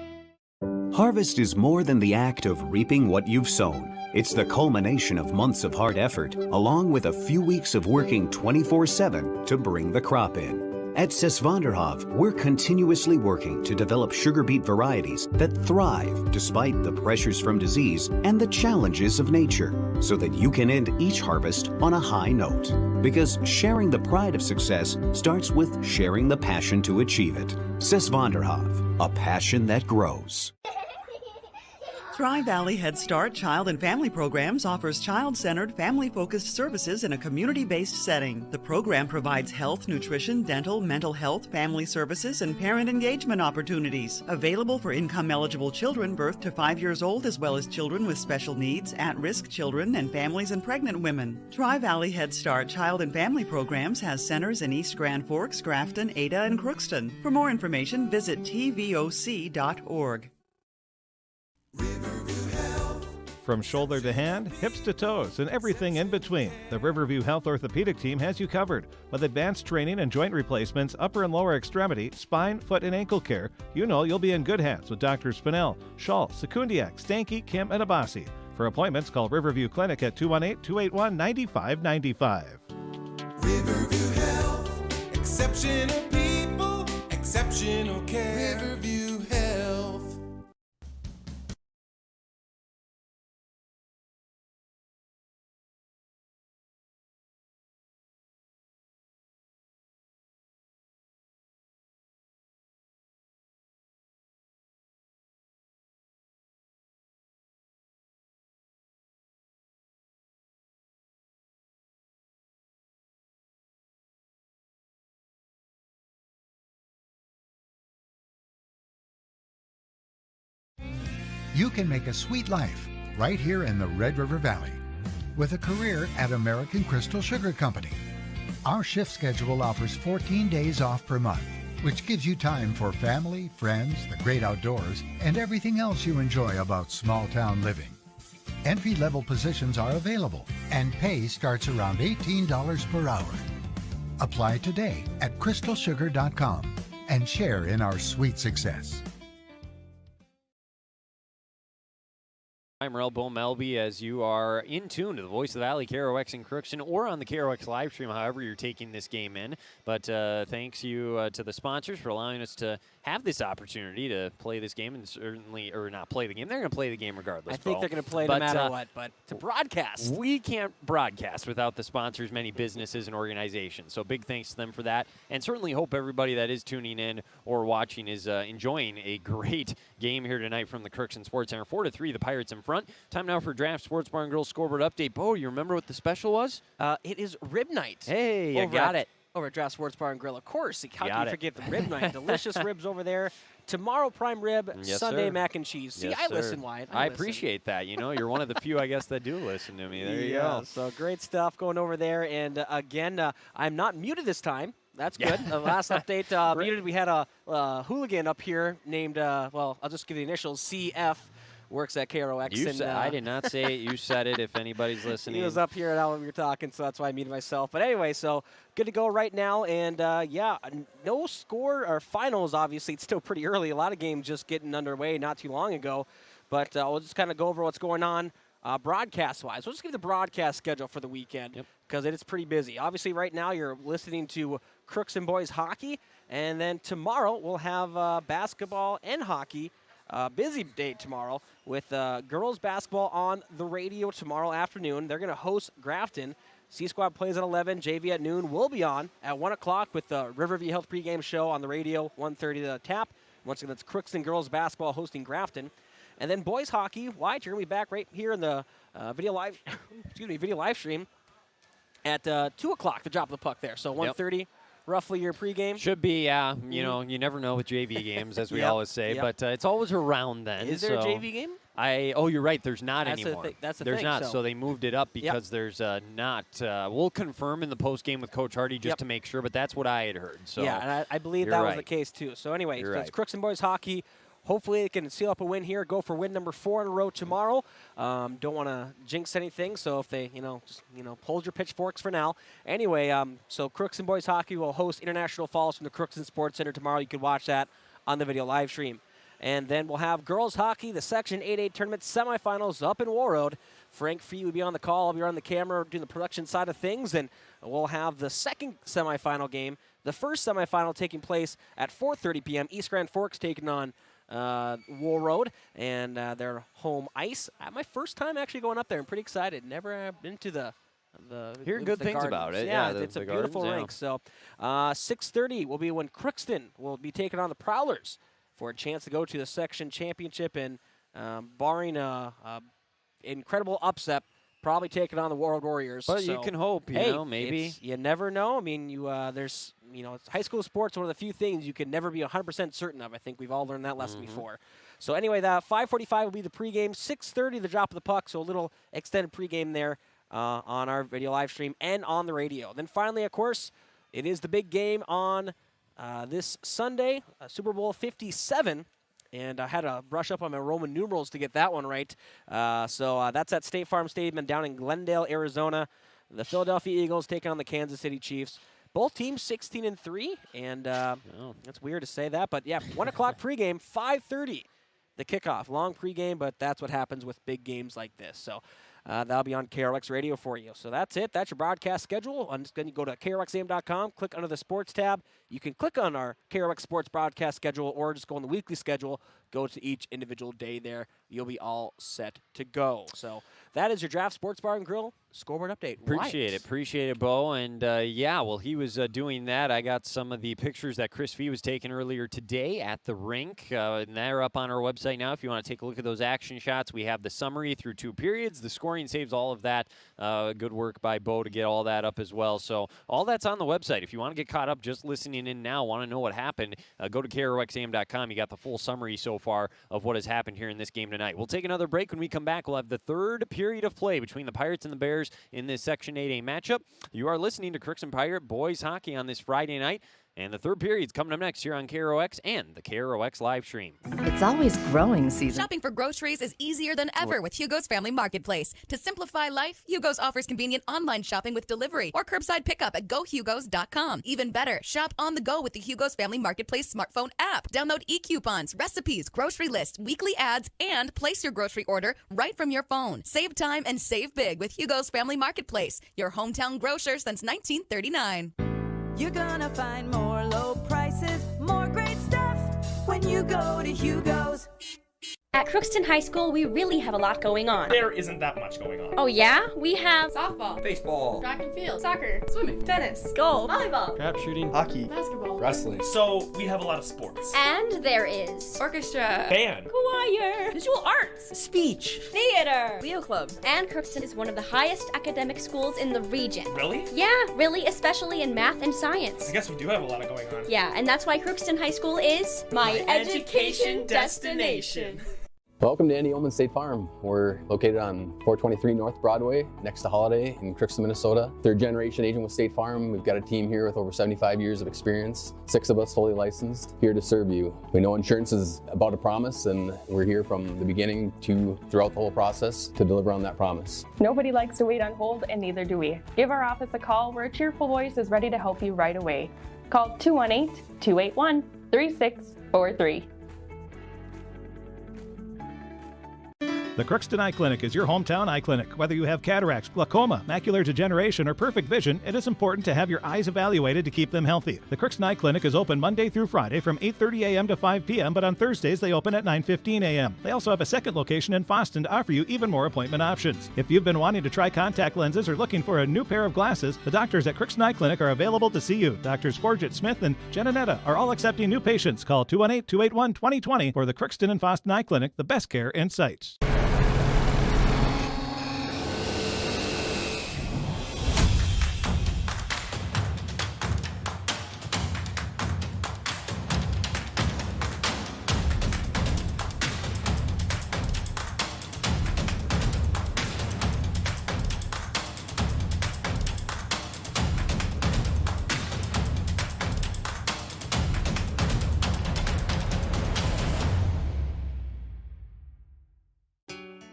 Harvest is more than the act of reaping what you've sown. It's the culmination of months of hard effort, along with a few weeks of working 24/7 to bring the crop in. At Sesvanderhof, we're continuously working to develop sugar beet varieties that thrive despite the pressures from disease and the challenges of nature, so that you can end each harvest on a high note. Because sharing the pride of success starts with sharing the passion to achieve it. Sesvanderhof, a passion that grows. Tri-Valley Head Start Child and Family Programs offers child-centered, family-focused services in a community-based setting. The program provides health, nutrition, dental, mental health, family services, and parent engagement opportunities. Available for income-eligible children birth to 5 years old, as well as children with special needs, at-risk children, and families and pregnant women. Tri-Valley Head Start Child and Family Programs has centers in East Grand Forks, Grafton, Ada, and Crookston. For more information, visit tvoc.org. From shoulder to hand, hips to toes, and everything in between, the Riverview Health Orthopedic Team has you covered. With advanced training and joint replacements, upper and lower extremity, spine, foot, and ankle care, you know you'll be in good hands with Dr. Spinell, Schall, Sekundiak, Stanky, Kim, and Abasi. For appointments, call Riverview Clinic at 218-281-9595. Riverview Health, exceptional people, exceptional care. Riverview Health. You can make a sweet life right here in the Red River Valley with a career at American Crystal Sugar Company. Our shift schedule offers 14 days off per month, which gives you time for family, friends, the great outdoors, and everything else you enjoy about small town living. Entry-level positions are available, and pay starts around $18 per hour. Apply today at crystalsugar.com and share in our sweet success. I'm Merle Bo Melby as you are in tune to the Voice of the Valley, KROX in Crookston, or on the KROX live stream, however you're taking this game in. But thanks you to the sponsors for allowing us to have this opportunity to play this game, and certainly, or not play the game. They're going to play the game regardless. I think they're going to play no matter what, but to broadcast. We can't broadcast without the sponsors, many businesses and organizations. So big thanks to them for that. And certainly hope everybody that is tuning in or watching is enjoying a great game here tonight from the Crookston Sports Center. 4-3, the Pirates in front. Time now for Draft Sports Bar and Grill scoreboard update. Bo, you remember what the special was? It is Rib Night. Hey, you got it. Over at Draft Sports Bar and Grill, of course. How Got can you it. forget the Rib Night? Delicious ribs over there. Tomorrow, prime rib. Yes, Sunday, sir. mac and cheese. See, Yes, I sir. listen, Wyatt. I listen. appreciate that. You know, you're one of the few, I guess, that do listen to me. There you Yeah, go. so great stuff going over there. And again, I'm not muted this time. That's good. The last update, muted, we had a hooligan up here named, well, I'll just give the initials, CF. Works at KROX. You and, said, I did not say it. You said it if anybody's listening. He was up here while we were talking, so that's why I muted myself. But anyway, so good to go right now. And, yeah, no score or finals, obviously. It's still pretty early. A lot of games just getting underway not too long ago. But we'll just kind of go over what's going on broadcast-wise. We'll just give the broadcast schedule for the weekend because it is pretty busy. Obviously, right now you're listening to Crookston Boys Hockey. And then tomorrow we'll have basketball and hockey. Busy day tomorrow with girls basketball on the radio tomorrow afternoon. They're going to host Grafton. C Squad plays at 11. JV at noon. We'll be on at 1 o'clock with the Riverview Health pregame show on the radio, 1:30 the tap. Once again, that's Crookston girls basketball hosting Grafton. And then boys hockey, you're going to be back right here in the video live stream at 2 o'clock, the drop of the puck there. So 1:30. Roughly your pregame? Should be, yeah. You know, you never know with JV games, as we always say, but it's always around then. Is there a JV game? Oh, you're right. There's not anymore. That's the there's thing. not, so they moved it up because there's not. We'll confirm in the post game with Coach Hardy just to make sure, but that's what I had heard. So yeah, and I believe that was the case too. So anyway, it's Crookston boys hockey. Hopefully, it can seal up a win here. Go for win number 4 in a row tomorrow. Don't want to jinx anything, so if they, just hold your pitchforks for now. Anyway, so Crookston boys hockey will host International Falls from the Crookston Sports Center tomorrow. You can watch that on the video live stream. And then we'll have girls hockey, the Section 8A tournament semifinals up in Warroad. Frank Fee will be on the call. I'll be on the camera doing the production side of things, and we'll have the second semifinal game. The first semifinal taking place at 4:30 p.m. East Grand Forks taking on Warroad and their home ice. My first time actually going up there. I'm pretty excited. Never been to the hear good things about it. Yeah, it's a beautiful rink. So 6:30 will be when Crookston will be taking on the Prowlers for a chance to go to the section championship and barring a incredible upset, probably taking on the World Warriors. But you can hope, maybe. You never know. I mean, there's, it's high school sports, one of the few things you can never be 100% certain of. I think we've all learned that lesson before. So anyway, that 5:45 will be the pregame. 6:30, the drop of the puck. So a little extended pregame there on our video live stream and on the radio. Then finally, of course, it is the big game on this Sunday, Super Bowl 57. And I had to brush up on my Roman numerals to get that one right. So that's at State Farm Stadium down in Glendale, Arizona. The Philadelphia Eagles taking on the Kansas City Chiefs. Both teams 16-3, and that's weird to say that. But, 1 o'clock pregame, 5:30 the kickoff. Long pregame, but that's what happens with big games like this. So that'll be on KRX Radio for you. So that's it. That's your broadcast schedule. I'm just going to go to KRXAM.com, click under the sports tab. You can click on our KRX Sports broadcast schedule or just go on the weekly schedule, go to each individual day there. You'll be all set to go. So that is your Draft Sports Bar and Grill scoreboard update. Appreciate it, Bo. And while he was doing that, I got some of the pictures that Chris Fee was taking earlier today at the rink. And they're up on our website now. If you want to take a look at those action shots, we have the summary through 2 periods, the scoring saves, all of that. Good work by Bo to get all that up as well. So all that's on the website. If you want to get caught up just listening in now, want to know what happened, go to KROXAM.com. You got the full summary so far of what has happened here in this game tonight. We'll take another break. When we come back, we'll have the third period of play between the Pirates and the Bears in this Section 8A matchup. You are listening to Crookston Pirate boys hockey on this Friday night. And the third period's coming up next here on KROX and the KROX live stream. It's always growing season. Shopping for groceries is easier than ever with Hugo's Family Marketplace. To simplify life, Hugo's offers convenient online shopping with delivery or curbside pickup at GoHugos.com. Even better, shop on the go with the Hugo's Family Marketplace smartphone app. Download e-coupons, recipes, grocery lists, weekly ads, and place your grocery order right from your phone. Save time and save big with Hugo's Family Marketplace, your hometown grocer since 1939. You're gonna find more low prices, more great stuff when you go to Hugo's. At Crookston High School, we really have a lot going on. There isn't that much going on. Oh yeah? We have softball, baseball, track and field, soccer, swimming, tennis, golf, volleyball, trap shooting, hockey, basketball, wrestling. So we have a lot of sports. And there is orchestra, band, choir, visual arts, speech, theater, Leo Club. And Crookston is one of the highest academic schools in the region. Really? Yeah, really, especially in math and science. I guess we do have a lot going on. Yeah, and that's why Crookston High School is my education destination. Welcome to Andy Oman State Farm. We're located on 423 North Broadway, next to Holiday in Crookston, Minnesota. Third generation agent with State Farm. We've got a team here with over 75 years of experience. 6 of us fully licensed, here to serve you. We know insurance is about a promise, and we're here from the beginning to throughout the whole process to deliver on that promise. Nobody likes to wait on hold, and neither do we. Give our office a call where a cheerful voice is ready to help you right away. Call 218-281-3643. The Crookston Eye Clinic is your hometown eye clinic. Whether you have cataracts, glaucoma, macular degeneration, or perfect vision, it is important to have your eyes evaluated to keep them healthy. The Crookston Eye Clinic is open Monday through Friday from 8:30 a.m. to 5 p.m., but on Thursdays they open at 9:15 a.m. They also have a second location in Foston to offer you even more appointment options. If you've been wanting to try contact lenses or looking for a new pair of glasses, the doctors at Crookston Eye Clinic are available to see you. Drs. Forget, Smith, and Jananetta are all accepting new patients. Call 218-281-2020 for the Crookston and Foston Eye Clinic, the best care in sight.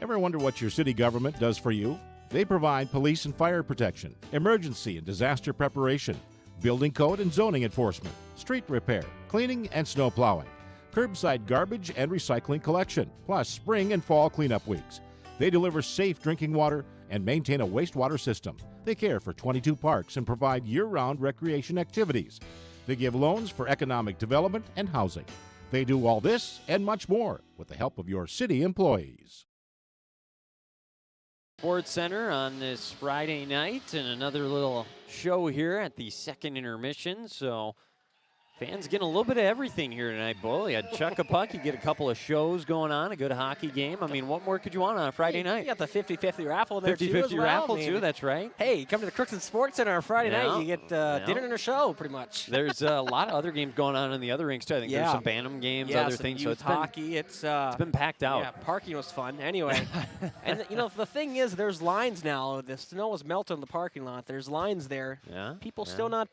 Ever wonder what your city government does for you? They provide police and fire protection, emergency and disaster preparation, building code and zoning enforcement, street repair, cleaning and snow plowing, curbside garbage and recycling collection, plus spring and fall cleanup weeks. They deliver safe drinking water and maintain a wastewater system. They care for 22 parks and provide year-round recreation activities. They give loans for economic development and housing. They do all this and much more with the help of your city employees. Sports Center on this Friday night, and another little show here at the second intermission. So fans getting a little bit of everything here tonight, Bull. You had Chuck a Puck, you get a couple of shows going on, a good hockey game. I mean, what more could you want on a Friday night? You got the 50-50 raffle there, 50-50 raffle, too, that's right. Hey, you come to the Crookston Sports Center on Friday night, you get dinner and a show, pretty much. There's a lot of other games going on in the other rinks, too. I think there's some Bantam games, other things. So it's hockey. It's been packed out. Yeah, parking was fun. Anyway, and, you know, the thing is, there's lines now. The snow is melting in the parking lot. There's lines there. Yeah. People still not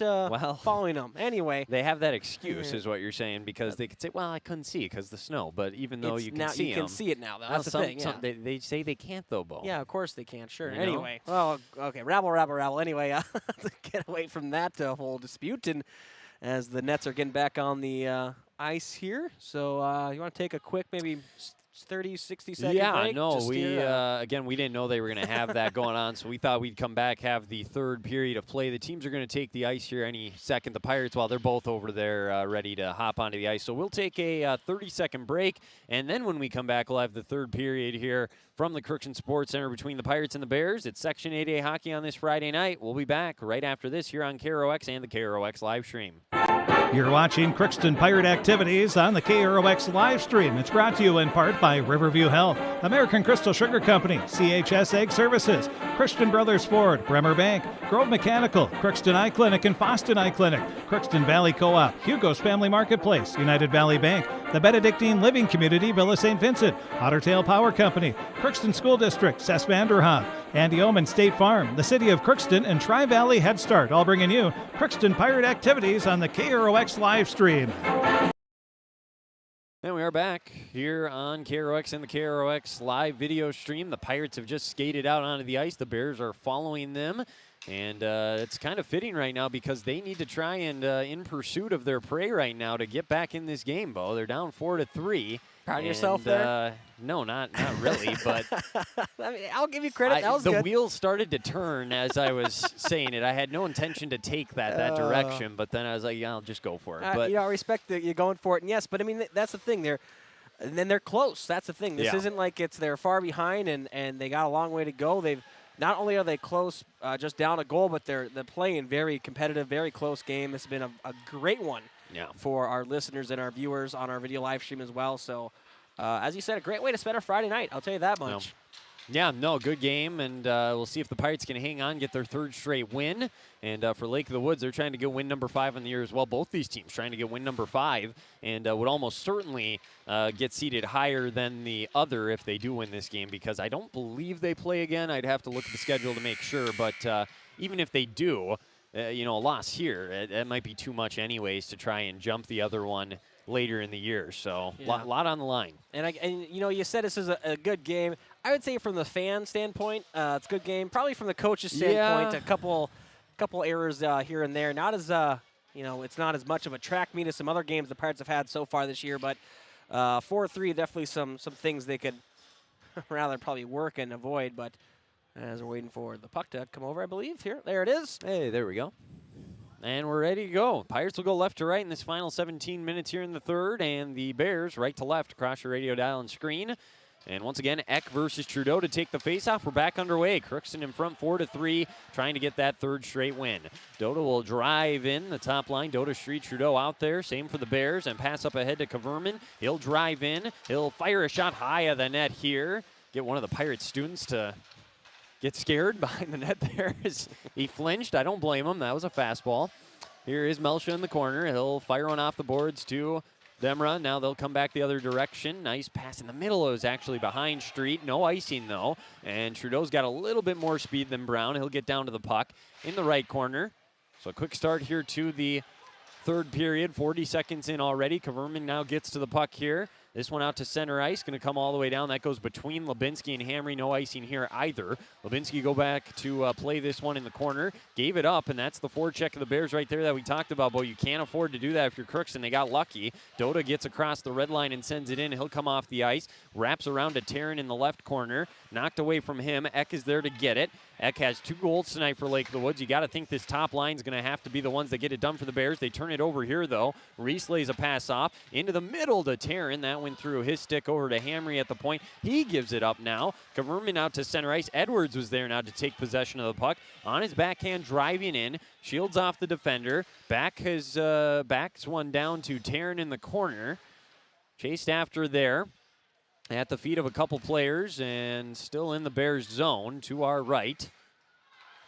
following them. Anyway. They have that excuse, is what you're saying, because they could say, well, I couldn't see because the snow. But even though you can see them. You can see it now, though. That's the thing. They say they can't, though, Bo. Yeah, of course they can. Sure. You anyway. Well, okay. Rabble. Anyway, to get away from that whole dispute, and as the Nets are getting back on the ice here. So you want to take a quick maybe 30, 60 second break? No, again, we didn't know they were going to have that going on, so we thought we'd come back, have the third period of play. The teams are going to take the ice here any second. The Pirates, while they're both over there ready to hop onto the ice. So we'll take a 30-second break, and then when we come back, we'll have the third period here from the Crookston Sports Center between the Pirates and the Bears. It's Section 8A hockey on this Friday night. We'll be back right after this here on KROX and the KROX live stream. You're watching Crookston Pirate activities on the KROX live stream. It's brought to you in part by Riverview Health, American Crystal Sugar Company, CHS Egg Services, Christian Brothers Ford, Bremer Bank, Grove Mechanical, Crookston Eye Clinic and Foston Eye Clinic, Crookston Valley Co-op, Hugo's Family Marketplace, United Valley Bank, the Benedictine Living Community, Villa St. Vincent, Ottertail Power Company, Crookston School District, Cess Vanderhoff, Andy Omen State Farm, the City of Crookston, and Tri-Valley Head Start, all bringing you Crookston Pirate activities on the KROX live stream. And we are back here on KROX and the KROX live video stream. The Pirates have just skated out onto the ice. The Bears are following them. And it's kind of fitting right now because they need to try and in pursuit of their prey right now to get back in this game, Bo. They're down 4-3. Proud of yourself there? No, not really, but I mean, I'll give you credit. That was the good. wheels started to turn as I was saying it. I had no intention to take that direction, but then I was like, yeah, I'll just go for it. But I respect that you're going for it. And yes, but I mean, that's the thing. They're close. That's the thing. This isn't like they're far behind and they got a long way to go. Not only are they close, just down a goal, but they're playing very competitive, very close game. This has been a great one for our listeners and our viewers on our video live stream as well. So, as you said, a great way to spend a Friday night. I'll tell you that much. Yeah, good game, and we'll see if the Pirates can hang on, get their third straight win. And for Lake of the Woods, they're trying to get win number 5 in the year as well. Both these teams trying to get win number 5, and would almost certainly get seated higher than the other if they do win this game, because I don't believe they play again. I'd have to look at the schedule to make sure, but even if they do, a loss here, it might be too much anyways to try and jump the other one later in the year. So lot on the line. And you said this is a good game. I would say from the fan standpoint, it's a good game. Probably from the coach's standpoint, a couple errors here and there. Not as it's not as much of a track meet as some other games the Pirates have had so far this year, but 4-3, definitely some things they could rather probably work and avoid, but as we're waiting for the puck to come over, I believe. Here, there it is. Hey, there we go. And we're ready to go. Pirates will go left to right in this final 17 minutes here in the third, and the Bears right to left across your radio dial and screen. And once again, Eck versus Trudeau to take the faceoff. We're back underway. Crookston in front 4-3, trying to get that third straight win. Dota will drive in the top line. Dota Street, Trudeau out there. Same for the Bears, and pass up ahead to Kaverman. He'll drive in. He'll fire a shot high of the net here. Get one of the Pirates students to get scared behind the net there as he flinched. I don't blame him. That was a fastball. Here is Melsha in the corner. He'll fire one off the boards to Demra. Now they'll come back the other direction. Nice pass in the middle. It was actually behind Street. No icing, though. And Trudeau's got a little bit more speed than Brown. He'll get down to the puck in the right corner. So a quick start here to the third period. 40 seconds in already. Kaverman now gets to the puck here. This one out to center ice, going to come all the way down. That goes between Lubinsky and Hamry. No icing here either. Lubinsky go back to play this one in the corner. Gave it up, and that's the forecheck of the Bears right there that we talked about. But you can't afford to do that if you're Crookston. They got lucky. Dota gets across the red line and sends it in. He'll come off the ice. Wraps around to Taryn in the left corner. Knocked away from him. Eck is there to get it. Eck has 2 goals tonight for Lake of the Woods. You got to think this top line is going to have to be the ones that get it done for the Bears. They turn it over here, though. Reese lays a pass off into the middle to Taryn. That went through his stick over to Hamry at the point. He gives it up now. Kaverman out to center ice. Edwards was there now to take possession of the puck. On his backhand, driving in. Shields off the defender. Backs one down to Taryn in the corner. Chased after there. At the feet of a couple players and still in the Bears zone to our right.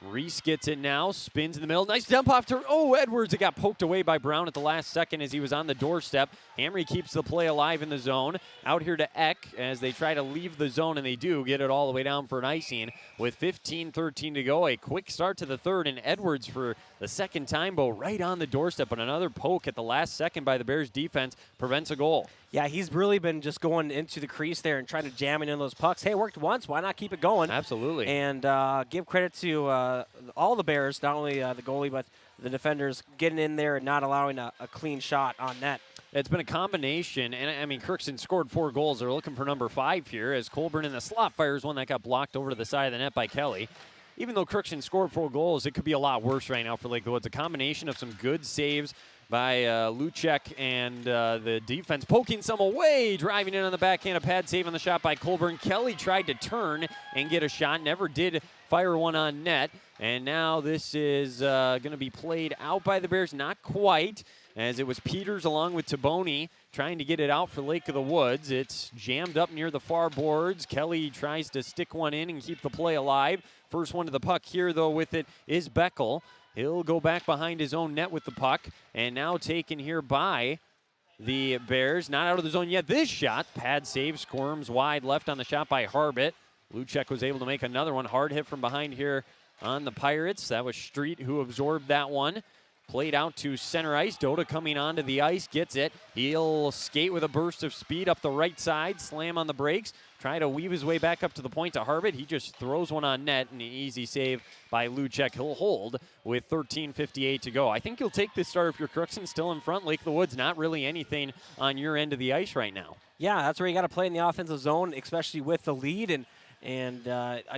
Reese gets it now, spins in the middle. Nice dump off to, Edwards. It got poked away by Brown at the last second as he was on the doorstep. Hamry keeps the play alive in the zone. Out here to Eck as they try to leave the zone, and they do get it all the way down for an icing. With 15-13 to go, a quick start to the third, and Edwards for the second time, right on the doorstep, but another poke at the last second by the Bears defense prevents a goal. Yeah, he's really been just going into the crease there and trying to jam in those pucks. Hey, it worked once. Why not keep it going? Absolutely. And give credit to all the Bears, not only the goalie, but the defenders getting in there and not allowing a clean shot on net. It's been a combination, and I mean, Crookston scored 4 goals. They're looking for number 5 here as Colburn in the slot fires one that got blocked over to the side of the net by Kelly. Even though Crookston scored 4 goals, it could be a lot worse right now for Lake of the Woods. A combination of some good saves by Luchek and the defense poking some away, driving in on the backhand, a pad save on the shot by Colburn. Kelly tried to turn and get a shot, never did fire one on net, and now this is going to be played out by the Bears, not quite, as it was Peters along with Taboni trying to get it out for Lake of the Woods. It's jammed up near the far boards. Kelly tries to stick one in and keep the play alive. First one to the puck here, though, with it is Beckel. He'll go back behind his own net with the puck, and now taken here by the Bears. Not out of the zone yet. This shot, pad save, squirms wide left on the shot by Harbit. Luchek was able to make another one. Hard hit from behind here on the Pirates. That was Street who absorbed that one. Played out to center ice. Dota coming onto the ice, gets it. He'll skate with a burst of speed up the right side, slam on the brakes, try to weave his way back up to the point to Harbit. He just throws one on net, and an easy save by Luchek. He'll hold with 13:58 to go. I think you'll take this start if you're Crookston still in front. Lake of the Woods, not really anything on your end of the ice right now. Yeah, that's where you got to play in the offensive zone, especially with the lead, and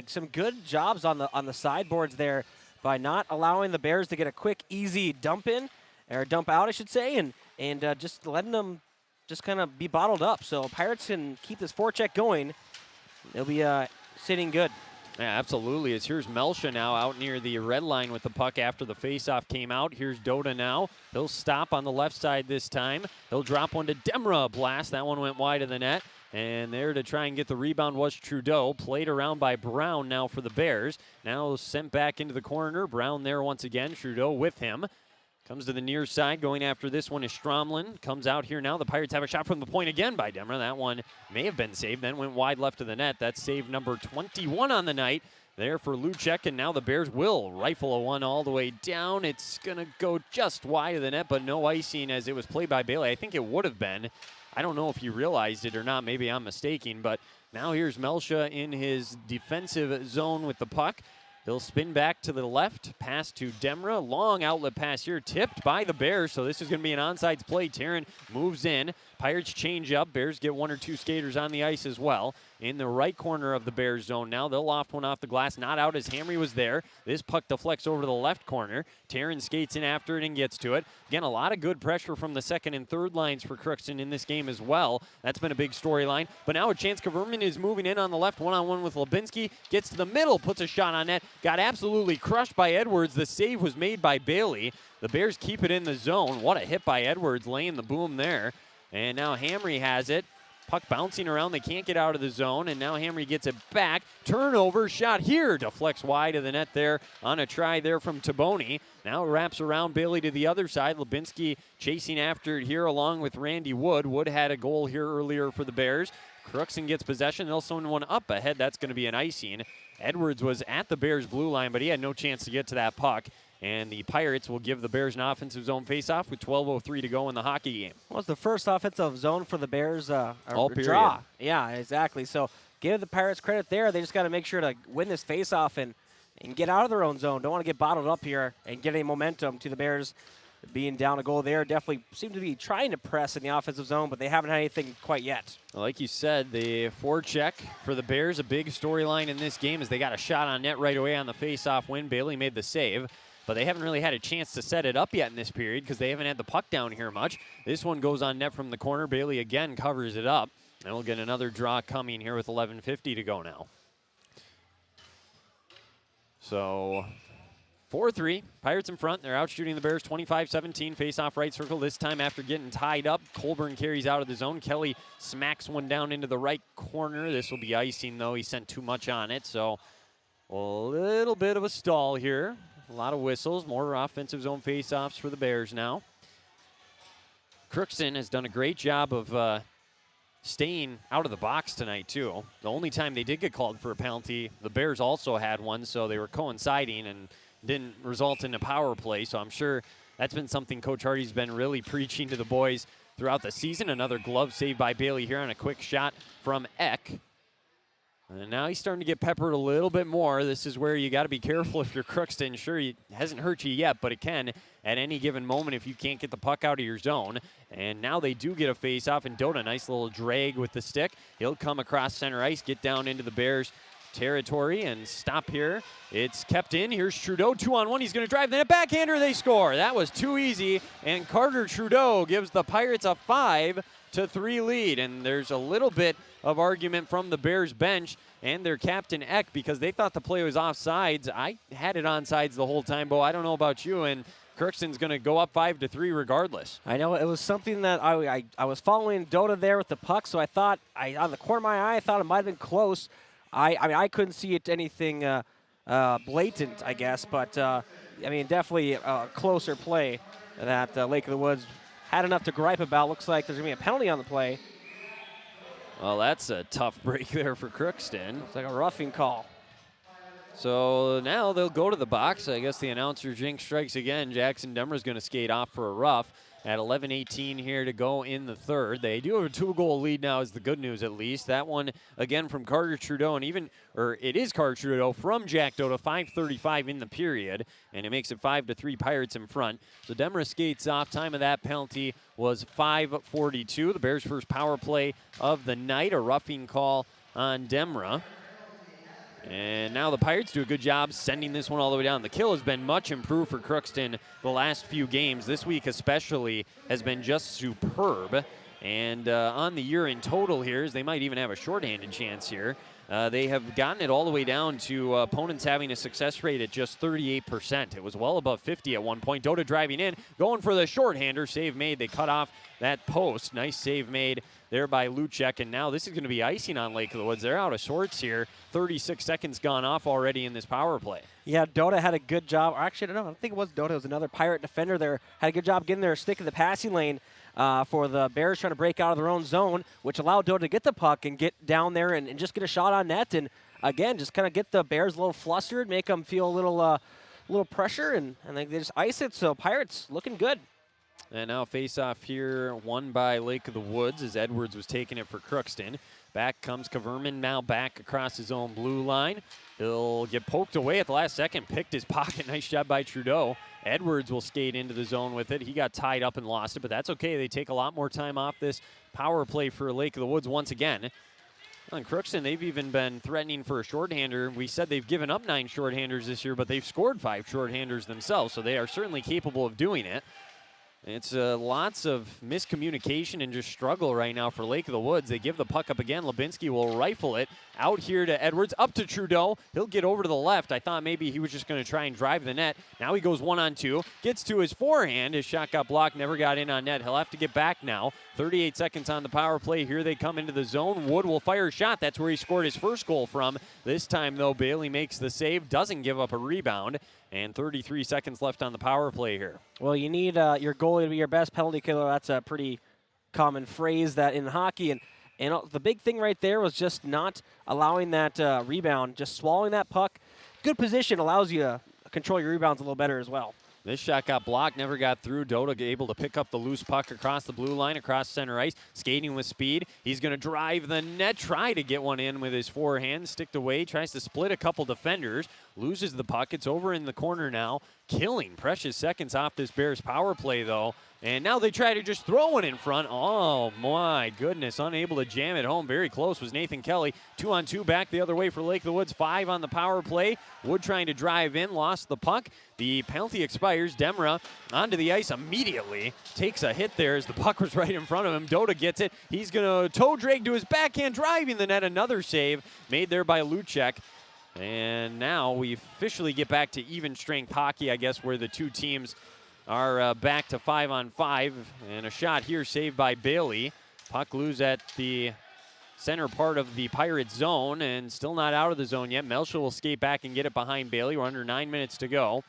some good jobs on the sideboards there by not allowing the Bears to get a quick, easy dump in, or dump out, I should say, and just letting them just kind of be bottled up. So Pirates can keep this forecheck going. They'll be sitting good. Yeah, absolutely. As here's Melsha now out near the red line with the puck after the faceoff came out. Here's Dota now. He'll stop on the left side this time. He'll drop one to Demra, a blast. That one went wide of the net. And there to try and get the rebound was Trudeau. Played around by Brown now for the Bears. Now sent back into the corner. Brown there once again. Trudeau with him. Comes to the near side. Going after this one is Stromlin. Comes out here now. The Pirates have a shot from the point again by Demra. That one may have been saved. Then went wide left of the net. That's save number 21 on the night there for Luchek. And now the Bears will rifle a one all the way down. It's going to go just wide of the net, but no icing as it was played by Bailey. I think it would have been. I don't know if he realized it or not. Maybe I'm mistaken, but now here's Melsha in his defensive zone with the puck. He'll spin back to the left, pass to Demra. Long outlet pass here, tipped by the Bears, so this is going to be an onside play. Taryn moves in, Pirates change up. Bears get 1 or 2 skaters on the ice as well. In the right corner of the Bears zone now. They'll loft one off the glass. Not out as Hamry was there. This puck deflects over to the left corner. Taryn skates in after it and gets to it. Again, a lot of good pressure from the second and third lines for Crookston in this game as well. That's been a big storyline. But now a chance Kaverman is moving in on the left, one-on-one with Lubinski. Gets to the middle, puts a shot on net. Got absolutely crushed by Edwards. The save was made by Bailey. The Bears keep it in the zone. What a hit by Edwards, laying the boom there. And now Hamry has it. Puck bouncing around. They can't get out of the zone. And now Hamry gets it back. Turnover. Shot here. Deflects wide of the net there on a try there from Taboni. Now wraps around Bailey to the other side. Lubinski chasing after it here along with Randy Wood. Wood had a goal here earlier for the Bears. Crookston gets possession. They'll send one up ahead. That's going to be an icing. Edwards was at the Bears' blue line, but he had no chance to get to that puck. And the Pirates will give the Bears an offensive zone faceoff with 12:03 to go in the hockey game. Well, it's the first offensive zone for the Bears all period. Draw. Yeah, exactly. So give the Pirates credit there. They just got to make sure to win this faceoff and get out of their own zone. Don't want to get bottled up here and get any momentum to the Bears being down a goal there. Definitely seem to be trying to press in the offensive zone, but they haven't had anything quite yet. Like you said, the forecheck for the Bears, a big storyline in this game is they got a shot on net right away on the faceoff win. Bailey made the save. But they haven't really had a chance to set it up yet in this period because they haven't had the puck down here much. This one goes on net from the corner. Bailey again covers it up. And we'll get another draw coming here with 11:50 to go now. So 4-3, Pirates in front. They're out shooting the Bears 25-17. Face-off right circle this time after getting tied up. Colburn carries out of the zone. Kelly smacks one down into the right corner. This will be icing, though. He sent too much on it. So a little bit of a stall here. A lot of whistles, more offensive zone face-offs for the Bears now. Crookston has done a great job of staying out of the box tonight, too. The only time they did get called for a penalty, the Bears also had one, so they were coinciding and didn't result in a power play. So I'm sure that's been something Coach Hardy's been really preaching to the boys throughout the season. Another glove save by Bailey here on a quick shot from Eck. And now he's starting to get peppered a little bit more. This is where you got to be careful if you're Crookston. Sure, it hasn't hurt you yet, but it can at any given moment if you can't get the puck out of your zone. And now they do get a face-off, and Dota, nice little drag with the stick. He'll come across center ice, get down into the Bears' territory, and stop here. It's kept in. Here's Trudeau, 2-on-1. He's going to drive. Then a backhander, they score. That was too easy, and Carter Trudeau gives the Pirates a 5-3 lead. And there's a little bit of argument from the Bears bench and their captain Eck because they thought the play was offsides. I had it onsides the whole time, Bo. I don't know about you, and Crookston's going to go up 5-3 regardless. I know it was something that I was following Dota there with the puck, so I thought, on the corner of my eye, I thought it might have been close. I mean, I couldn't see it anything blatant, I guess, but I mean, definitely a closer play that Lake of the Woods had enough to gripe about. Looks like there's going to be a penalty on the play. Well, that's a tough break there for Crookston. It's like a roughing call. So now they'll go to the box. I guess the announcer jinx strikes again. Jackson Demmer's going to skate off for a rough at 11:18 here to go in the third. They do have a 2-goal lead now is the good news at least. That one again from Carter Trudeau, and it is Carter Trudeau from Jack Dota, 5:35 in the period, and it makes it 5-3 Pirates in front. So Demmer skates off. Time of that penalty was 5:42. The Bears' first power play of the night, a roughing call on Demra. And now the Pirates do a good job sending this one all the way down. The kill has been much improved for Crookston the last few games. This week especially has been just superb. And on the year in total here, they might even have a shorthanded chance here. They have gotten it all the way down to opponents having a success rate at just 38%. It was well above 50 at one point. Dota driving in, going for the shorthander. Save made. They cut off that post. Nice save made there by Luchek. And now this is going to be icing on Lake of the Woods. They're out of sorts here. 36 seconds gone off already in this power play. Yeah, Dota had a good job. Actually, I don't think it was Dota. It was another Pirate defender there. Had a good job getting their stick in the passing lane for the Bears trying to break out of their own zone, which allowed Dota to get the puck and get down there and just get a shot on net. And, again, just kind of get the Bears a little flustered, make them feel a little pressure, and they just ice it. So Pirates looking good. And now face-off here, won by Lake of the Woods as Edwards was taking it for Crookston. Back comes Kaverman, now back across his own blue line. He'll get poked away at the last second, picked his pocket. Nice job by Trudeau. Edwards will skate into the zone with it. He got tied up and lost it, but that's okay. They take a lot more time off this power play for Lake of the Woods once again. On Crookston, they've even been threatening for a shorthander. We said they've given up 9 shorthanders this year, but they've scored 5 shorthanders themselves, so they are certainly capable of doing it. It's lots of miscommunication and just struggle right now for Lake of the Woods. They give the puck up again. Lubinski will rifle it out here to Edwards, up to Trudeau. He'll get over to the left. I thought maybe he was just going to try and drive the net. Now he goes 1-on-2, gets to his forehand. His shot got blocked, never got in on net. He'll have to get back now. 38 seconds on the power play. Here they come into the zone. Wood will fire a shot. That's where he scored his first goal from. This time, though, Bailey makes the save, doesn't give up a rebound. And 33 seconds left on the power play here. Well, you need your goalie to be your best penalty killer. That's a pretty common phrase that in hockey. And the big thing right there was just not allowing that rebound, just swallowing that puck. Good position allows you to control your rebounds a little better as well. This shot got blocked, never got through. Dota able to pick up the loose puck across the blue line, across center ice, skating with speed. He's going to drive the net, try to get one in with his forehand, sticked away, tries to split a couple defenders, loses the puck. It's over in the corner now, killing precious seconds off this Bears power play, though. And now they try to just throw it in front. Oh, my goodness. Unable to jam it home. Very close was Nathan Kelly. 2-on-2 back the other way for Lake of the Woods. 5 on the power play. Wood trying to drive in. Lost the puck. The penalty expires. Demra onto the ice immediately. Takes a hit there as the puck was right in front of him. Dota gets it. He's going to toe drag to his backhand, driving the net. Another save made there by Luchek. And now we officially get back to even strength hockey, I guess, where the two teams are back to 5-on-5, and a shot here saved by Bailey. Puck loose at the center part of the Pirates zone, and still not out of the zone yet. Melchel will skate back and get it behind Bailey. We're under 9 minutes to go.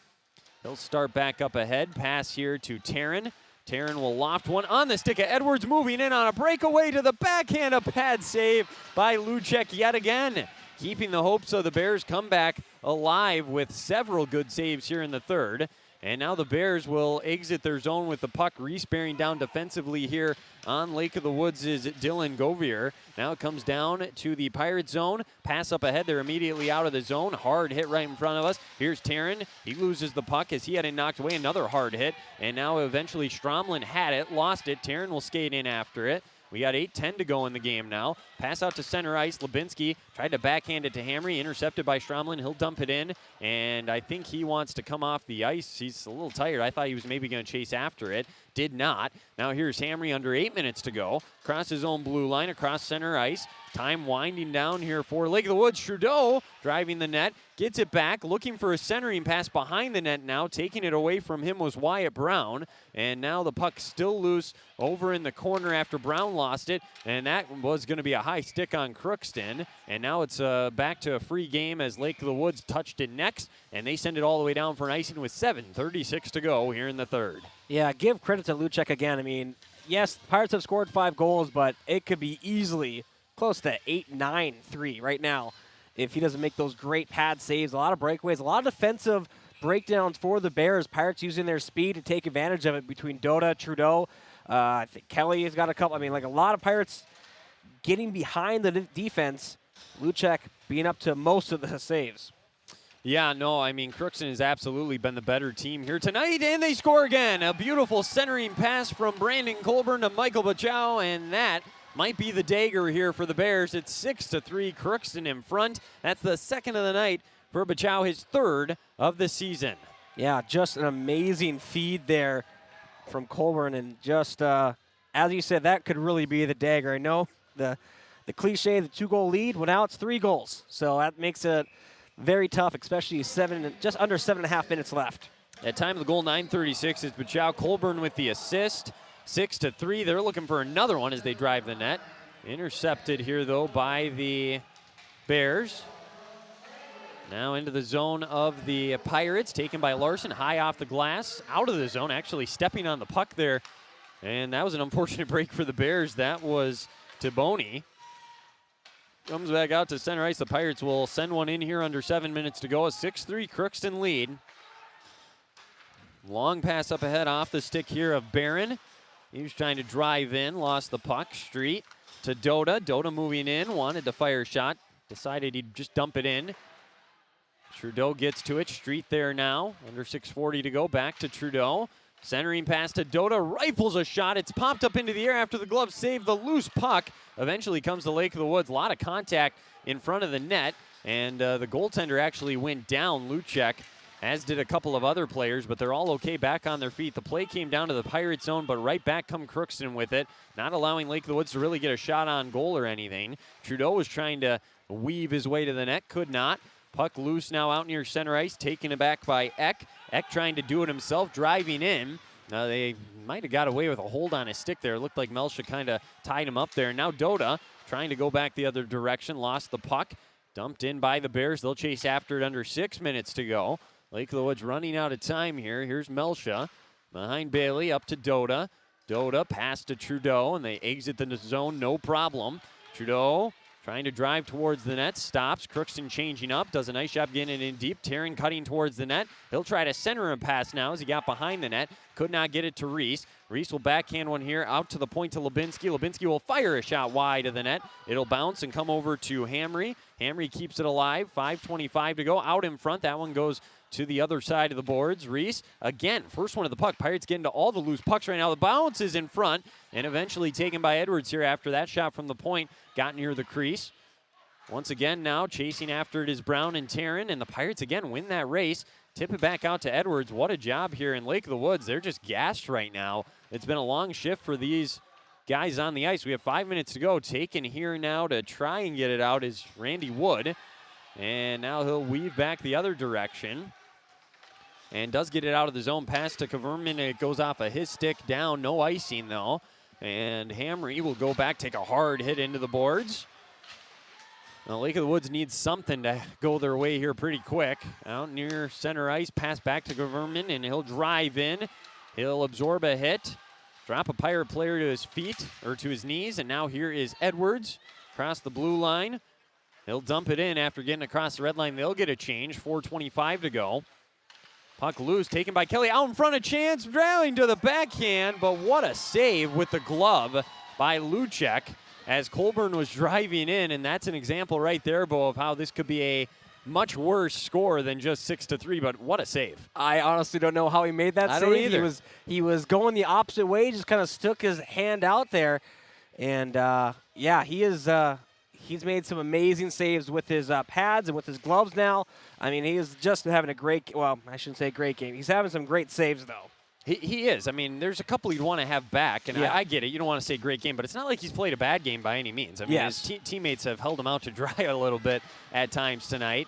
He'll start back up ahead. Pass here to Taryn. Taryn will loft one on the stick of Edwards, moving in on a breakaway to the backhand. A pad save by Luchek yet again, keeping the hopes of the Bears comeback alive with several good saves here in the third. And now the Bears will exit their zone with the puck, re-sparing down defensively here on Lake of the Woods is Dylan Govier. Now it comes down to the Pirates zone. Pass up ahead. They're immediately out of the zone. Hard hit right in front of us. Here's Taryn. He loses the puck as he had it knocked away. Another hard hit. And now eventually Stromlin had it, lost it. Taryn will skate in after it. We got 8:10 to go in the game now. Pass out to center ice. Lubinski tried to backhand it to Hamry. Intercepted by Stromlin. He'll dump it in. And I think he wants to come off the ice. He's a little tired. I thought he was maybe going to chase after it. Did not. Now here's Hamry under 8 minutes to go. Across his own blue line, across center ice. Time winding down here for Lake of the Woods. Trudeau driving the net. Gets it back. Looking for a centering pass behind the net now. Taking it away from him was Wyatt Brown. And now the puck still loose over in the corner after Brown lost it. And that was going to be a high stick on Crookston. And now it's back to a free game as Lake of the Woods touched it next. And they send it all the way down for an icing with 7:36 to go here in the third. Yeah, give credit to Luchek again. I mean, yes, the Pirates have scored 5 goals, but it could be easily close to 8-9-3 right now if he doesn't make those great pad saves. A lot of breakaways, a lot of defensive breakdowns for the Bears. Pirates using their speed to take advantage of it between Dota, Trudeau. I think Kelly has got a couple. I mean, like a lot of Pirates getting behind the defense. Luchek being up to most of the saves. Yeah, no, I mean, Crookston has absolutely been the better team here tonight, and they score again. A beautiful centering pass from Brandon Colburn to Michael Bachow, and that might be the dagger here for the Bears. It's 6-3, Crookston in front. That's the second of the night for Bachow, his third of the season. Yeah, just an amazing feed there from Colburn, and just, as you said, that could really be the dagger. I know the cliche, the 2-goal lead, well, now it's 3 goals, so that makes it very tough, especially just under 7.5 minutes left. At time of the goal, 9:36 is Bachow. Colburn with the assist. 6-3. They're looking for another one as they drive the net. Intercepted here, though, by the Bears. Now into the zone of the Pirates, taken by Larson, high off the glass, out of the zone, actually stepping on the puck there. And that was an unfortunate break for the Bears. That was Taboni. Comes back out to center ice. The Pirates will send one in here under 7 minutes to go. A 6-3 Crookston lead. Long pass up ahead off the stick here of Barron. He was trying to drive in, lost the puck. Street to Dota. Dota moving in, wanted to fire a shot. Decided he'd just dump it in. Trudeau gets to it. Street there now. Under 6:40 to go. Back to Trudeau. Centering pass to Dota. Rifles a shot. It's popped up into the air after the glove saved the loose puck. Eventually comes to Lake of the Woods. A lot of contact in front of the net. And the goaltender actually went down, Luchek, as did a couple of other players, but they're all okay back on their feet. The play came down to the Pirates zone, but right back come Crookston with it, not allowing Lake of the Woods to really get a shot on goal or anything. Trudeau was trying to weave his way to the net, could not. Puck loose now out near center ice, taken it back by Eck. Eck trying to do it himself, driving in. They might have got away with a hold on his stick there. It looked like Melsha kind of tied him up there. Now Dota trying to go back the other direction, lost the puck. Dumped in by the Bears. They'll chase after it under 6 minutes to go. Lake of the Woods running out of time here. Here's Melsha behind Bailey, up to Dota. Dota pass to Trudeau, and they exit the zone, no problem. Trudeau trying to drive towards the net, stops. Crookston changing up, does a nice job getting it in deep. Taryn cutting towards the net. He'll try to center and pass now as he got behind the net. Could not get it to Reese. Reese will backhand one here out to the point to Lubinsky. Lubinsky will fire a shot wide of the net. It'll bounce and come over to Hamry. Hamry keeps it alive. 5:25 to go. Out in front. That one goes to the other side of the boards. Reese, again, first one of the puck. Pirates getting to all the loose pucks right now. The bounce is in front and eventually taken by Edwards here after that shot from the point got near the crease. Once again now chasing after it is Brown and Taryn, and the Pirates again win that race. Tip it back out to Edwards. What a job here in Lake of the Woods. They're just gassed right now. It's been a long shift for these guys on the ice. We have 5 minutes to go. Taken here now to try and get it out is Randy Wood. And now he'll weave back the other direction. And does get it out of the zone. Pass to Kaverman. It goes off of his stick down. No icing though. And Hamry will go back, take a hard hit into the boards. Now, Lake of the Woods needs something to go their way here pretty quick. Out near center ice, pass back to Government, and he'll drive in. He'll absorb a hit, drop a Pirate player to his feet, or to his knees, and now here is Edwards across the blue line. He'll dump it in after getting across the red line. They'll get a change, 4:25 to go. Puck loose, taken by Kelly, out in front of chance, rallying to the backhand, but what a save with the glove by Luchek as Colburn was driving in, and that's an example right there, Bo, of how this could be a much worse score than just 6-3, but what a save. I honestly don't know how he made that save. Don't either. He was going the opposite way, just kind of stuck his hand out there, and yeah, he is. He's made some amazing saves with his pads and with his gloves now. I mean, he is just having a great, well, I shouldn't say great game. He's having some great saves, though. He is. I mean, there's a couple you'd want to have back, and yeah. I get it. You don't want to say great game, but it's not like he's played a bad game by any means. I mean, yes. His teammates have held him out to dry a little bit at times tonight.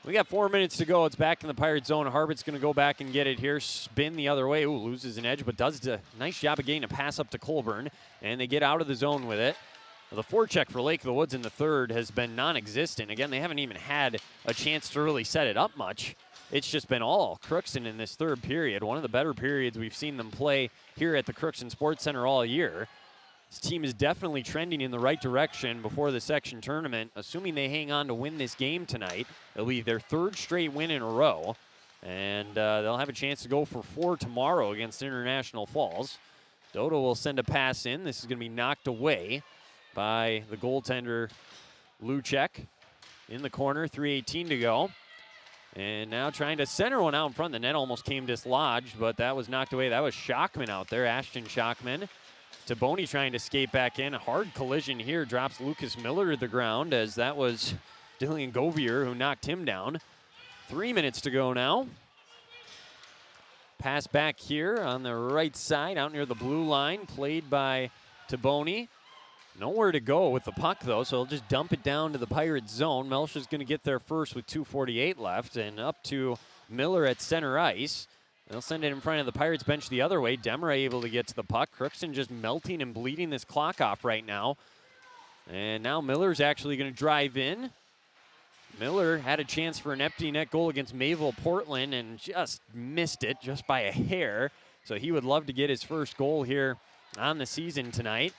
We got 4 minutes to go. It's back in the Pirate zone. Harbett's going to go back and get it here. Spin the other way. Ooh, loses an edge, but does a nice job of getting a pass up to Colburn, and they get out of the zone with it. Well, the forecheck for Lake of the Woods in the third has been non-existent. Again, they haven't even had a chance to really set it up much. It's just been all Crookston in this third period. One of the better periods we've seen them play here at the Crookston Sports Center all year. This team is definitely trending in the right direction before the section tournament. Assuming they hang on to win this game tonight, it'll be their third straight win in a row. And they'll have a chance to go for 4 tomorrow against International Falls. Dota will send a pass in. This is going to be knocked away by the goaltender Luchek in the corner. 3:18 to go. And now trying to center one out in front. The net almost came dislodged, but that was knocked away. That was Shockman out there, Ashton Shockman. Taboni trying to skate back in. A hard collision here. Drops Lucas Miller to the ground as that was Dillian Govier who knocked him down. 3 minutes to go now. Pass back here on the right side out near the blue line. Played by Taboni. Nowhere to go with the puck, though, so he'll just dump it down to the Pirates zone. Melsha's going to get there first with 2:48 left, and up to Miller at center ice. They'll send it in front of the Pirates bench the other way. Demra able to get to the puck. Crookston just melting and bleeding this clock off right now. And now Miller's actually going to drive in. Miller had a chance for an empty net goal against Mayville Portland and just missed it just by a hair. So he would love to get his first goal here on the season tonight.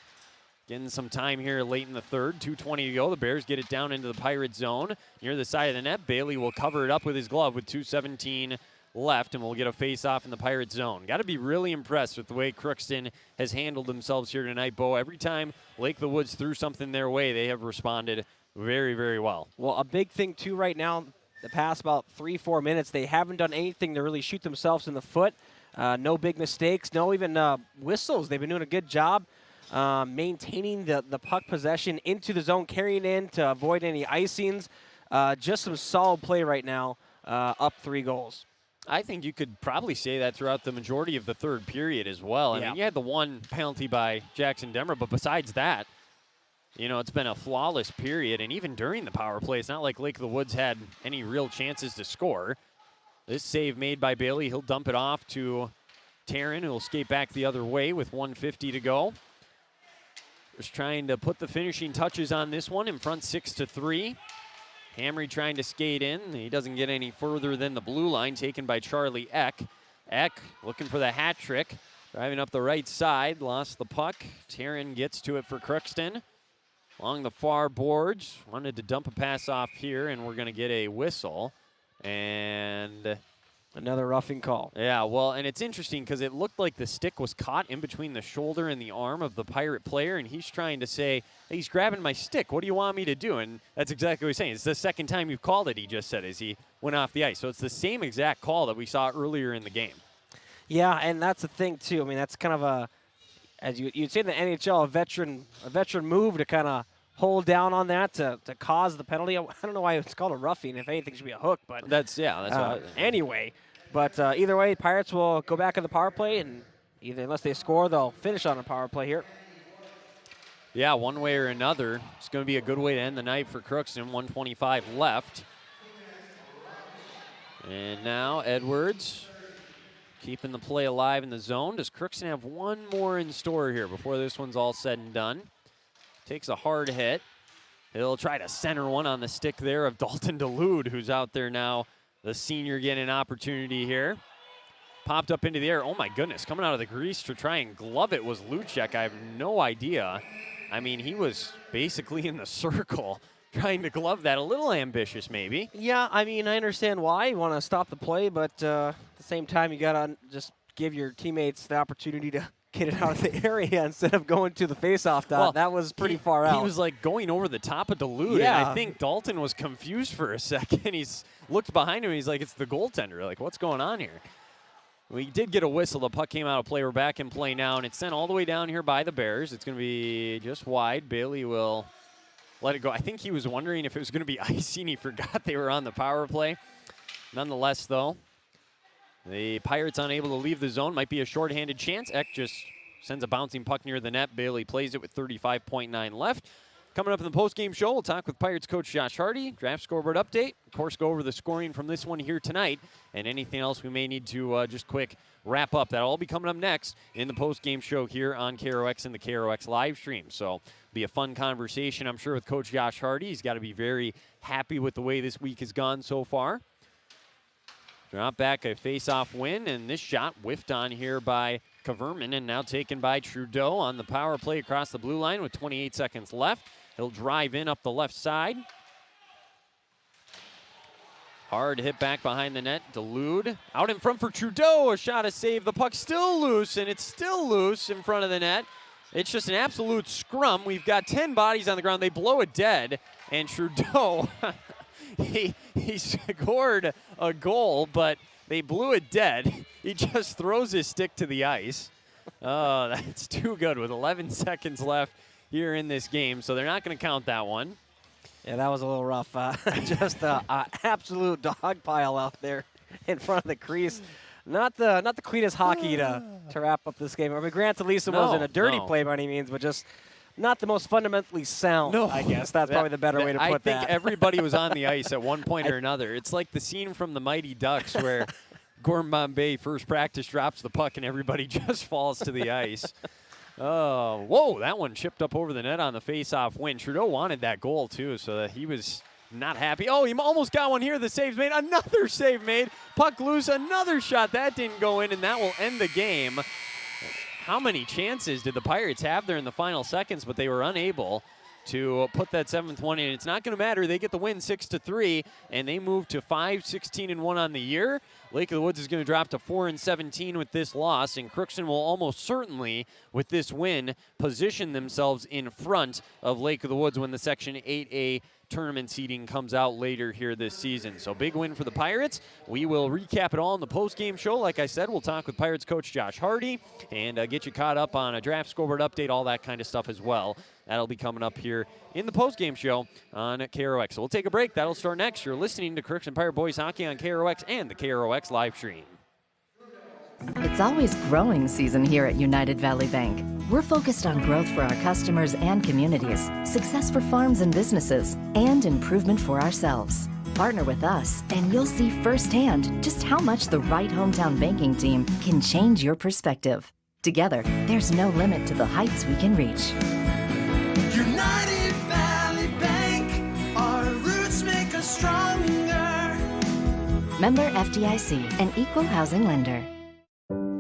Getting some time here late in the third. 2:20 to go. The Bears get it down into the Pirate zone. Near the side of the net, Bailey will cover it up with his glove with 2:17 left, and we'll get a face-off in the Pirate zone. Got to be really impressed with the way Crookston has handled themselves here tonight, Bo. Every time Lake of the Woods threw something their way, they have responded very, very well. Well, a big thing, too, right now, the past about 3-4 minutes, they haven't done anything to really shoot themselves in the foot. No big mistakes, no even whistles. They've been doing a good job maintaining the puck possession into the zone, carrying in to avoid any icings. Just some solid play right now, up 3 goals. I think you could probably say that throughout the majority of the third period as well. I mean, you had the one penalty by Jackson Demmer, but besides that, you know, it's been a flawless period. And even during the power play, it's not like Lake of the Woods had any real chances to score. This save made by Bailey. He'll dump it off to Taryn, who will skate back the other way with 1:50 to go. Just trying to put the finishing touches on this one in front 6-3. Hamry trying to skate in. He doesn't get any further than the blue line, taken by Charlie Eck. Eck looking for the hat trick. Driving up the right side, lost the puck. Taryn gets to it for Crookston. Along the far boards, wanted to dump a pass off here, and we're going to get a whistle. And another roughing call. Yeah, well, and it's interesting because it looked like the stick was caught in between the shoulder and the arm of the Pirate player, and he's trying to say, hey, he's grabbing my stick. What do you want me to do? And that's exactly what he's saying. It's the second time you've called it, he just said, as he went off the ice. So it's the same exact call that we saw earlier in the game. Yeah, and that's the thing, too. I mean, that's kind of a, as you'd say in the NHL, a veteran move to kind of hold down on that to cause the penalty. I don't know why it's called a roughing. If anything, it should be a hook. But that's anyway. But either way, Pirates will go back on the power play, and unless they score, they'll finish on a power play here. Yeah, one way or another, it's going to be a good way to end the night for Crookston. 1:25 left. And now Edwards keeping the play alive in the zone. Does Crookston have one more in store here before this one's all said and done? Takes a hard hit. He'll try to center one on the stick there of Dalton DeLude, who's out there now. The senior getting an opportunity here. Popped up into the air. Oh, my goodness. Coming out of the crease to try and glove it was Luchek. I have no idea. I mean, he was basically in the circle trying to glove that. A little ambitious, maybe. Yeah, I mean, I understand why. You want to stop the play, but at the same time, you got to just give your teammates the opportunity to get it out of the area instead of going to the face-off dot. Well, that was pretty far out. He was like going over the top of DeLude, and I think Dalton was confused for a second. He's looked behind him, and he's like, it's the goaltender. Like, what's going on here? We did get a whistle. The puck came out of play. We're back in play now, and it's sent all the way down here by the Bears. It's going to be just wide. Bailey will let it go. I think he was wondering if it was going to be icing. He forgot they were on the power play. Nonetheless, though, the Pirates unable to leave the zone. Might be a shorthanded chance. Eck just sends a bouncing puck near the net. Bailey plays it with 35.9 left. Coming up in the postgame show, we'll talk with Pirates coach Josh Hardy, draft scoreboard update, of course go over the scoring from this one here tonight, and anything else we may need to just quick wrap up. That'll all be coming up next in the postgame show here on KROX and the KROX live stream. So be a fun conversation, I'm sure, with Coach Josh Hardy. He's got to be very happy with the way this week has gone so far. Drop back a face-off win, and this shot whiffed on here by Kaverman and now taken by Trudeau on the power play across the blue line with 28 seconds left. He'll drive in up the left side. Hard hit back behind the net. DeLude out in front for Trudeau. A shot, a save. The puck's still loose, and it's still loose in front of the net. It's just an absolute scrum. We've got 10 bodies on the ground. They blow it dead, and Trudeau, he scored a goal, but they blew it dead. He just throws his stick to the ice. Oh, that's too good with 11 seconds left here in this game, so they're not going to count that one. Yeah, that was a little rough. Just an absolute dog pile out there in front of the crease. Not the cleanest hockey to wrap up this game. I mean, granted, at least it wasn't a dirty play by any means, but just not the most fundamentally sound, I guess. That's probably the better way to put that. I think everybody was on the ice at one point or another. It's like the scene from the Mighty Ducks where Gordon Bombay first practice drops the puck and everybody just falls to the ice. Oh, whoa, that one chipped up over the net on the face-off win. Trudeau wanted that goal, too, so that he was not happy. Oh, he almost got one here. The save's made. Another save made. Puck loose. Another shot. That didn't go in, and that will end the game. How many chances did the Pirates have there in the final seconds, but they were unable to put that 7th one in. It's not going to matter. They get the win 6-3, and they move to 5-16-1 on the year. Lake of the Woods is going to drop to 4-17 with this loss, and Crookston will almost certainly, with this win, position themselves in front of Lake of the Woods when the Section 8A tournament seeding comes out later here this season. So big win for the Pirates. We will recap it all in the post-game show. Like I said, we'll talk with Pirates coach Josh Hardy and get you caught up on a draft scoreboard update, all that kind of stuff as well. That'll be coming up here in the post-game show on KROX. So we'll take a break. That'll start next. You're listening to Crookston Pirate Boys Hockey on KROX and the KROX live stream. It's always growing season here at United Valley Bank. We're focused on growth for our customers and communities, success for farms and businesses, and improvement for ourselves. Partner with us, and you'll see firsthand just how much the right hometown banking team can change your perspective. Together, there's no limit to the heights we can reach. United Valley Bank, our roots make us stronger. Member FDIC, an equal housing lender.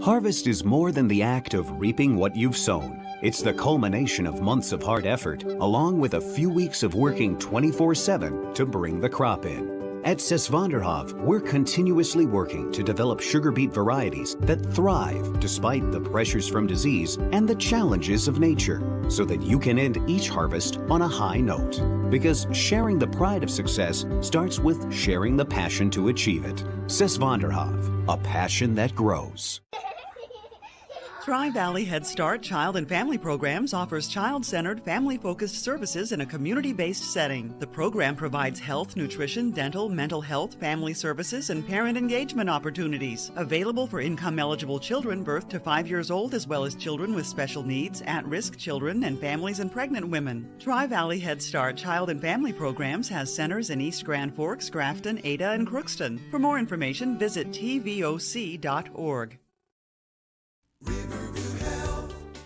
Harvest is more than the act of reaping what you've sown. It's the culmination of months of hard effort, along with a few weeks of working 24/7 to bring the crop in. At Sesvanderhof, we're continuously working to develop sugar beet varieties that thrive despite the pressures from disease and the challenges of nature, so that you can end each harvest on a high note. Because sharing the pride of success starts with sharing the passion to achieve it. Sesvanderhof, a passion that grows. Tri-Valley Head Start Child and Family Programs offers child-centered, family-focused services in a community-based setting. The program provides health, nutrition, dental, mental health, family services, and parent engagement opportunities. Available for income-eligible children birth to 5 years old, as well as children with special needs, at-risk children, and families and pregnant women. Tri-Valley Head Start Child and Family Programs has centers in East Grand Forks, Grafton, Ada, and Crookston. For more information, visit tvoc.org.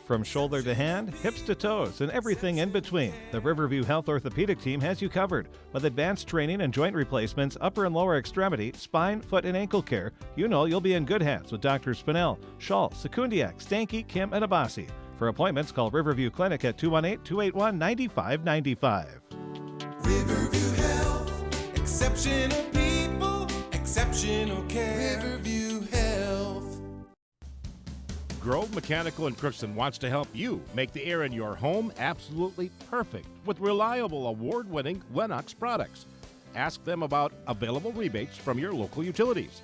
From shoulder to hand, hips to toes, and everything in between, the Riverview Health Orthopedic team has you covered. With advanced training and joint replacements, upper and lower extremity, spine, foot, and ankle care, you know you'll be in good hands with Dr. Spinell, Schall, Sekundiak, Stanky, Kim, and Abasi. For appointments, call Riverview Clinic at 218-281-9595. Riverview Health, exceptional people, exceptional care. Riverview Health. Grove Mechanical in Crookston wants to help you make the air in your home absolutely perfect with reliable, award-winning Lennox products. Ask them about available rebates from your local utilities.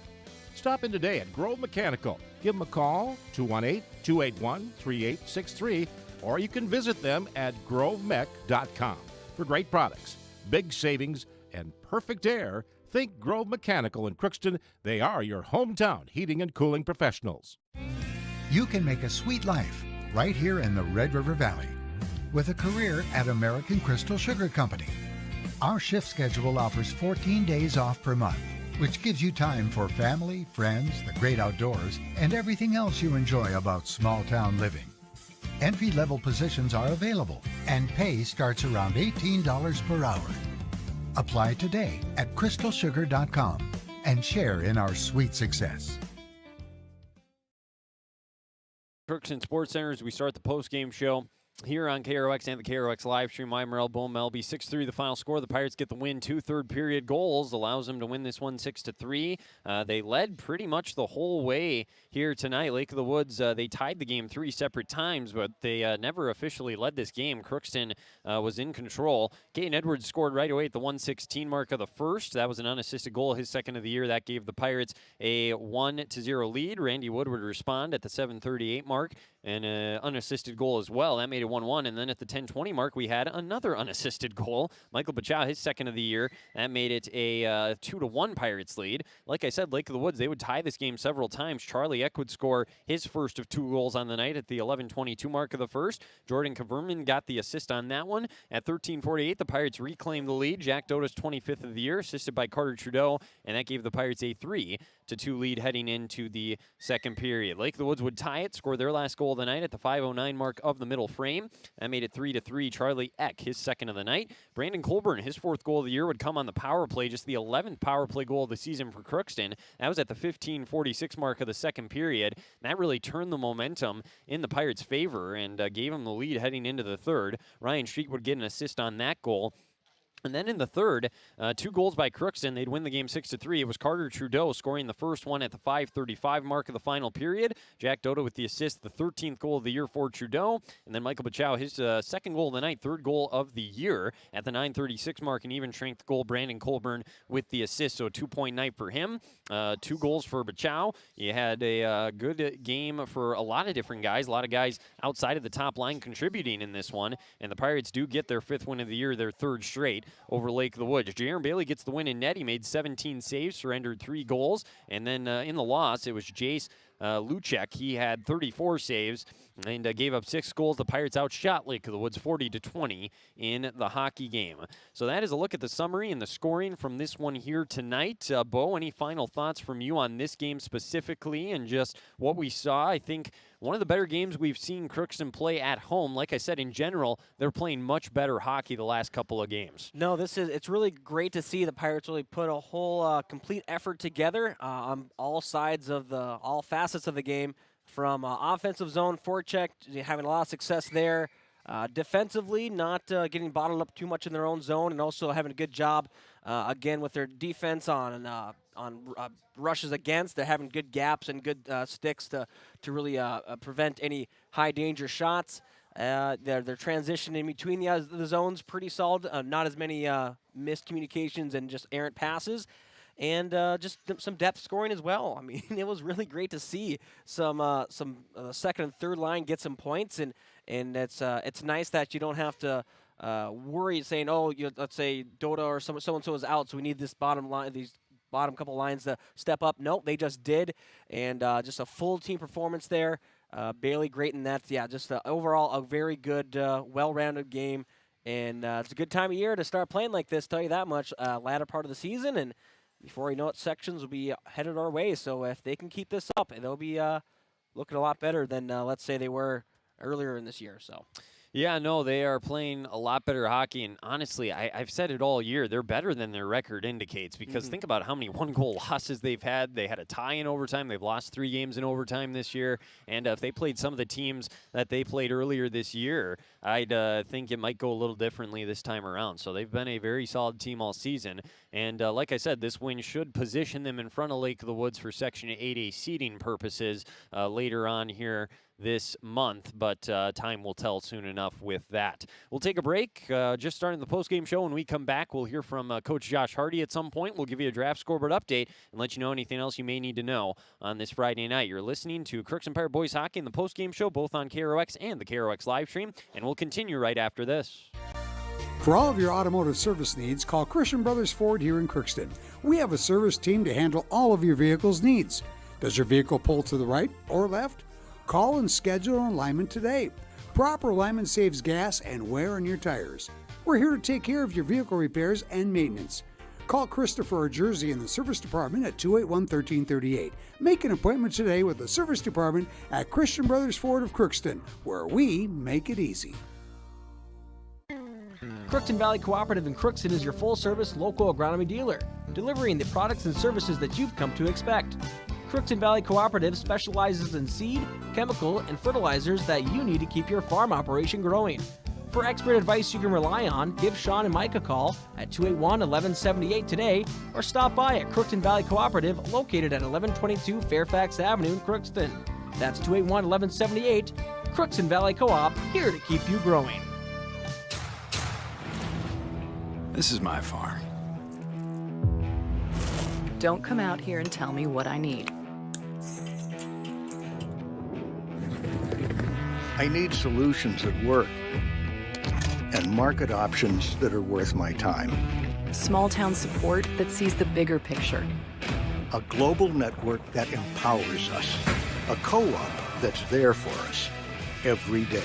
Stop in today at Grove Mechanical. Give them a call, 218-281-3863, or you can visit them at grovemech.com. For great products, big savings, and perfect air, think Grove Mechanical in Crookston. They are your hometown heating and cooling professionals. You can make a sweet life right here in the Red River Valley with a career at American Crystal Sugar Company. Our shift schedule offers 14 days off per month, which gives you time for family, friends, the great outdoors, and everything else you enjoy about small town living. Entry-level positions are available, and pay starts around $18 per hour. Apply today at crystalsugar.com and share in our sweet success. Crookston Sports Center as we start the post-game show here on KROX and the KROX live stream. I'm Merrill Bohm, Melby. 6-3 the final score. The Pirates get the win. 2 third-period goals allows them to win this one 6-3. They led pretty much the whole way here tonight. Lake of the Woods, they tied the game 3 separate times, but they never officially led this game. Crookston was in control. Gaten Edwards scored right away at the 1:16 mark of the first. That was an unassisted goal, his second of the year. That gave the Pirates a 1-0 lead. Randy Wood would respond at the 7:38 mark, and an unassisted goal as well. That made it 1-1, and then at the 10:20 mark, we had another unassisted goal. Michael Bachow, his second of the year. That made it a 2-1 Pirates lead. Like I said, Lake of the Woods, they would tie this game several times. Charlie Eck would score his first of 2 goals on the night at the 11:22 mark of the first. Jordan Kaverman got the assist on that one. At 13:48, the Pirates reclaimed the lead. Jack Dota's 25th of the year, assisted by Carter Trudeau, and that gave the Pirates a 3-2 lead heading into the second period. Lake of the Woods would tie it, score their last goal of the night at the 5:09 mark of the middle frame. That made it 3-3. Charlie Eck, his second of the night. Brandon Colburn, his fourth goal of the year, would come on the power play, just the 11th power play goal of the season for Crookston. That was at the 15:46 mark of the second period. And that really turned the momentum in the Pirates' favor and gave them the lead heading into the third. Ryan Street would get an assist on that goal. And then in the third, 2 goals by Crookston. They'd win the game 6-3. It was Carter Trudeau scoring the first one at the 5:35 mark of the final period. Jack Doda with the assist, the 13th goal of the year for Trudeau. And then Michael Bachow, his second goal of the night, third goal of the year at the 9:36 mark. An even strength goal, Brandon Colburn with the assist. So a 2-point night for him. 2 goals for Bachow. You had a good game for a lot of different guys. A lot of guys outside of the top line contributing in this one. And the Pirates do get their 5th win of the year, their 3rd straight over Lake of the Woods. Jaron Bailey gets the win in net. He made 17 saves, surrendered 3 goals. And then in the loss, it was Jace Luchek. He had 34 saves and gave up 6 goals. The Pirates outshot Lake of the Woods 40-20 in the hockey game. So that is a look at the summary and the scoring from this one here tonight. Bo, any final thoughts from you on this game specifically and just what we saw? I think one of the better games we've seen Crookston play at home. Like I said, in general, they're playing much better hockey the last couple of games. No, it's really great to see the Pirates really put a whole complete effort together on all sides of all facets of the game, from offensive zone, forecheck, having a lot of success there. Defensively, not getting bottled up too much in their own zone, and also having a good job again with their defense on rushes against. They're having good gaps and good sticks to really prevent any high danger shots. Their transition in between the zones pretty solid. Not as many miscommunications and just errant passes. And just some depth scoring as well. I mean, it was really great to see some second and third line get some points, and it's nice that you don't have to worry saying, oh, let's say Doda or so and so is out, so we need this bottom line, these bottom couple lines to step up. Nope, they just did, and just a full team performance there. Bailey great in that. Yeah, just overall a very good, well-rounded game, and it's a good time of year to start playing like this. Tell you that much. Latter part of the season, and before you know it, sections will be headed our way. So if they can keep this up, they'll be looking a lot better than, let's say, they were earlier in this year. So. Yeah, no, they are playing a lot better hockey, and honestly, I've said it all year, they're better than their record indicates, because think about how many one-goal losses they've had. They had a tie in overtime. They've lost 3 games in overtime this year, and if they played some of the teams that they played earlier this year, I'd think it might go a little differently this time around. So they've been a very solid team all season, and like I said, this win should position them in front of Lake of the Woods for Section 8A seeding purposes later on here this month, but time will tell soon enough with that. We'll take a break. Just starting the postgame show. When we come back, we'll hear from Coach Josh Hardy at some point. We'll give you a draft scoreboard update and let you know anything else you may need to know on this Friday night. You're listening to Crookston Pirate Boys Hockey in the postgame show, both on KROX and the KROX live stream, and we'll continue right after this. For all of your automotive service needs, call Christian Brothers Ford here in Crookston. We have a service team to handle all of your vehicle's needs. Does your vehicle pull to the right or left? Call and schedule an alignment today. Proper alignment saves gas and wear on your tires. We're here to take care of your vehicle repairs and maintenance. Call Christopher or Jersey in the service department at 281-1338. Make an appointment today with the service department at Christian Brothers Ford of Crookston, where we make it easy. Crookston Valley Cooperative in Crookston is your full-service local agronomy dealer, delivering the products and services that you've come to expect. Crookston Valley Cooperative specializes in seed, chemical, and fertilizers that you need to keep your farm operation growing. For expert advice you can rely on, give Sean and Mike a call at 281-1178 today, or stop by at Crookston Valley Cooperative, located at 1122 Fairfax Avenue in Crookston. That's 281-1178. Crookston Valley Co-op, here to keep you growing. This is my farm. Don't come out here and tell me what I need. I need solutions that work and market options that are worth my time. Small town support that sees the bigger picture. A global network that empowers us. A co-op that's there for us every day.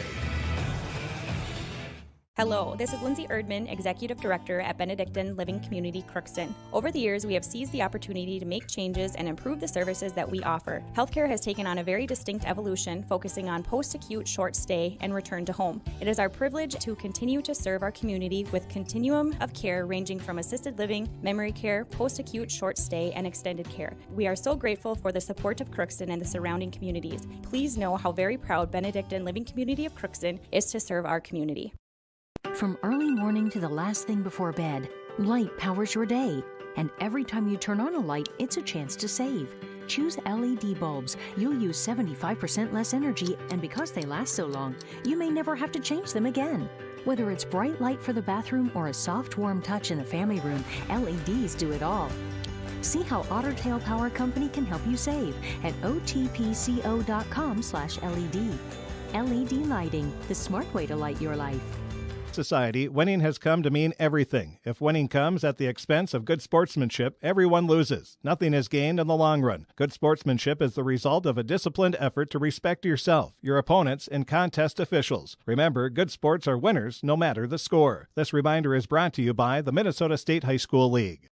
Hello, this is Lindsay Erdman, Executive Director at Benedictine Living Community Crookston. Over the years, we have seized the opportunity to make changes and improve the services that we offer. Healthcare has taken on a very distinct evolution, focusing on post-acute, short stay, and return to home. It is our privilege to continue to serve our community with continuum of care ranging from assisted living, memory care, post-acute, short stay, and extended care. We are so grateful for the support of Crookston and the surrounding communities. Please know how very proud Benedictine Living Community of Crookston is to serve our community. From early morning to the last thing before bed, light powers your day. And every time you turn on a light, it's a chance to save. Choose LED bulbs. You'll use 75% less energy, and because they last so long, you may never have to change them again. Whether it's bright light for the bathroom or a soft, warm touch in the family room, LEDs do it all. See how Otter Tail Power Company can help you save at otpco.com/LED. LED lighting, the smart way to light your life. Society, winning has come to mean everything. If winning comes at the expense of good sportsmanship, everyone loses. Nothing is gained in the long run. Good sportsmanship is the result of a disciplined effort to respect yourself, your opponents, and contest officials. Remember, good sports are winners no matter the score. This reminder is brought to you by the Minnesota State High School League.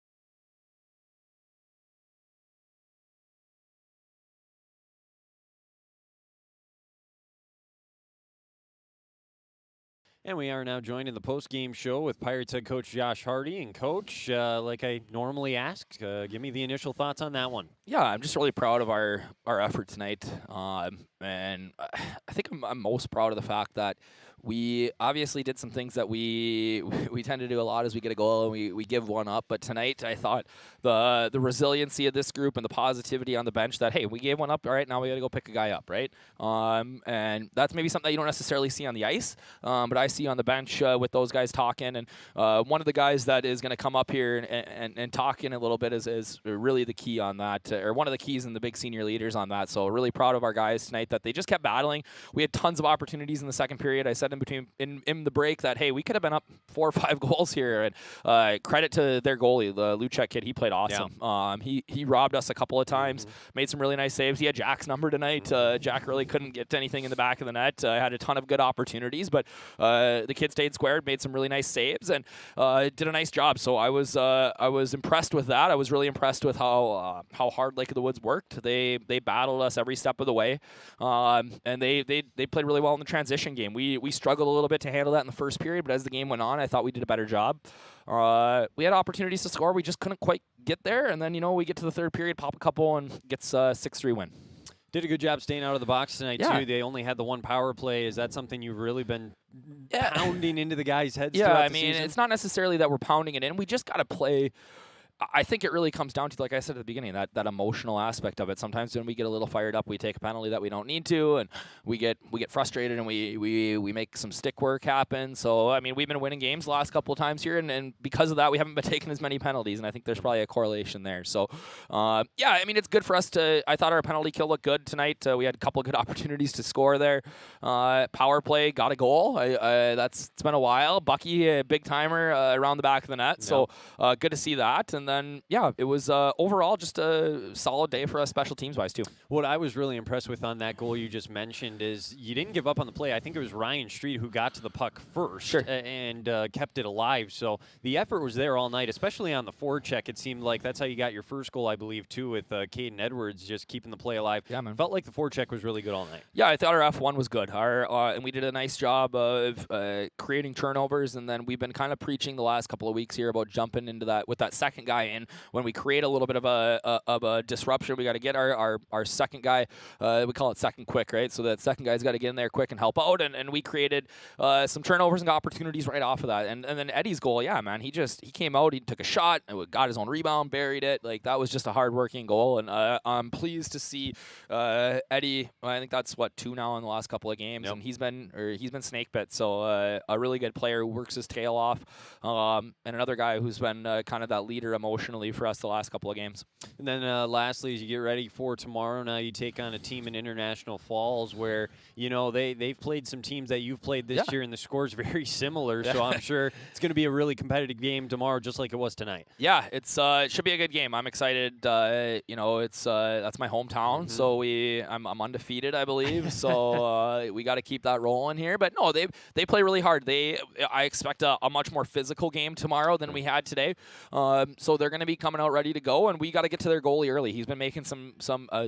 And we are now joined in the post-game show with Pirates head coach Josh Hardy. And Coach, like I normally ask, give me the initial thoughts on that one. Yeah, I'm just really proud of our effort tonight. And I think I'm most proud of the fact that we obviously did some things that we tend to do a lot as we get a goal and we give one up. But tonight, I thought the resiliency of this group and the positivity on the bench that, hey, we gave one up, all right, now we got to go pick a guy up, right? And that's maybe something that you don't necessarily see on the ice, but I see on the bench with those guys talking. And one of the guys that is going to come up here and talk in a little bit is really the key on that, or one of the keys and the big senior leaders on that. So really proud of our guys tonight that they just kept battling. We had tons of opportunities in the second period. I said in the break that, hey, we could have been up 4 or 5 goals here. And credit to their goalie, the Luchek kid. He played awesome. Yeah. He robbed us a couple of times, made some really nice saves. He had Jack's number tonight. Jack really couldn't get anything in the back of the net. Had a ton of good opportunities, but the kid stayed squared, made some really nice saves, and did a nice job. So I was impressed with that. I was really impressed with how hard Lake of the Woods worked. They battled us every step of the way, and they played really well in the transition game. We struggled a little bit to handle that in the first period, but as the game went on, I thought we did a better job. We had opportunities to score. We just couldn't quite get there, and then, we get to the third period, pop a couple, and gets a 6-3 win. Did a good job staying out of the box tonight, too. They only had the one power play. Is that something you've really been pounding into the guys' heads throughout the season? It's not necessarily that we're pounding it in. We just got to play. I think it really comes down to, like I said at the beginning, that emotional aspect of it. Sometimes when we get a little fired up, we take a penalty that we don't need to, and we get frustrated, and we make some stick work happen. So, we've been winning games the last couple of times here, and because of that, we haven't been taking as many penalties, and I think there's probably a correlation there. So, it's good for us to – I thought our penalty kill looked good tonight. We had a couple of good opportunities to score there. Power play, got a goal. It's been a while. Bucky, a big-timer around the back of the net. Yep. So, good to see that. And then, it was overall just a solid day for us special teams-wise, too. What I was really impressed with on that goal you just mentioned is you didn't give up on the play. I think it was Ryan Street who got to the puck first and kept it alive. So the effort was there all night, especially on the forecheck. It seemed like that's how you got your first goal, I believe, too, with Caden Edwards just keeping the play alive. Yeah, man. Felt like the forecheck was really good all night. Yeah, I thought our F1 was good. And we did a nice job of creating turnovers, and then we've been kind of preaching the last couple of weeks here about jumping into that with that second guy in. When we create a little bit of a disruption, we got to get our second guy, we call it second quick, right? So that second guy's got to get in there quick and help out, and we created some turnovers and got opportunities right off of that. And then Eddie's goal, yeah, man, he came out, he took a shot, and got his own rebound, buried it. Like, that was just a hard-working goal, and I'm pleased to see Eddie. I think that's 2 now in the last couple of games, and he's been snake bit. So a really good player who works his tail off, and another guy who's been kind of that leader emotionally for us the last couple of games. And then lastly, as you get ready for tomorrow, now you take on a team in International Falls where, they've played some teams that you've played this year, and the score's very similar. So I'm sure it's going to be a really competitive game tomorrow, just like it was tonight. Yeah, it should be a good game. I'm excited. It's that's my hometown, so I'm undefeated, I believe. So we got to keep that rolling here. But no, they play really hard. I expect a much more physical game tomorrow than we had today. So they're going to be coming out ready to go, and we got to get to their goalie early. He's been making some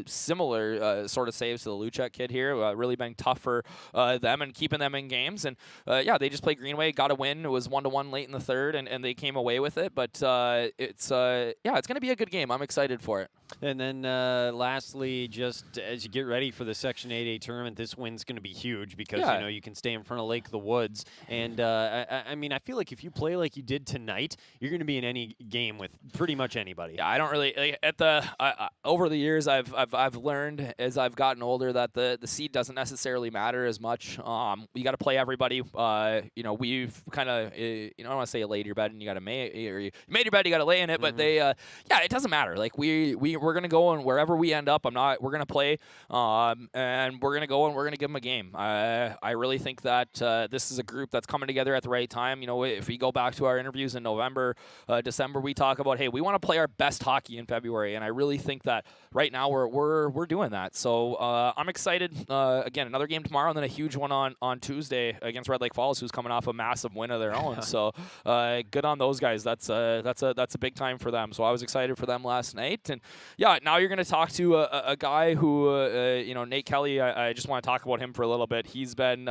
similar sort of saves to the Luchek kid here. Really been tough for them and keeping them in games. And they just played Greenway, got a win. It was 1-1 late in the third, and they came away with it. But it's going to be a good game. I'm excited for it. And then lastly, just as you get ready for the Section 8A tournament, this win's going to be huge because you can stay in front of Lake of the Woods. And I feel like if you play like you did tonight, you're going to be in any game with pretty much anybody. Yeah, I don't really over the years I've learned as I've gotten older that the seed doesn't necessarily matter as much. You got to play everybody. We've kind of I don't want to say you laid your bed and you got to you made your bed, you got to lay in it. But it doesn't matter. Like we're gonna go, and wherever we end up, we're gonna play, and we're gonna go and we're gonna give them a game. I really think that this is a group that's coming together at the right time. If we go back to our interviews in November, December, we talk about, hey, we want to play our best hockey in February, and I really think that right now we're doing that. So I'm excited. Again, another game tomorrow, and then a huge one on Tuesday against Red Lake Falls, who's coming off a massive win of their own. So good on those guys. That's a big time for them. So I was excited for them last night. And now you're going to talk to a guy who, Nate Kelly. I just want to talk about him for a little bit. He's been,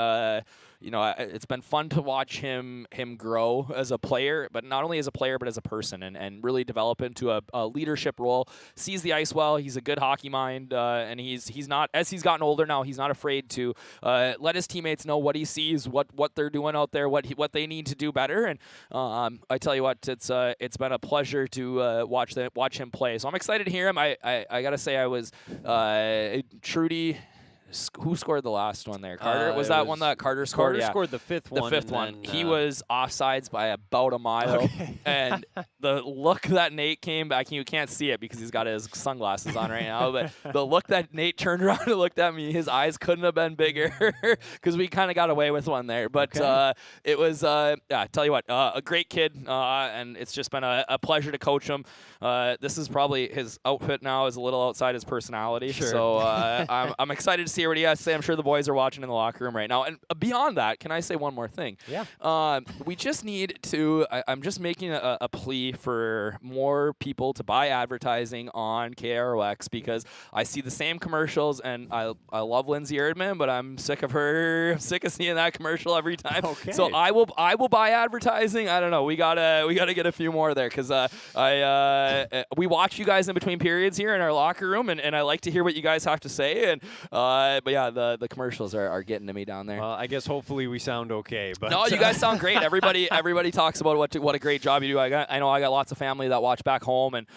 it's been fun to watch him grow as a player, but not only as a player, but as a person, and really develop into a leadership role. Sees the ice well. He's a good hockey mind, and he's not, as he's gotten older now, he's not afraid to let his teammates know what he sees, what they're doing out there, what they need to do better. And I tell you what, it's been a pleasure to watch him play. So I'm excited to hear him. I gotta say, I was Trudy. Who scored the last one there? Carter? Was that one that Carter scored? Carter scored the fifth one. The fifth one. He was offsides by about a mile. Okay. And the look that Nate came back, you can't see it because he's got his sunglasses on right now, but the look that Nate turned around and looked at me, his eyes couldn't have been bigger because we kind of got away with one there. But it was, I tell you what, a great kid, and it's just been a pleasure to coach him. This is probably his outfit now is a little outside his personality. Sure. So I'm excited to see what he has to say. I'm sure the boys are watching in the locker room right now. And beyond that, can I say one more thing? Yeah. We just need to, I'm just making a plea for more people to buy advertising on KROX because I see the same commercials, and I love Lindsay Erdman, but I'm sick of her. I'm sick of seeing that commercial every time. Okay. So I will buy advertising. I don't know. We gotta get a few more there because we watch you guys in between periods here in our locker room, and I like to hear what you guys have to say. And but yeah, the commercials are getting to me down there. Well, I guess hopefully we sound okay. But no, you guys sound great. Everybody talks about what a great job you do. I know I got lots of family that watch back home, and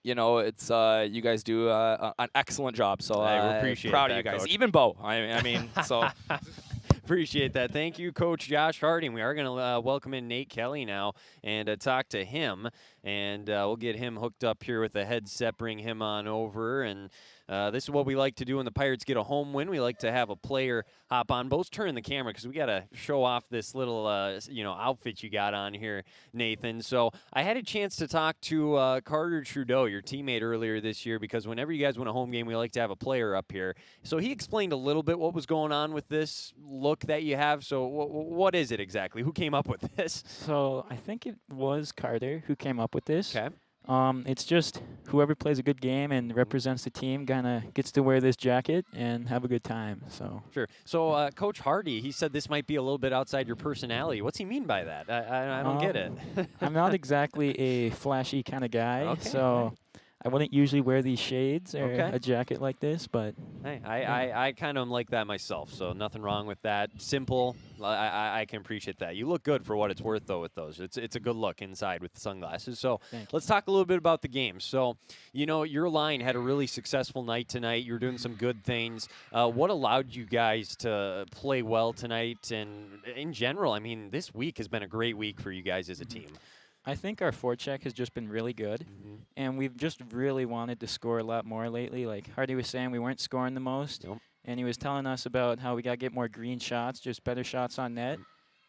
it's you guys do an excellent job. So I appreciate proud that, of you guys. Coach. Even Bo. I mean, so. Appreciate that. Thank you, Coach Josh Harding. We are going to welcome in Nate Kelly now and talk to him, and we'll get him hooked up here with a headset, bring him on over, and this is what we like to do when the Pirates get a home win. We like to have a player hop on. Both turn the camera because we got to show off this little, outfit you got on here, Nathan. So I had a chance to talk to Carter Trudeau, your teammate earlier this year, because whenever you guys win a home game, we like to have a player up here. So he explained a little bit what was going on with this look that you have. So what is it exactly? Who came up with this? So I think it was Carter who came up with this. Okay. It's just whoever plays a good game and represents the team kind of gets to wear this jacket and have a good time. So sure. So Coach Hardy, he said this might be a little bit outside your personality. What's he mean by that? I don't get it. I'm not exactly a flashy kind of guy, so I wouldn't usually wear these shades or a jacket like this, but hey, I kind of like that myself, so nothing wrong with that. Simple. I can appreciate that. You look good for what it's worth, though, with those. It's a good look inside with the sunglasses. So let's talk a little bit about the game. So, your line had a really successful night tonight. You were doing some good things. What allowed you guys to play well tonight? And in general, I mean, this week has been a great week for you guys as a team. I think our forecheck has just been really good, and we've just really wanted to score a lot more lately. Like Hardy was saying, we weren't scoring the most, and he was telling us about how we got to get more green shots, just better shots on net.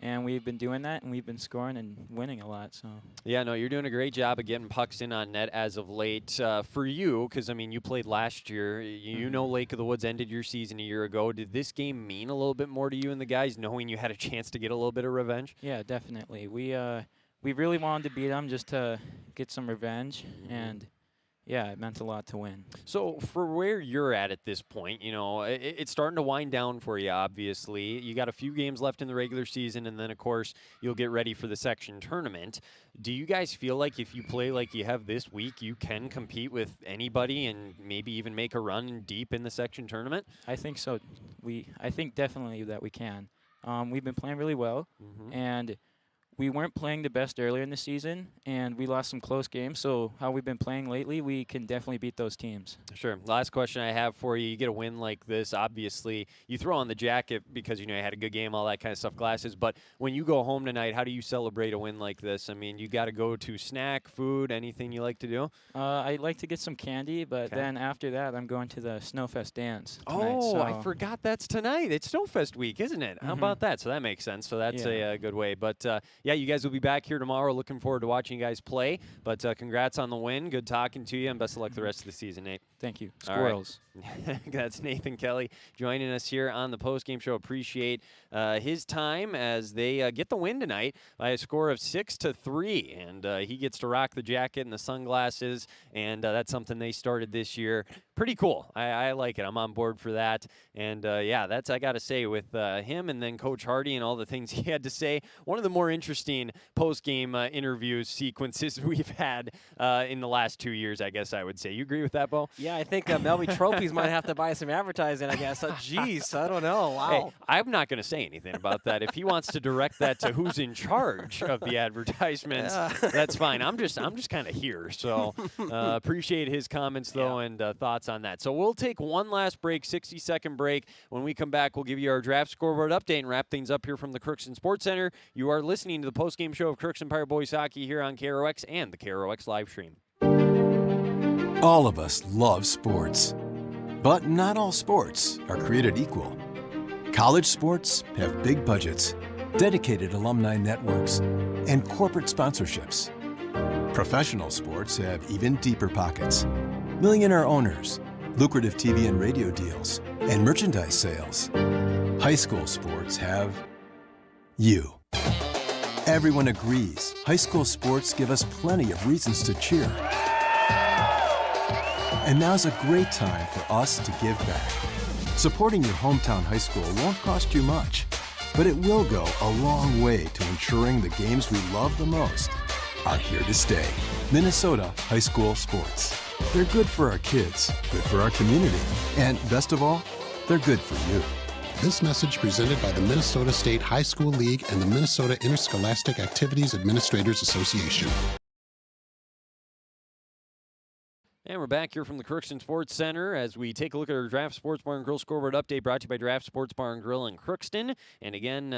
And we've been doing that, and we've been scoring and winning a lot. So yeah, no, you're doing a great job of getting pucks in on net as of late. For you, because, I mean, you played last year. You know Lake of the Woods ended your season a year ago. Did this game mean a little bit more to you and the guys, knowing you had a chance to get a little bit of revenge? Yeah, definitely. We really wanted to beat them just to get some revenge, and yeah, it meant a lot to win. So for where you're at this point, you know, it's starting to wind down for you, obviously. You got a few games left in the regular season, and then, of course, you'll get ready for the section tournament. Do you guys feel like if you play like you have this week, you can compete with anybody and maybe even make a run deep in the section tournament? I think so. I think definitely that we can. We've been playing really well, and we weren't playing the best earlier in the season, and we lost some close games. So how we've been playing lately, we can definitely beat those teams. Sure. Last question I have for you. You get a win like this, obviously. You throw on the jacket because, you know, you had a good game, all that kind of stuff, glasses. But when you go home tonight, how do you celebrate a win like this? I mean, you got to go to snack, food, anything you like to do? I like to get some candy, but then after that, I'm going to the Snowfest dance tonight. Oh, so I forgot that's tonight. It's Snowfest week, isn't it? How about that? So that makes sense. So that's a good way. But, yeah, you guys will be back here tomorrow. Looking forward to watching you guys play. But congrats on the win. Good talking to you, and best of luck the rest of the season, Nate. Thank you. Squirrels. That's Nathan Kelly joining us here on the postgame show. Appreciate his time as they get the win tonight by a score of 6-3. And he gets to rock the jacket and the sunglasses, and that's something they started this year. Pretty cool. I like it. I'm on board for that. And, yeah, that's, I got to say, with him and then Coach Hardy and all the things he had to say, one of the more interesting post-game interview sequences we've had in the last 2 years, I guess I would say. You agree with that, Bo? Yeah, I think Melby Trophies might have to buy some advertising, I guess. Jeez, I don't know. Wow. Hey, I'm not going to say anything about that. If he wants to direct that to who's in charge of the advertisements, that's fine. I'm just kind of here. So appreciate his comments, though, and thoughts on that. So we'll take one last break, 60-second break. When we come back, we'll give you our draft scoreboard update and wrap things up here from the Crookston Sports Center. You are listening to the postgame show of Crookston Pirate Boys Hockey here on KROX and the KROX live stream. All of us love sports, but not all sports are created equal. College sports have big budgets, dedicated alumni networks, and corporate sponsorships. Professional sports have even deeper pockets, millionaire owners, lucrative TV and radio deals, and merchandise sales. High school sports have you. Everyone agrees high school sports give us plenty of reasons to cheer. And now's a great time for us to give back. Supporting your hometown high school won't cost you much, but it will go a long way to ensuring the games we love the most are here to stay. Minnesota High School Sports. They're good for our kids, good for our community, and best of all, they're good for you. This message presented by the Minnesota State High School League and the Minnesota Interscholastic Activities Administrators Association. And we're back here from the Crookston Sports Center as we take a look at our Draft Sports Bar and Grill scoreboard update brought to you by Draft Sports Bar and Grill in Crookston. And again,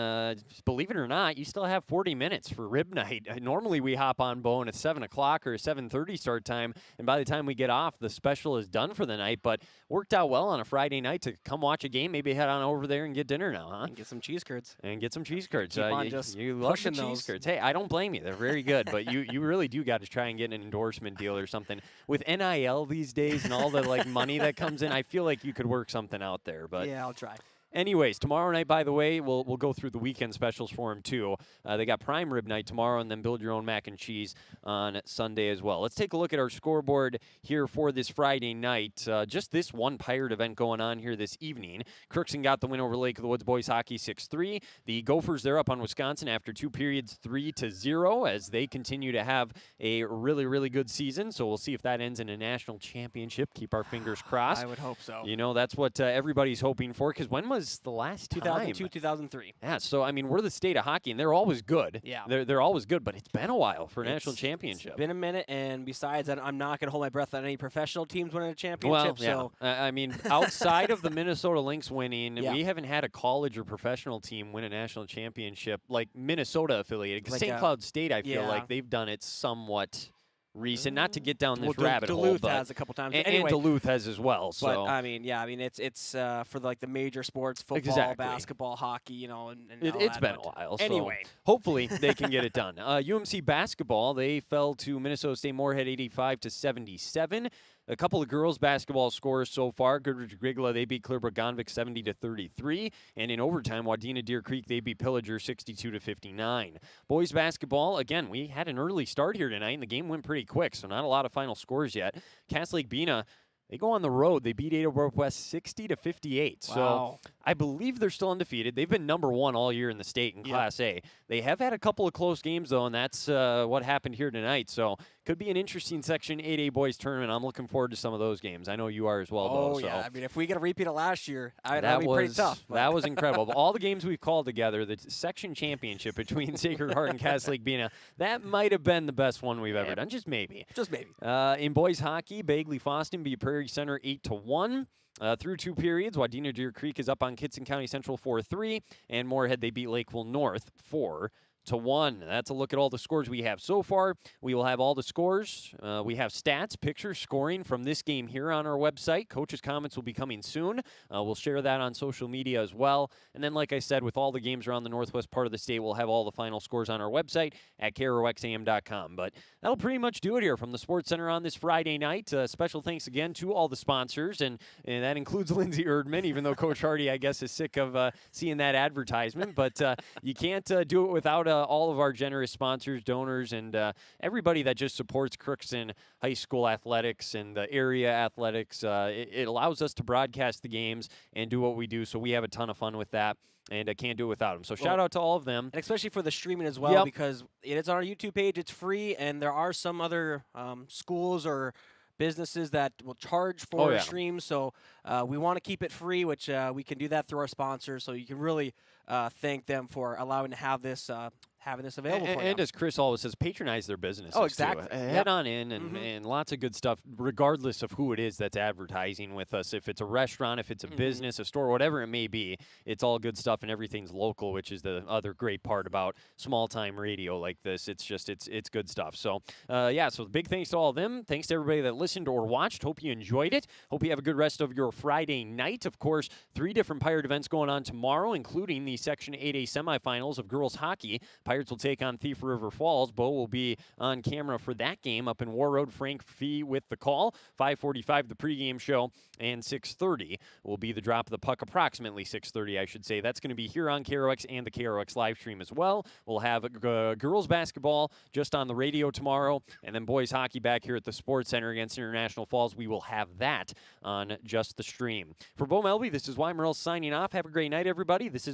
believe it or not, you still have 40 minutes for rib night. Normally we hop on Bone at 7 o'clock or 7:30 start time, and by the time we get off, the special is done for the night. But worked out well on a Friday night to come watch a game, maybe head on over there and get dinner now, huh? And get some cheese curds. And get some cheese curds. Keep on just you love the pushing cheese those. curds. Hey, I don't blame you. They're very good, but you really do got to try and get an endorsement deal or something. With NIL these days, and all the money that comes in, I feel like you could work something out there. But yeah, I'll try. Anyways, tomorrow night, by the way, we'll go through the weekend specials for them, too. They got prime rib night tomorrow, and then build your own mac and cheese on Sunday as well. Let's take a look at our scoreboard here for this Friday night. Just this one Pirate event going on here this evening. Crookston got the win over Lake of the Woods boys hockey 6-3. The Gophers, they're up on Wisconsin after 2 periods 3-0 as they continue to have a really, really good season. So we'll see if that ends in a national championship. Keep our fingers crossed. I would hope so. You know, that's what everybody's hoping for, because when was was the last time. 2002, 2003. Yeah, so, I mean, we're the state of hockey, and they're always good. Yeah. They're always good, but it's been a while for a national championship. It's been a minute, and besides, I'm not going to hold my breath on any professional teams winning a championship. Well, yeah. So I mean, outside of the Minnesota Lynx winning, Yeah. we haven't had a college or professional team win a national championship like Minnesota affiliated. Because Like St. Cloud State, I feel yeah. like they've done it somewhat recent. Not to get down this Well, rabbit hole, Duluth but has a couple times. and Anyway, Duluth has as well. So but I mean, it's for like the major sports, football, Exactly. basketball, hockey, you know, and It's all been that, a but while. So Anyway, hopefully they can get it done. UMC basketball, they fell to Minnesota State Moorhead 85-77. A couple of girls basketball scores so far. Goodrich Grigla, they beat Clearbrook Gonvick 70-33. And in overtime, Wadena Deer Creek, they beat Pillager 62-59. Boys basketball, again, we had an early start here tonight, and the game went pretty quick, so not a lot of final scores yet. Cass Lake Bena, they go on the road. They beat Ada West 60-58. Wow. So I believe they're still undefeated. They've been number one all year in the state in Class A. They have had a couple of close games, though, and that's what happened here tonight. So could be an interesting Section 8A boys tournament. I'm looking forward to some of those games. I know you are as well, though. yeah. So I mean, if we get a repeat of last year, that'd that be was pretty tough. but- That was incredible. Of all the games we've called together, the section championship between Sacred Heart and Cass Lake Bena, that might have been the best one we've ever done. Just maybe. Just maybe. In boys hockey, Bagley Foston beat Prairie Center 8-1. Through two periods, Wadena Deer Creek is up on Kitson County Central 4-3, and Moorhead, they beat Lakeville North 4-1. That's a look at all the scores we have so far. We will have all the scores. We have stats, pictures, scoring from this game here on our website. Coaches' comments will be coming soon. We'll share that on social media as well. And then, like I said, with all the games around the northwest part of the state, we'll have all the final scores on our website at KROXAM.com. But that'll pretty much do it here from the Sports Center on this Friday night. Special thanks again to all the sponsors, and that includes Lindsay Erdman, even though Coach Hardy, I guess, is sick of seeing that advertisement. But you can't do it without all of our generous sponsors, donors, and everybody that just supports Crookston High School athletics and the area athletics. It allows us to broadcast the games and do what we do, so we have a ton of fun with that, and I can't do it without them. So shout out to all of them. And especially for the streaming as well, because it is on our YouTube page. It's free, and there are some other schools or businesses that will charge for streams. So we want to keep it free, which we can do that through our sponsors. So you can really thank them for allowing to have this having this available for you. And as Chris always says, patronize their businesses. Oh, exactly. Too. Head on in and lots of good stuff, regardless of who it is that's advertising with us. If it's a restaurant, if it's a business, a store, whatever it may be, it's all good stuff and everything's local, which is the other great part about small-time radio like this. It's just, it's good stuff. So, so big thanks to all of them. Thanks to everybody that listened or watched. Hope you enjoyed it. Hope you have a good rest of your Friday night. Of course, 3 different Pirate events going on tomorrow, including the Section 8A semifinals of girls hockey. Pirates will take on Thief River Falls. Bo will be on camera for that game up in War Road. Frank Fee with the call. 5:45 the pregame show, and 6:30 will be the drop of the puck. Approximately 6:30, I should say. That's going to be here on KROX and the KROX live stream as well. We'll have girls basketball just on the radio tomorrow, and then boys hockey back here at the Sports Center against International Falls. We will have that on just the stream. For Bo Melby, this is Weimerl signing off. Have a great night, everybody. This is